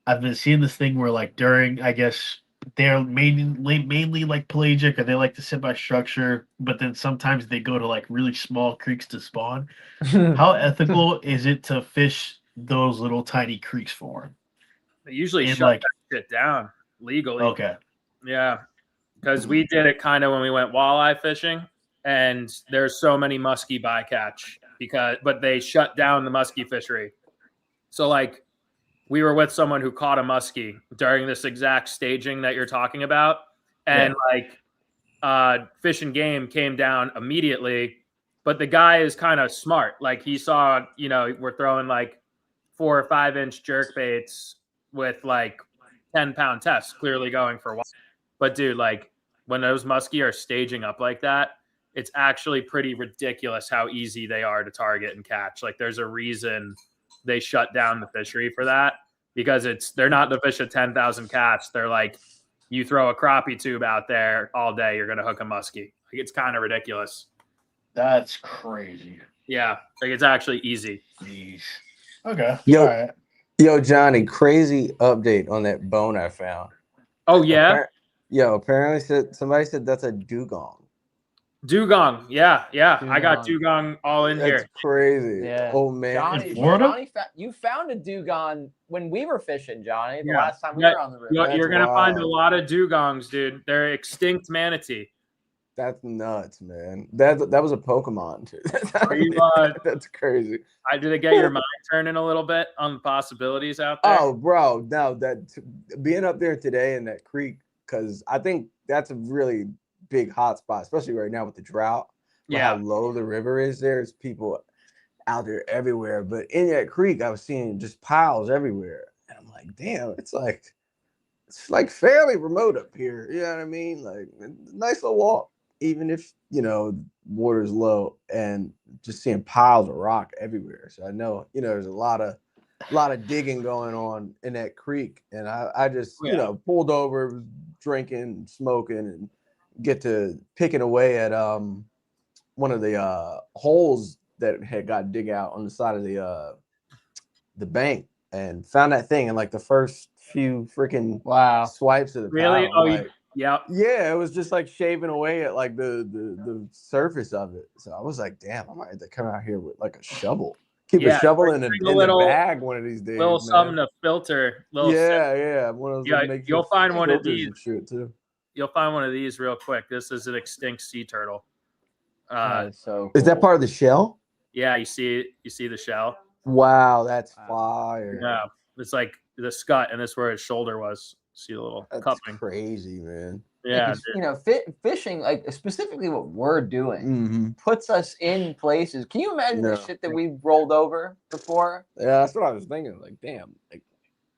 I've been seeing this thing where like during, I guess they're mainly like pelagic, or they like to sit by structure, but then sometimes they go to like really small creeks to spawn. How ethical is it to fish those little tiny creeks for 'em? They usually And shut like, that shit down legally. okay, Yeah, because we did it kind of when we went walleye fishing, and there's so many muskie bycatch but they shut down the muskie fishery. So like, we were with someone who caught a muskie during this exact staging that you're talking about, and Fish and Game came down immediately. But the guy is kind of smart. Like, he saw, we're throwing like 4 or 5 inch jerk baits with like 10-pound tests, clearly going for one. But dude, like, when those muskie are staging up like that, it's actually pretty ridiculous how easy they are to target and catch. Like, there's a reason they shut down the fishery for that, because they're not the fish of 10,000 cats. They're like, you throw a crappie tube out there all day, you're gonna hook a muskie. Like, it's kind of ridiculous. that's crazy. Yeah, like, it's actually easy. Jeez. Okay. Yo. All right. Yo, Johnny, crazy update on that bone I found. Oh yeah, Apparently somebody said that's a dugong. dugong. Yeah. I got Dugong. dugong all in That's here. crazy. Yeah. Oh man. Johnny, In Florida? you found a dugong when we were fishing, Johnny. The Yeah. last time we Yeah. were on the river. You're That's gonna find a wild. lot of dugongs, dude. They're extinct manatee. That's nuts, man. That was a Pokemon too. Are you, That's crazy. did it get your mind turning a little bit on the possibilities out there? Oh, bro, no, being up there today in that creek, because I think that's a really big hot spot, especially right now with the drought. Yeah. How low the river is. There's people out there everywhere, but in that creek, I was seeing just piles everywhere, and I'm like, damn, it's like fairly remote up here. You know what I mean? Like, nice little walk, even if water's low, and just seeing piles of rock everywhere. So I know there's a lot of digging going on in that creek, and I just pulled over, was drinking, smoking, and get to picking away at one of the holes that had got dig out on the side of the bank, and found that thing in like the first few freaking Wow. swipes of the Really? paddle. Oh, Like, yeah. yeah, it was just like shaving away at like the surface of it. So I was like, damn, I might have to come out here with like a shovel. Keep Yeah, a shovel like in, bring in a little- the bag one of these days, Little man. something to filter. Little Yeah, one of those Yeah, little makeshift you'll find one of filters these. and shit too. You'll find one of these real quick. This is an extinct sea turtle. That is so Is that cool. part of the shell? Yeah, you see the shell. Wow, that's Wow. fire. Yeah, it's like the scut, and this is where his shoulder was. See the little That's cupping. crazy, man. Yeah, 'Cause, you know, fishing, like specifically what we're doing, Mm-hmm. puts us in places. Can you imagine the Yeah. shit that we've rolled over before? Yeah, that's what I was thinking. Like, damn, like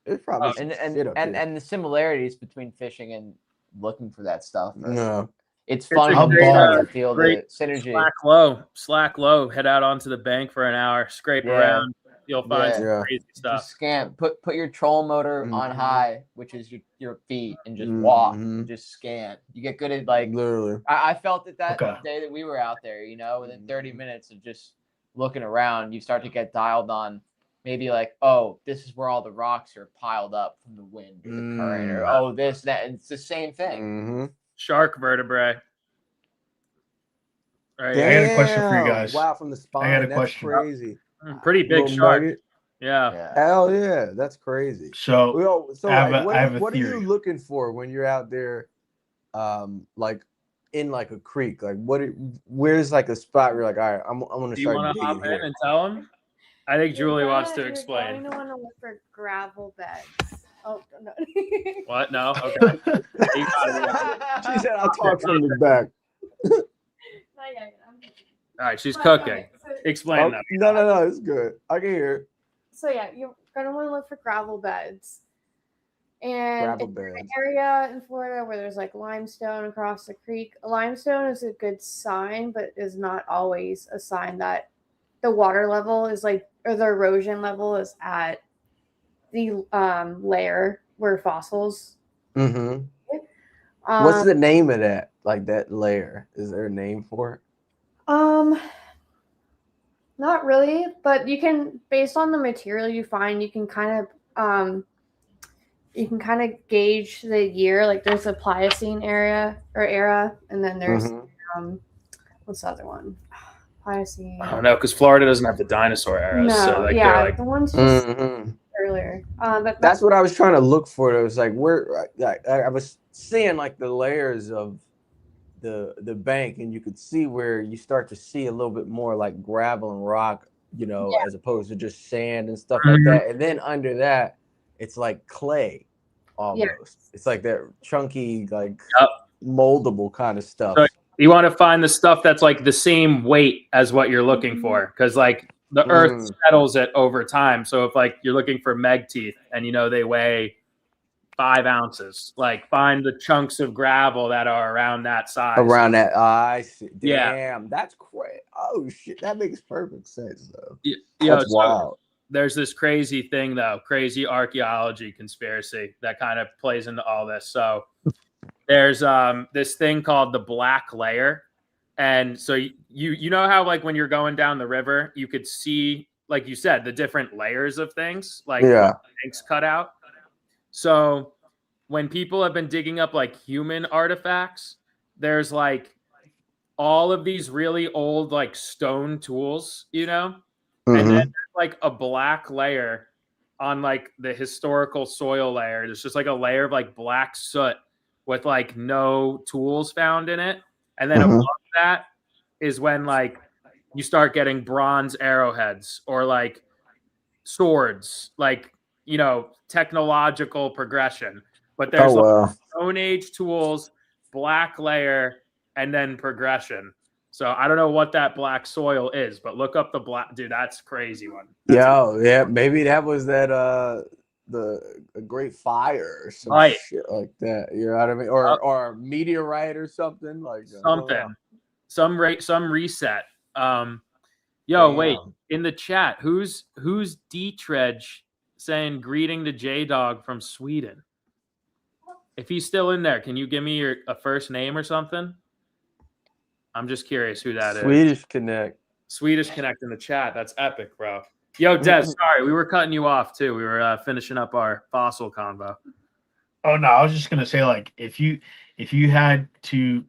there's probably some And shit up here. and the similarities between fishing and looking for that stuff. No. It's a funny great, when you start uh, to feel great the synergy. slack low. Head out onto the bank for an hour. Scrape Yeah. around. You'll find some Yeah. crazy Just stuff. scan, put your troll motor on Mhm. high, which is your feet, and just walk, Mhm. and just scan. You get good at like. Literally. I felt it that Okay. day that we were out there. You know, within 30 minutes of just looking around, you start to get dialed on. Maybe like, oh, this is where all the rocks are piled up from the wind or the current, or oh, this, that. And it's the same thing. Mm-hmm. Shark vertebrae. Right. I got a question for you Damn. guys. Wow, from the spine. I got a That's question. crazy. Pretty big Little shark. nugget. Yeah. Yeah. Hell yeah, that's crazy. So Well, so I have like, a- what, I have a what are you theory. looking for when you're out there, like in like a creek? Like, where's like a spot where you're like, all right, I'm gonna Do you want start to digging hop in here. and tell him? I think Julie wants to You're explain. going to want to look for gravel beds. Oh no. What? No. Okay. You got it. She said, "I'll talk from the back." Not yet. All right, she's But, cooking. okay, so, Explain Oh, that. no, it's good. I can hear it. so yeah, you're gonna want to look for gravel beds. And Gravel if you're in an beds. area in Florida where there's like limestone across the creek, limestone is a good sign, but is not always a sign that the water level is like, or the erosion level is at the layer where fossils. Mm-hmm. Um, What's the name of that? Like that layer? Is there a name for it? Not really, but you can, based on the material you find, you can kind of gauge the year. Like there's a Pliocene era, and then there's Mhm. what's the other one? Pliocene. I don't know, because Florida doesn't have the dinosaur eras. No, so like yeah, they're like the one's just Mhm. earlier. But That's what I was trying to look for. It was like where I was seeing like the layers of the bank, and you could see where you start to see a little bit more like gravel and rock, you know, as opposed to just sand and stuff like that. And then under that, it's like clay almost. It's like that chunky, like moldable kind of stuff. So you want to find the stuff that's like the same weight as what you're looking for, because like the earth settles it over time. So if like you're looking for meg teeth and you know they weigh 5 ounces, like find the chunks of gravel that are around that size. Around that, I see. Yeah. Damn, that's great. Oh shit, that makes perfect sense though. That's That's wild. There's this crazy thing though, crazy archaeology conspiracy that kind of plays into all this. So there's this thing called the black layer. And so you know how like when you're going down the river, you could see, like you said, the different layers of things, like banks cut out. So when people have been digging up like human artifacts, there's like all of these really old like stone tools, you know, and then there's like a black layer on like the historical soil layer. There's just like a layer of like black soot with like no tools found in it. And then above that is when like you start getting bronze arrowheads or like swords, like, you know, technological progression. But there's like Stone Age tools, black layer, and then progression. So I don't know what that black soil is, but look up the black, dude. That's a crazy one. Yeah, maybe that was that the Great Fire or some shit like that. You know what I mean? Or a meteorite or something like something. Some reset. Wait, in the chat, who's D Tredge saying greeting to J Dog from Sweden? If he's still in there, can you give me a first name or something? I'm just curious who that is. Swedish Connect. Swedish Connect in the chat. That's epic, bro. Yo, Des, sorry, we were cutting you off too. We were finishing up our fossil convo. Oh no, I was just gonna say, like, if you had to,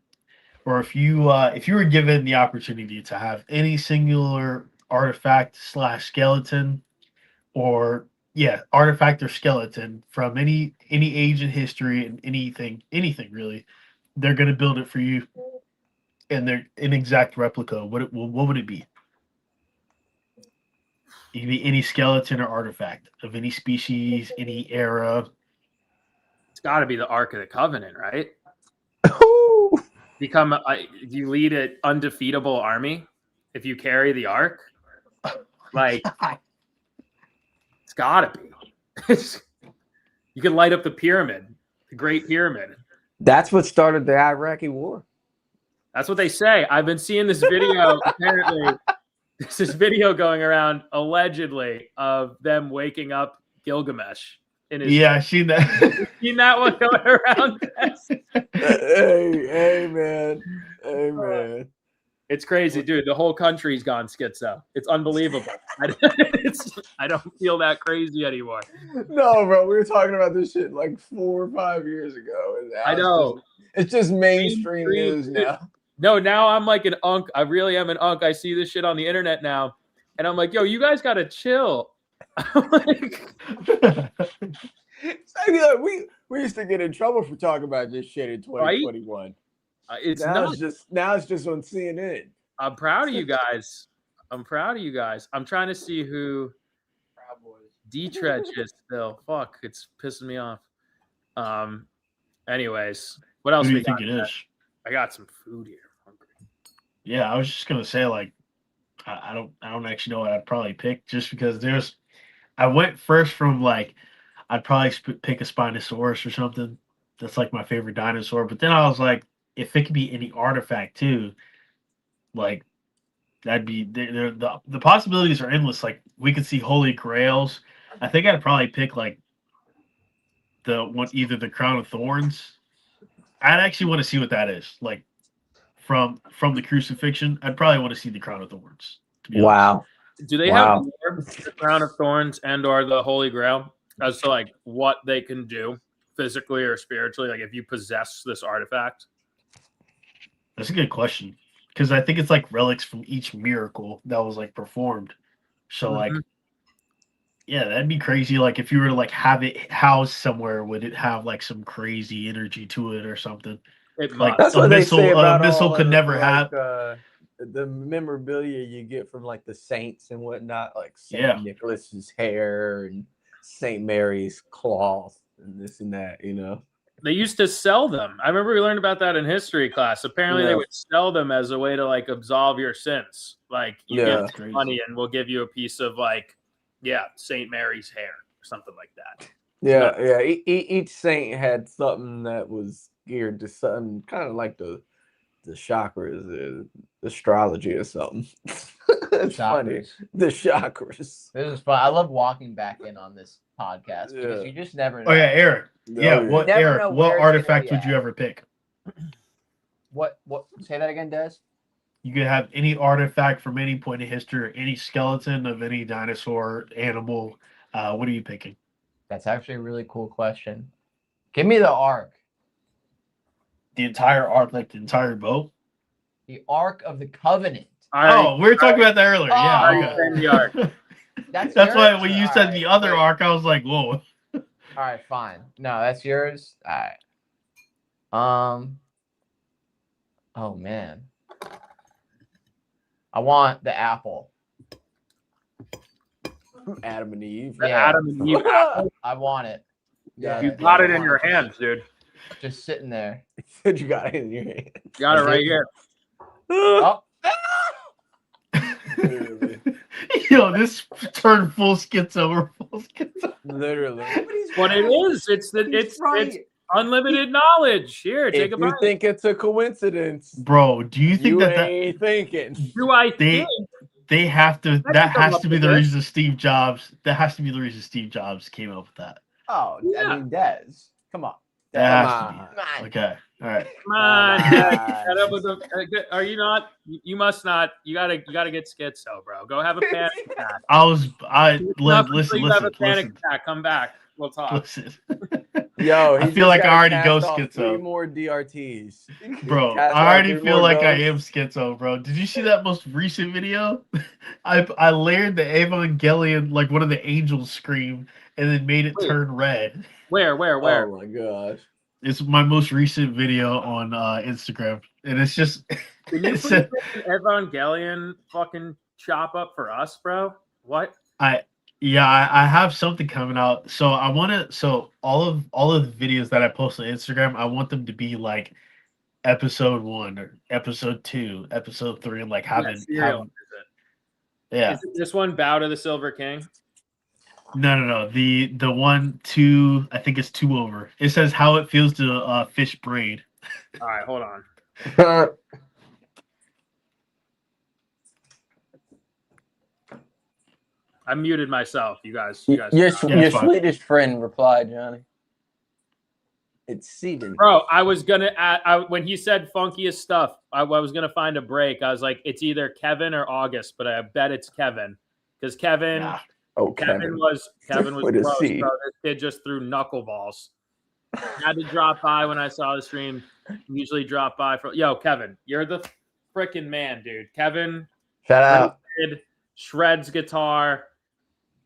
or if you were given the opportunity to have any singular artifact / skeleton, or artifact or skeleton from any age in history and anything really, they're gonna build it for you, and they're an exact replica. What would it be? It could be any skeleton or artifact of any species, any era. It's got to be the Ark of the Covenant, right? Ooh. You lead an undefeatable army if you carry the Ark. Like, it's got to be. You can light up the pyramid, the Great Pyramid. That's what started the Iraqi war. That's what they say. I've been seeing this video. Apparently, there's this video going around allegedly of them waking up Gilgamesh in his. Yeah, I seen that. You seen that one going around? Hey, man. It's crazy, dude. The whole country's gone schizo. It's unbelievable. I don't feel that crazy anymore. No, bro, we were talking about this shit like 4 or 5 years ago. And now I know. It's just mainstream news now. No, now I'm like an unk. I really am an unk. I see this shit on the internet now, and I'm like, yo, you guys gotta chill. Like, we used to get in trouble for talking about this shit in 2021. It's now it's just on CNN. I'm proud of you guys. I'm trying to see who D-Tredge is still. Fuck, it's pissing me off. Anyways, what else Who do we you got? think it is? I got some food here. Yeah, I was just gonna say, like, I don't actually know what I'd probably pick, just because I went first from, like, I'd probably pick a Spinosaurus or something. That's like my favorite dinosaur. But then I was like, if it could be any artifact too, like, that'd be the possibilities are endless. Like, we could see holy grails. I think I'd probably pick like either the crown of thorns. I'd actually want to see what that is. Like, from the crucifixion, I'd probably want to see the crown of thorns. To be honest. Do they have more, the crown of thorns and or the holy grail, as to like what they can do physically or spiritually? Like, if you possess this artifact. That's a good question, because I think it's like relics from each miracle that was like performed. So like, yeah, that'd be crazy. Like, if you were to like have it housed somewhere, would it have like some crazy energy to it or something? Like, that's what they say about a missile all could of, never like, have. The memorabilia you get from like the saints and whatnot, like Saint Nicholas's hair and Saint Mary's cloth and this and that, you know. They used to sell them. I remember we learned about that in history class. Apparently, they would sell them as a way to like absolve your sins. Like, you get money and we'll give you a piece of like, Saint Mary's hair or something like that. Yeah. Each saint had something that was geared to something, kind of like the chakras, the astrology or something. It's funny. The chakras. This is fun. I love walking back in on this podcast because you just never know. Oh yeah, Eric. What artifact would you ever pick? What? Say that again, Des. You could have any artifact from any point in history, or any skeleton of any dinosaur, animal. What are you picking? That's actually a really cool question. Give me the Ark. The entire Ark, like the entire boat? The Ark of the Covenant. We were talking about that earlier. The Ark. That's why when you said the other Ark, I was like, whoa. All right, fine. No, that's yours. All right. Oh man. I want the apple. Adam and Eve. Adam and Eve apple. I want it. Yeah, you got it in your hands, dude. Just sitting there. You said you got it in your hand. Got it right here. Oh. Yo, this turned full schizo. Literally. What it is. It's unlimited knowledge. Here, take a bite. You think it's a coincidence, bro? Do you think that ain't thinking? Do I think? They have to. That has to be the reason Steve Jobs. That has to be the reason Steve Jobs came up with that. Oh, yeah. I mean, Des. Come on. It has Come to be. on. Okay. All right. Come on, Come Jack. on. Shut up with the- Are you not? You must not. You gotta get schizo, bro. Go have a panic attack. Listen, You have a panic attack. Come back. We'll talk. listen. Yo, I he feel just like I gotta already cast go off schizo. 3 more DRTs. Bro, Cast I off already 3 feel more like I ghosts. am schizo, bro. Did you see that most recent video? I layered the Evangelion, like one of the angels scream, and then made it Wait. turn red. Where? Oh my gosh. It's my most recent video on Instagram, and it's just Can you it please said, make an Evangelion fucking chop up for us, bro? What? I have something coming out. So I want to. So all of the videos that I post on Instagram, I want them to be like episode 1 or episode 2, episode 3, and like having serial, is it? yeah. Is it this one, Bow to the Silver King? No. The 1, 2, I think it's 2 over. It says how it feels to fish braid. All right, hold on. I muted myself. You guys. Your it's fine. Swedish friend replied, Johnny. It's seeding. Bro, I was gonna add when he said funkiest stuff. I was gonna find a break. I was like, it's either Kevin or August, but I bet it's Kevin because Kevin. Yeah. Oh, Kevin was With a gross, C. bro. This kid just threw knuckleballs. Had to drop by when I saw the stream. Usually drop by for Kevin. You're the freaking man, dude. Kevin Shout out. shreds guitar.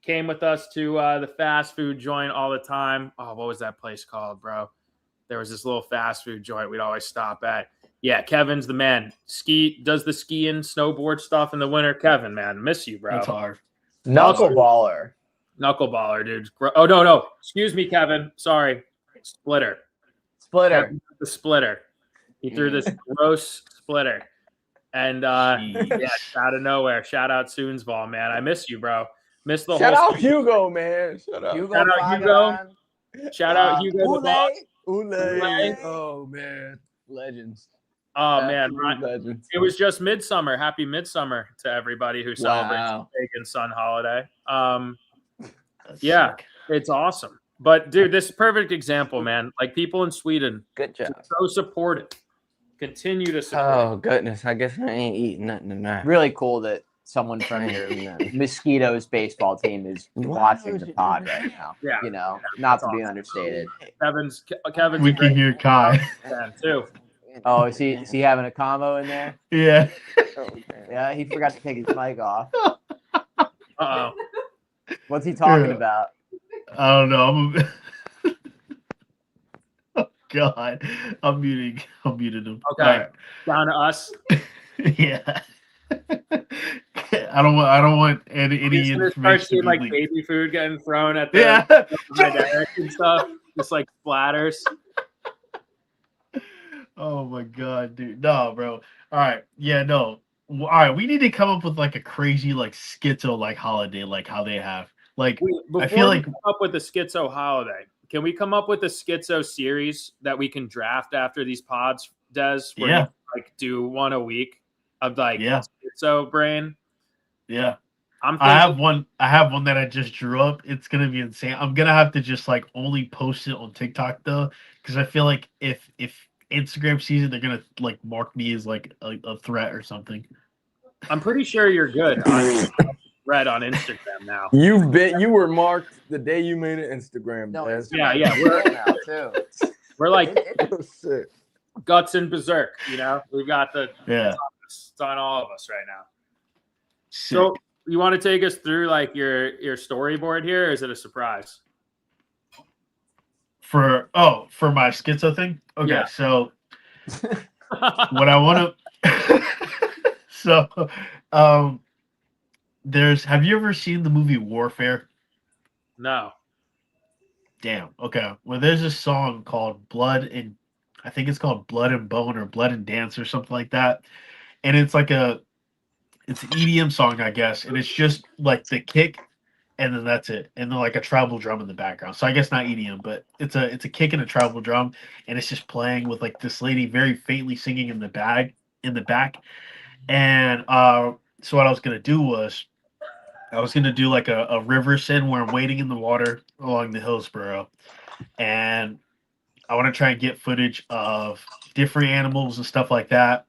Came with us to the fast food joint all the time. Oh, what was that place called, bro? There was this little fast food joint we'd always stop at. Yeah, Kevin's the man. Does the skiing, snowboard stuff in the winter. Kevin, man, miss you, bro. That's hard. Knuckleballer. Knuckleballer, dude. Oh no. Excuse me, Kevin. Sorry. Splitter. Kevin, the splitter. He threw this gross splitter. And out of nowhere. Shout out Soonsball, man. I miss you, bro. Miss the Shout whole out Hugo, man. Shout out Hugo. Shout out Hugo. Shout out Hugo the boss. Ule. Oh man. Legends. Oh man, Absolute legends. it was just midsummer. Happy midsummer to everybody who celebrates the pagan sun holiday. Yeah, it's awesome. But dude, this is a perfect example, man. Like people in Sweden, Good job. so supportive. Continue to support. Oh goodness, I guess I ain't eating nothing tonight. Really cool that someone from your Mosquitoes baseball team is watching the pod right now. Yeah. You know, not to be understated. Kevin's We a can great hear Kai. fan too. Oh, is he having a combo in there? Yeah. Yeah, he forgot to take his mic off. Uh-oh. What's he talking about? I don't know. Oh God, I'm muting him. Okay, Right. down to us. Yeah. I don't want any He's gonna start information to seeing be like leaked. baby food getting thrown at the Yeah. and stuff, just like splatters. Oh my God, dude. No, bro. All right. Yeah, no. All right. We need to come up with like a crazy like schizo like holiday, like how they have. Like Before feel we like- come up with the schizo holiday, can we come up with a schizo series that we can draft after these pods, Des? Where Yeah. we, like do one a week of like Yeah. schizo brain. Yeah. I'm I thinking, have one that I just drew up. It's gonna be insane. I'm gonna have to just like only post it on TikTok though, because I feel like if Instagram sees it, they're gonna like mark me as like a threat or something. I'm pretty sure you're good on Red on Instagram now. You were marked the day you made an Instagram. No, Des. Yeah, now too. we're like Sick. guts and berserk. You know, we've got Yeah. it's on all of us right now. Sick. So you want to take us through like your storyboard here, or is it a surprise? For my schizo thing? Okay, Yeah. so what I want to so have you ever seen the movie Warfare? No. Damn. Okay. Well, there's a song called I think it's called Blood and Bone or Blood and Dance or something like that. And it's like it's an EDM song, I guess, and it's just like the kick and then that's it. And then like a tribal drum in the background. So I guess not EDM, but it's a kick and a tribal drum, and it's just playing with like this lady very faintly singing in the back. And so what I was gonna do was I was gonna do like a river scene where I'm wading in the water along the Hillsborough, and I want to try and get footage of different animals and stuff like that.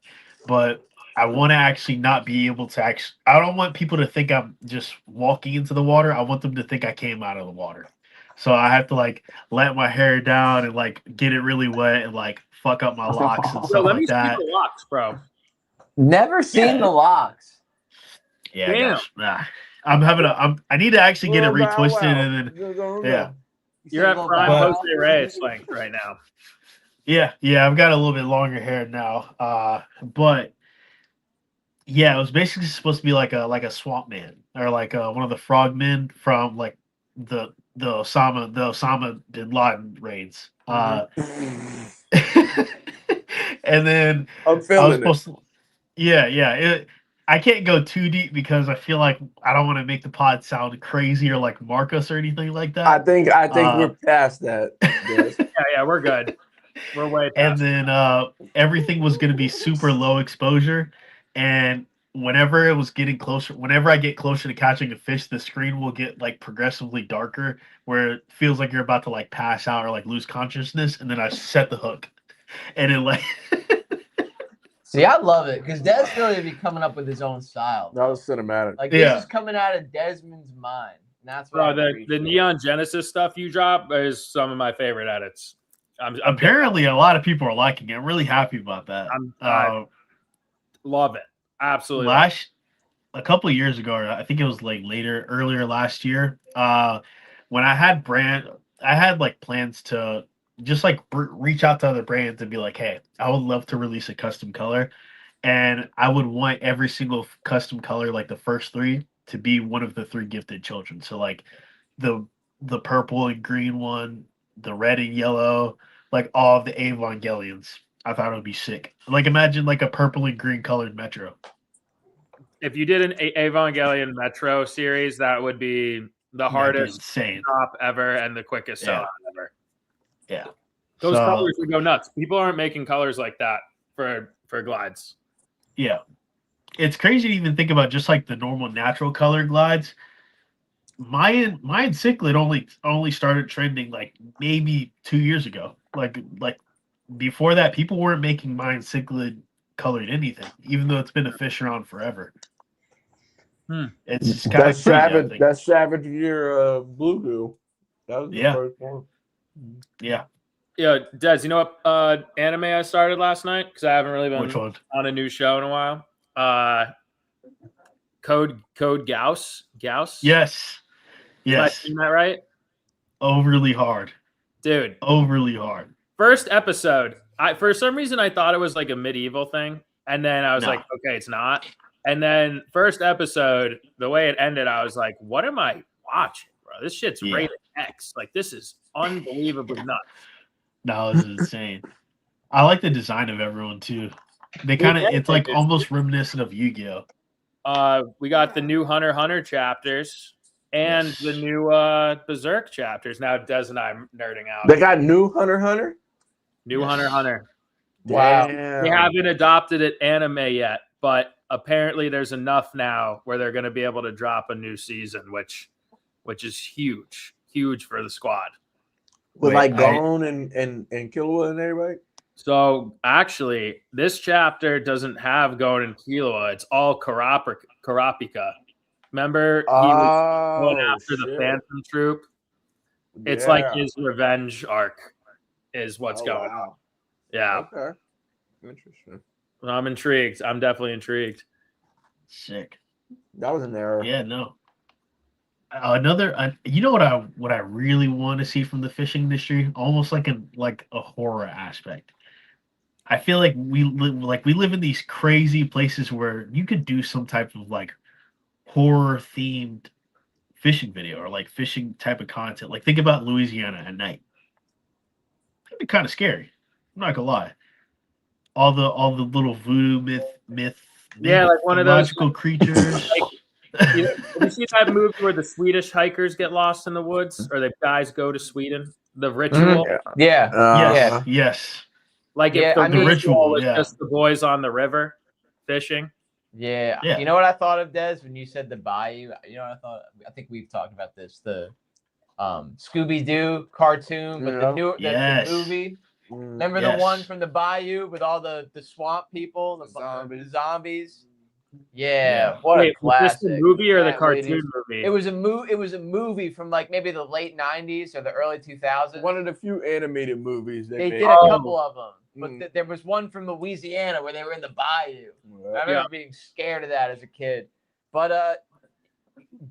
But I want to actually not be able to actually. I don't want people to think I'm just walking into the water. I want them to think I came out of the water. So I have to like let my hair down and like get it really wet and like fuck up my locks and Yo, stuff let me like see that. the locks, bro. Never seen the locks. Yeah, Damn. gosh, I'm having I need to actually get it Little bow retwisted wow. and then yeah. You You're said at little prime bow Jose wow? Reyes length right now. Yeah, I've got a little bit longer hair now. But yeah, it was basically supposed to be like a swamp man or like one of the frogmen from like the Osama bin Laden raids. And then I'm I was feeling it. supposed to yeah. I can't go too deep because I feel like I don't want to make the pod sound crazy or like Marcus or anything like that. I think we're past that. Yes. Yeah, we're good. We're way And past. then everything was going to be super low exposure, and whenever I get closer to catching a fish, the screen will get like progressively darker where it feels like you're about to like pass out or like lose consciousness, and then I set the hook and it like See, I love it because Des really be coming up with his own style. That was cinematic. Like Yeah. this is coming out of Desmond's mind. And that's what Bro, I the appreciate. Neon Genesis stuff you drop is some of my favorite edits. I'm apparently a lot of people are liking it. I'm really happy about that. I love it. Absolutely. Love it. A couple of years ago, I think it was like earlier last year, when I had like plans to just like reach out to other brands and be like, hey, I would love to release a custom color, and I would want every single custom color, like the first three, to be one of the three gifted children. So like the purple and green one, the red and yellow, like all of the Evangelions. I thought it would be sick. Like imagine like a purple and green colored Metro. If you did an Evangelion Metro series, that would be the That'd be hardest insane. drop ever and the quickest Yeah. sellout ever. Yeah. Those colors would go nuts. People aren't making colors like that for glides. Yeah. It's crazy to even think about just like the normal natural color glides. Mayan cichlid only started trending like maybe 2 years ago. Like before that, people weren't making Mayan cichlid colored anything, even though it's been a fish around forever. It's just kind of That's crazy. I savage. think. That's savage year bluegill. That was the Yeah. first one. Yeah. Yeah, Des, you know what anime I started last night? Because I haven't really Which been one? on a new show in a while. Code Gauss. Yes. Am I Yes. saying that right? Overly hard. Dude. Overly hard. First episode, for some reason I thought it was like a medieval thing, and then I was like, okay, it's not. And then first episode, the way it ended, I was like, what am I watching, bro? This shit's rated X. Like this is unbelievably nuts. No, this is insane. I like the design of everyone too. It's like almost reminiscent of Yu-Gi-Oh. We got the new Hunter x Hunter chapters and the new Berserk chapters. Now Des and I are nerding out. They got new Hunter x Hunter? New Hunter x Hunter. Wow. Damn. They haven't adopted it anime yet, but apparently there's enough now where they're going to be able to drop a new season, which is huge for the squad. With like Gon and Killua and everybody? So actually, this chapter doesn't have Gon and Killua. It's all Karapika. Remember, he was going after the Phantom Troop. It's like his revenge arc is what's going on. Yeah. Okay. Interesting. Well, I'm intrigued. I'm definitely intrigued. Sick. That was an error. Yeah, no. You know what I really want to see from the fishing industry, almost like a horror aspect. I feel like we live in these crazy places where you could do some type of like horror themed fishing video or like fishing type of content. Like think about Louisiana at night. It'd be kind of scary. I'm not gonna lie. All the little voodoo myth. Yeah, like one of those magical creatures. You see that movie where the Swedish hikers get lost in the woods, or the guys go to Sweden? The ritual. Yeah. Yes. Like if the ritual was just the boys on the river fishing. Yeah. You know what I thought of, Des, when you said the bayou? You know what I thought? I think we've talked about this. The Scooby-Doo cartoon, but the movie. Remember Yes. the one from the bayou with all the swamp people, the zombies? Yeah, what Wait, a was this classic! the movie or the Can't wait cartoon to- movie? It was a movie from like maybe the late '90s or the early 2000s. One of the few animated movies They made. did a couple of them, but Mm. there was one from Louisiana where they were in the bayou. I remember Yeah. being scared of that as a kid. But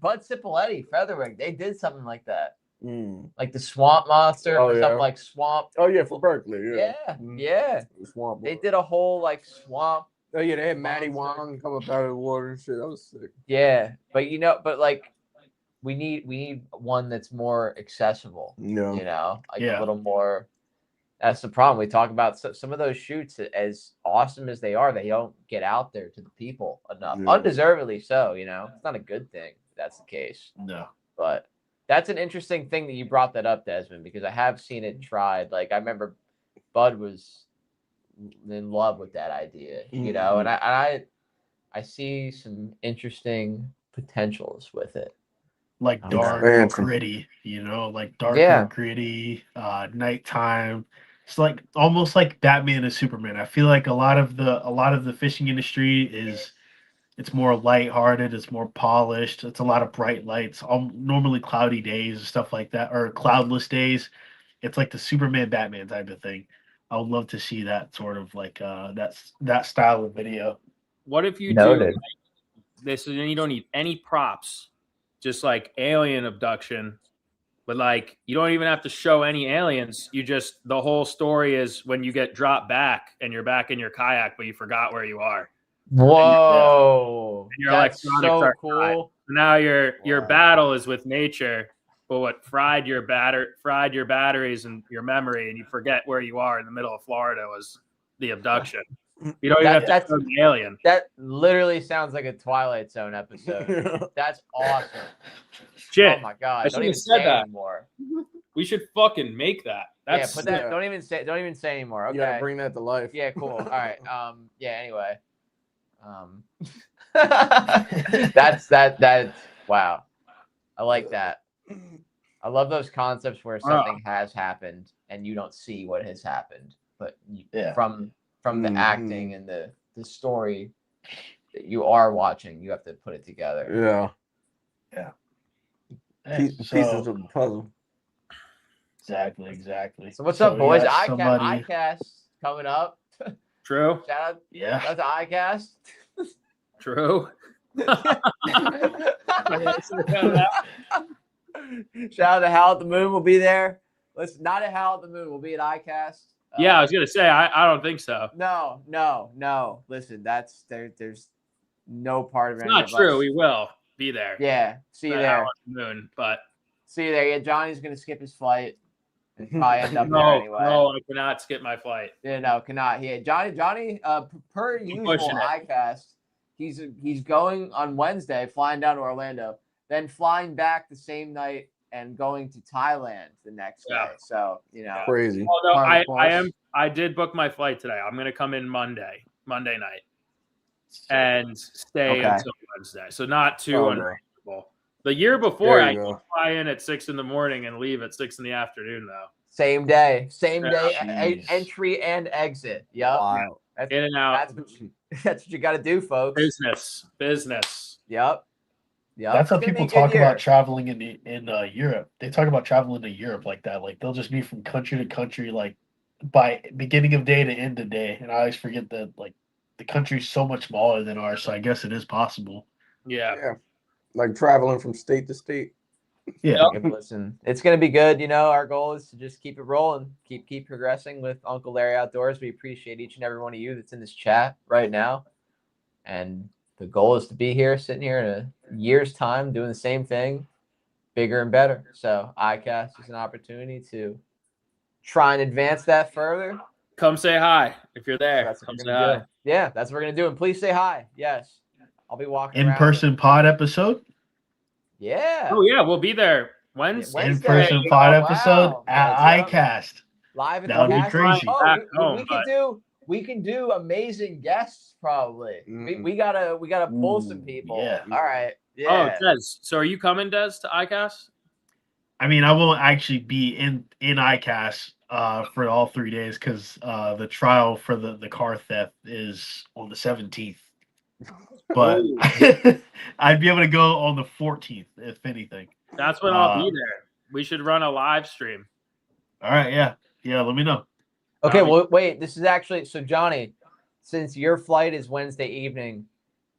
Bud Cipolleti, Featherwing, they did something like that, like the Swamp Monster Oh, or yeah. something like Swamp. Oh yeah, for Berkeley. Yeah. Yeah. The Swamp. They did a whole like swamp. Oh yeah, they had Matty Monster. Wong come up out of the water and shit. That was sick. Yeah, but like we need one that's more accessible. Yeah. You know, like Yeah. a little more. That's the problem. We talk about some of those shoots, as awesome as they are, they don't get out there to the people enough. Yeah. Undeservedly so, you know. It's not a good thing if that's the case. No. But that's an interesting thing that you brought that up, Desmond, because I have seen it tried. Like I remember Bud was in love with that idea, you know, and I see some interesting potentials with it. Like dark, Expansion. gritty, you know, like dark Yeah. and gritty, nighttime. It's like almost like Batman and Superman. I feel like a lot of the fishing industry is it's more lighthearted, it's more polished, it's a lot of bright lights, normally cloudy days and stuff like that, or cloudless days. It's like the Superman Batman type of thing. I would love to see that sort of like that style of video. What if you Noted. do this and you don't need any props, just like alien abduction, but like you don't even have to show any aliens. You just the whole story is when you get dropped back and you're back in your kayak, but you forgot where you are. Whoa, And your that's electronics so are cool. Now your Wow. battle is with nature, but what fried your batteries and your memory, and you forget where you are in the middle of Florida was the abduction. You don't even have to That's- show the alien. That literally sounds like a Twilight Zone episode. That's awesome. Shit, Oh my god! I Don't shouldn't even have said say that. anymore. we should fucking make that. That's Yeah, put that. Yeah. Don't even say anymore. You gotta Okay. bring that to life. Yeah, cool. All right. Yeah. Anyway. That's wow. I like that. I love those concepts where something has happened and you don't see what has happened, but Yeah. from the Mhm. acting and the story that you are watching, you have to put it together. Yeah. Hey, Pieces of the puzzle. Exactly. So what's up, we boys? got somebody- iCast coming up. true. Shout Yeah. out to iCast. True. Shout out to Hal at the Moon. We'll be there. Listen, not at Hal at the Moon. We'll be at iCast. Yeah, I was gonna say I don't think so. No. Listen, there's no part of It's any not of true. us. We will be there. Yeah, see you Not there. out on the moon, but See you there. Yeah, Johnny's gonna skip his flight and probably end up there no, anyway. no, I cannot skip my flight. Yeah, no, cannot. Yeah, Johnny. Per usual, pushing it. iCast. He's going on Wednesday, flying down to Orlando, then flying back the same night and going to Thailand the next Yeah. day. So Crazy. Although Part of the I did book my flight today. I'm gonna come in Monday night, and stay Okay. until Wednesday. So not too Oh, unreasonable. The year before, There I you could go. fly in at 6 in the morning and leave at 6 in the afternoon, though. same day, Jeez. entry and exit. Yep. Wow. That's, In and out. that's what you got to do, folks. Business. Yep. That's how It's gonna be a people good talk year. about traveling in Europe. They talk about traveling to Europe like that. Like they'll just be from country to country, like by beginning of day to end of day. And I always forget that like the country's so much smaller than ours. So I guess it is possible. Yeah. Yeah. Like traveling from state to state. Yeah. Yep, listen, it's gonna be good. You know, our goal is to just keep it rolling, keep progressing with Uncle Larry Outdoors. We appreciate each and every one of you that's in this chat right now, and the goal is to be here, sitting here in a year's time, doing the same thing, bigger and better. So iCast is an opportunity to try and advance that further. Come say hi if you're there. That's what Come we're say gonna hi. do. Yeah, that's what we're gonna do. And please say hi. Yes, I'll be walking In around person with- pod episode. Yeah. Oh yeah, we'll be there Wednesday. In Wednesday. person pod Oh, episode wow. at That's iCast. Live in That would the be cast. crazy. Oh, Back we home, but- we can do amazing guests probably. We gotta pull some Ooh, people. yeah. All right. Oh, Yeah. Des. So are you coming, Des, to ICAST? I mean, I won't actually be in iCast for all 3 days because the trial for the car theft is on the 17th. But Ooh. I'd be able to go on the 14th, if anything. That's when I'll be there. We should run a live stream. All right, yeah. Let me know. Okay, Johnny. well, wait. This is actually so, Johnny. Since your flight is Wednesday evening,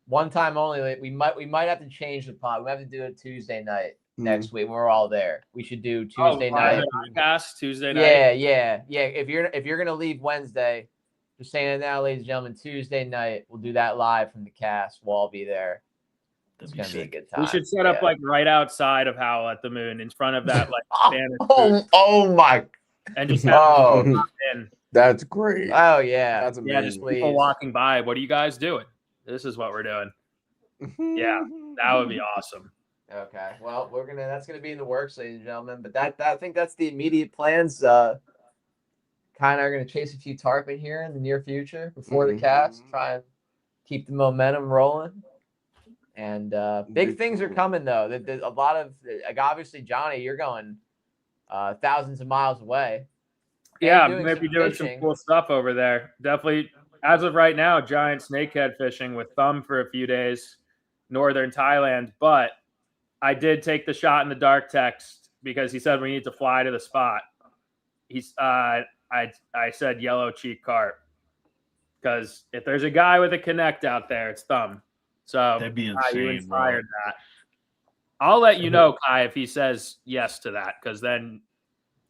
one time only. We might have to change the pod. We have to do it Tuesday night next week. We're all there. We should do Tuesday night. Podcast Tuesday night. Yeah. If you're gonna leave Wednesday, just saying it now, ladies and gentlemen. Tuesday night, we'll do that live from the cast. We'll all be there. It's gonna be a good time. We should set up like right outside of Howl at the Moon, in front of that like Spanish food, Oh my! and just have people pop in. That's great. Oh yeah, That's Yeah, amazing. just people walking by. What are you guys doing? This is what we're doing. Yeah, that would be awesome. Okay. Well, that's gonna be in the works, ladies and gentlemen. But I think that's the immediate plans. Kind of are gonna chase a few tarpon here in the near future before the cast. Try and keep the momentum rolling. And big things are coming though. There's a lot of like obviously Johnny, you're going thousands of miles away. Yeah, maybe doing some cool stuff over there. Definitely, as of right now, giant snakehead fishing with Thumb for a few days, northern Thailand. But I did take the shot in the dark text because he said we need to fly to the spot. I said yellow cheek carp because if there's a guy with a connect out there, it's Thumb. So That'd be insane, you inspired that. I'll let you know, Kai, if he says yes to that, because then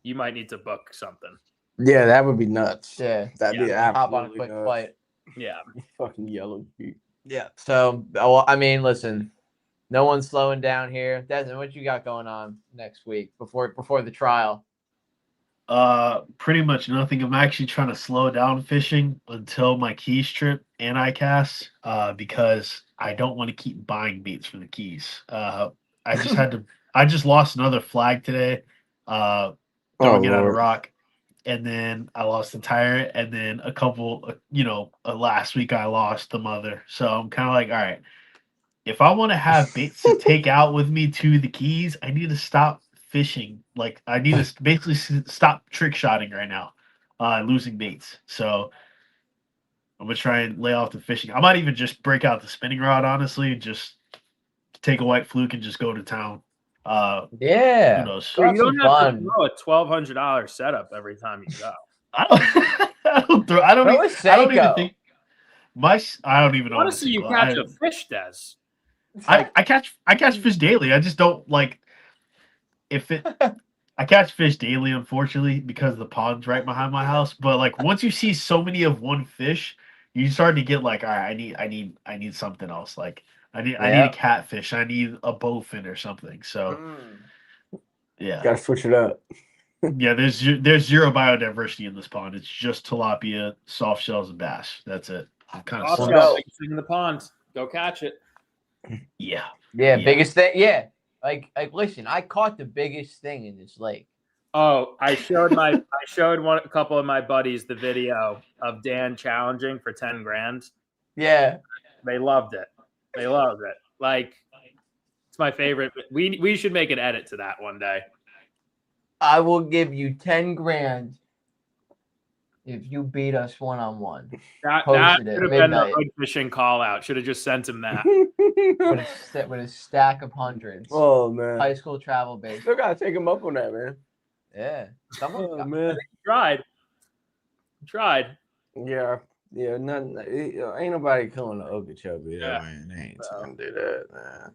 you might need to book something. Yeah, that would be nuts. Yeah, That'd be hop on a absolutely quick nuts. flight. Yeah. Fucking yellow feet. Yeah. So, well, I mean, listen, no one's slowing down here. Desmond, what you got going on next week before the trial? Pretty much nothing. I'm actually trying to slow down fishing until my Keys trip and ICAST, because I don't want to keep buying baits for the Keys. I just lost another flag today, throwing it at a rock, and then I lost the tire, and then a couple, last week I lost the mother. So I'm kind of like, all right, if I want to have baits to take out with me to the Keys, I need to stop fishing. Like I need to basically stop trick shotting right now, losing baits. So I'm gonna try and lay off the fishing. I might even just break out the spinning rod, honestly, just take a white fluke and just go to town. Yeah, who knows? So you don't have to throw a $1,200 setup every time you go. I don't even think I don't even know. Honestly, you catch a fish, Des. I catch fish daily. I just don't like I catch fish daily, unfortunately, because the pond's right behind my house. But like once you see so many of one fish, you start to get like, all right, I need something else. Like I need a catfish. I need a bowfin or something. So yeah, gotta switch it up. Yeah, there's zero biodiversity in this pond. It's just tilapia, soft shells, and bass. That's it. Kind of soft shells in the pond. Go catch it. Yeah. Biggest thing. Yeah, like listen, I caught the biggest thing in this lake. Oh, I showed a couple of my buddies the video of Dan challenging for 10 grand. Yeah, they loved it. Like it's my favorite. We should make an edit to that one day. I will give you 10 grand if you beat us one-on-one. That should have been the hood fishing call out. Should have just sent him that. with a stack of hundreds. Oh man, high school travel bait. Still gotta take him up on that, man. Yeah, man, tried. Yeah, nothing. Ain't nobody killing the Okeechobee, man. They ain't gonna do that, man.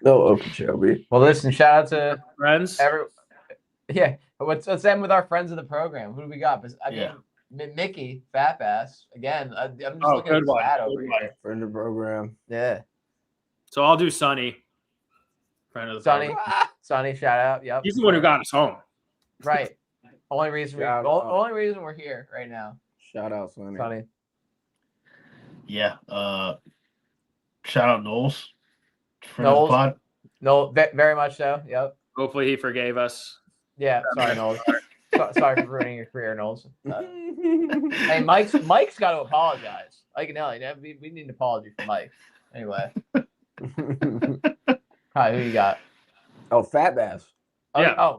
No Okeechobee. Well, listen, shout out to friends. Yeah, let's end with our friends of the program. Who do we got? Mickey, Fat Bass. Again, I'm just looking at the stat over here. Friend of the program. Yeah. So I'll do Sonny. Friend of the program. Sonny, shout out. Yep. He's the one who got us home. Right. Only reason we're here right now. Shout out, Sonny. Yeah. Shout out Knowles. Knowles. No, very much so. Yep. Hopefully he forgave us. Yeah. Sorry, Knowles. Sorry for ruining your career, Knowles. Hey, Mike's got to apologize. We need an apology for Mike. Anyway. Hi, who you got? Oh, Fat Bass. Yeah.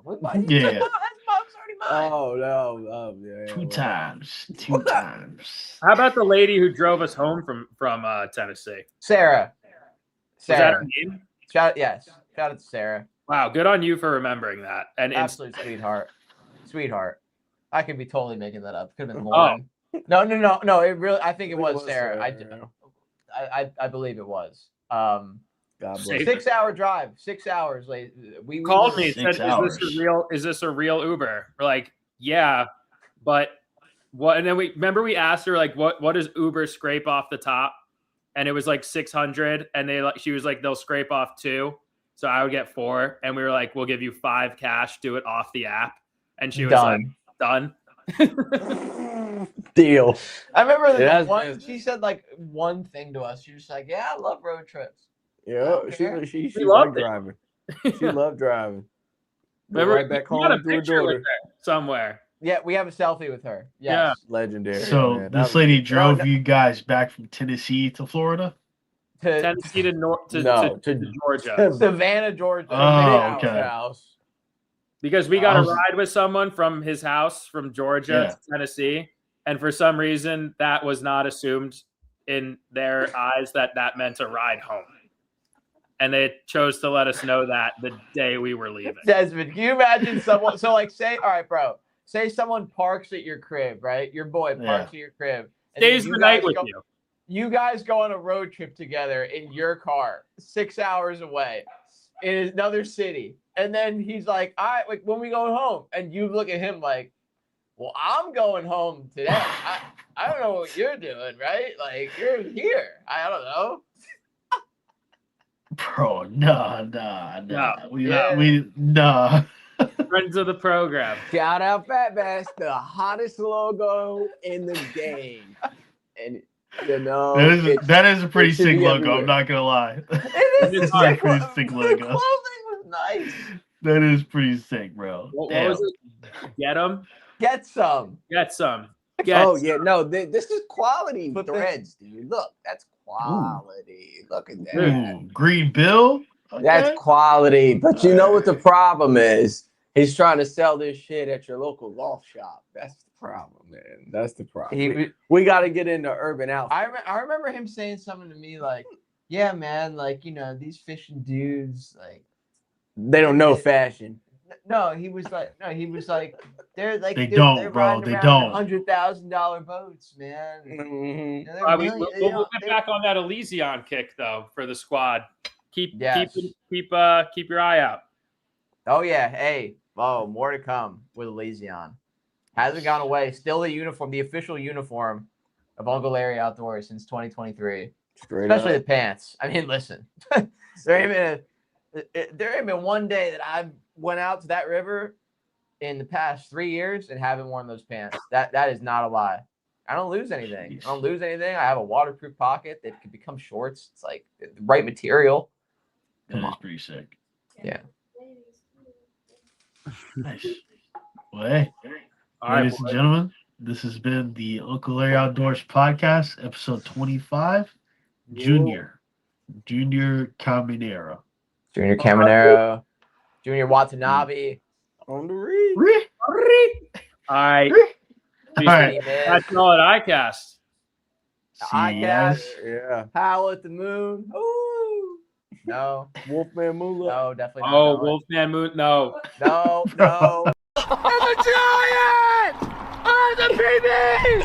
Yeah. Oh no! Yeah, Two well, times. Two times. How about the lady who drove us home from Tennessee? Sarah. Was that her Sarah. name? Shout out to Sarah. Wow, good on you for remembering that. And Absolute sweetheart. Sweetheart. I could be totally making that up. Could have been Oh. Lauren. No. It really. I think it was Sarah. Sarah. I believe it was. God bless. Safe. 6 hour drive. 6 hours late. We called were- me and said, 6 hours. is this a real Uber? We're like, yeah, but what? And then we asked her like, what does Uber scrape off the top? And it was like 600, and she was like, they'll scrape off 2, so I would get 4, and we were like, we'll give you 5 cash, do it off the app, and she was like, done. Deal. I remember It has one. been- She said like one thing to us. She was like, "Yeah, I love road trips." Yeah, Okay. she We loved loved it. driving. She loved driving. Go Remember, right back we got a home to her picture with daughter. her somewhere. Yeah, we have a selfie with her. Yeah. Yes. Legendary. So man. this lady drove you guys back from Tennessee to Florida? To Tennessee to to Georgia, Savannah, Georgia. Oh, Big okay. house. because we got I a was- ride with someone from his house from Georgia to Tennessee, and for some reason that was not assumed in their eyes that meant a ride home, and they chose to let us know that the day we were leaving. Desmond, can you imagine someone? So like, say, all right, bro. Say someone parks at your crib, right? Your boy parks at your crib. And then Stays you the night guys with go- you. You guys go on a road trip together in your car, 6 hours away, in another city, and then he's like, "All right, like, when we going home?" And you look at him like, "Well, I'm going home today. I don't know what you're doing, right? Like, you're here. I don't know." Bro, nah. No. Friends of the program. Shout out Fat Bass, the hottest logo in the game. And you know That is a pretty it should sick be logo. everywhere. I'm not gonna lie. It is It's sick. a pretty The sick clothing logo. was nice. That is pretty sick, bro. What Damn. was it? Get them. Get some. Get some. Get Oh yeah, no, this is quality But threads, dude. Look, that's quality. Look at that. Ooh, Green Bill. That's Okay. quality. But you know what the problem is? He's trying to sell this shit at your local golf shop. That's the problem, man. That's the problem. We got to get into urban outfits. I remember him saying something to me like, "Yeah, man, like, you know, these fishing dudes, like, They don't know fashion. no." He was like, they're like, They they're don't, bro. riding They around don't. in $100,000 boats, man. Mhm. You know, they're we'll get back on that Elysion kick though for the squad. Keep your eye out. Oh yeah, hey, more to come with Elysion. Hasn't gone away. Still the uniform, the official uniform of Uncle Larry Outdoors since 2023. Straight Especially up. the pants. I mean, listen, there ain't been one day that I went out to that river in the past 3 years and haven't worn those pants. That is not a lie. I don't lose anything. I don't lose anything. I have a waterproof pocket that can become shorts. It's like the right material. That is pretty sick. Yeah. Nice. Well, hey, All right, ladies and gentlemen, this has been the Uncle Larry Outdoors podcast, episode 25. Junior Caminaro. Junior Caminaro, Junior Watanabe. On the read. All right. All right. That's all at ICAST. See you guys. Yeah. Howl at the moon. Ooh. No. Wolfman Moolah. No, definitely not. Oh, that one. Wolfman Moon. No. No. I'm a giant! I'm the baby!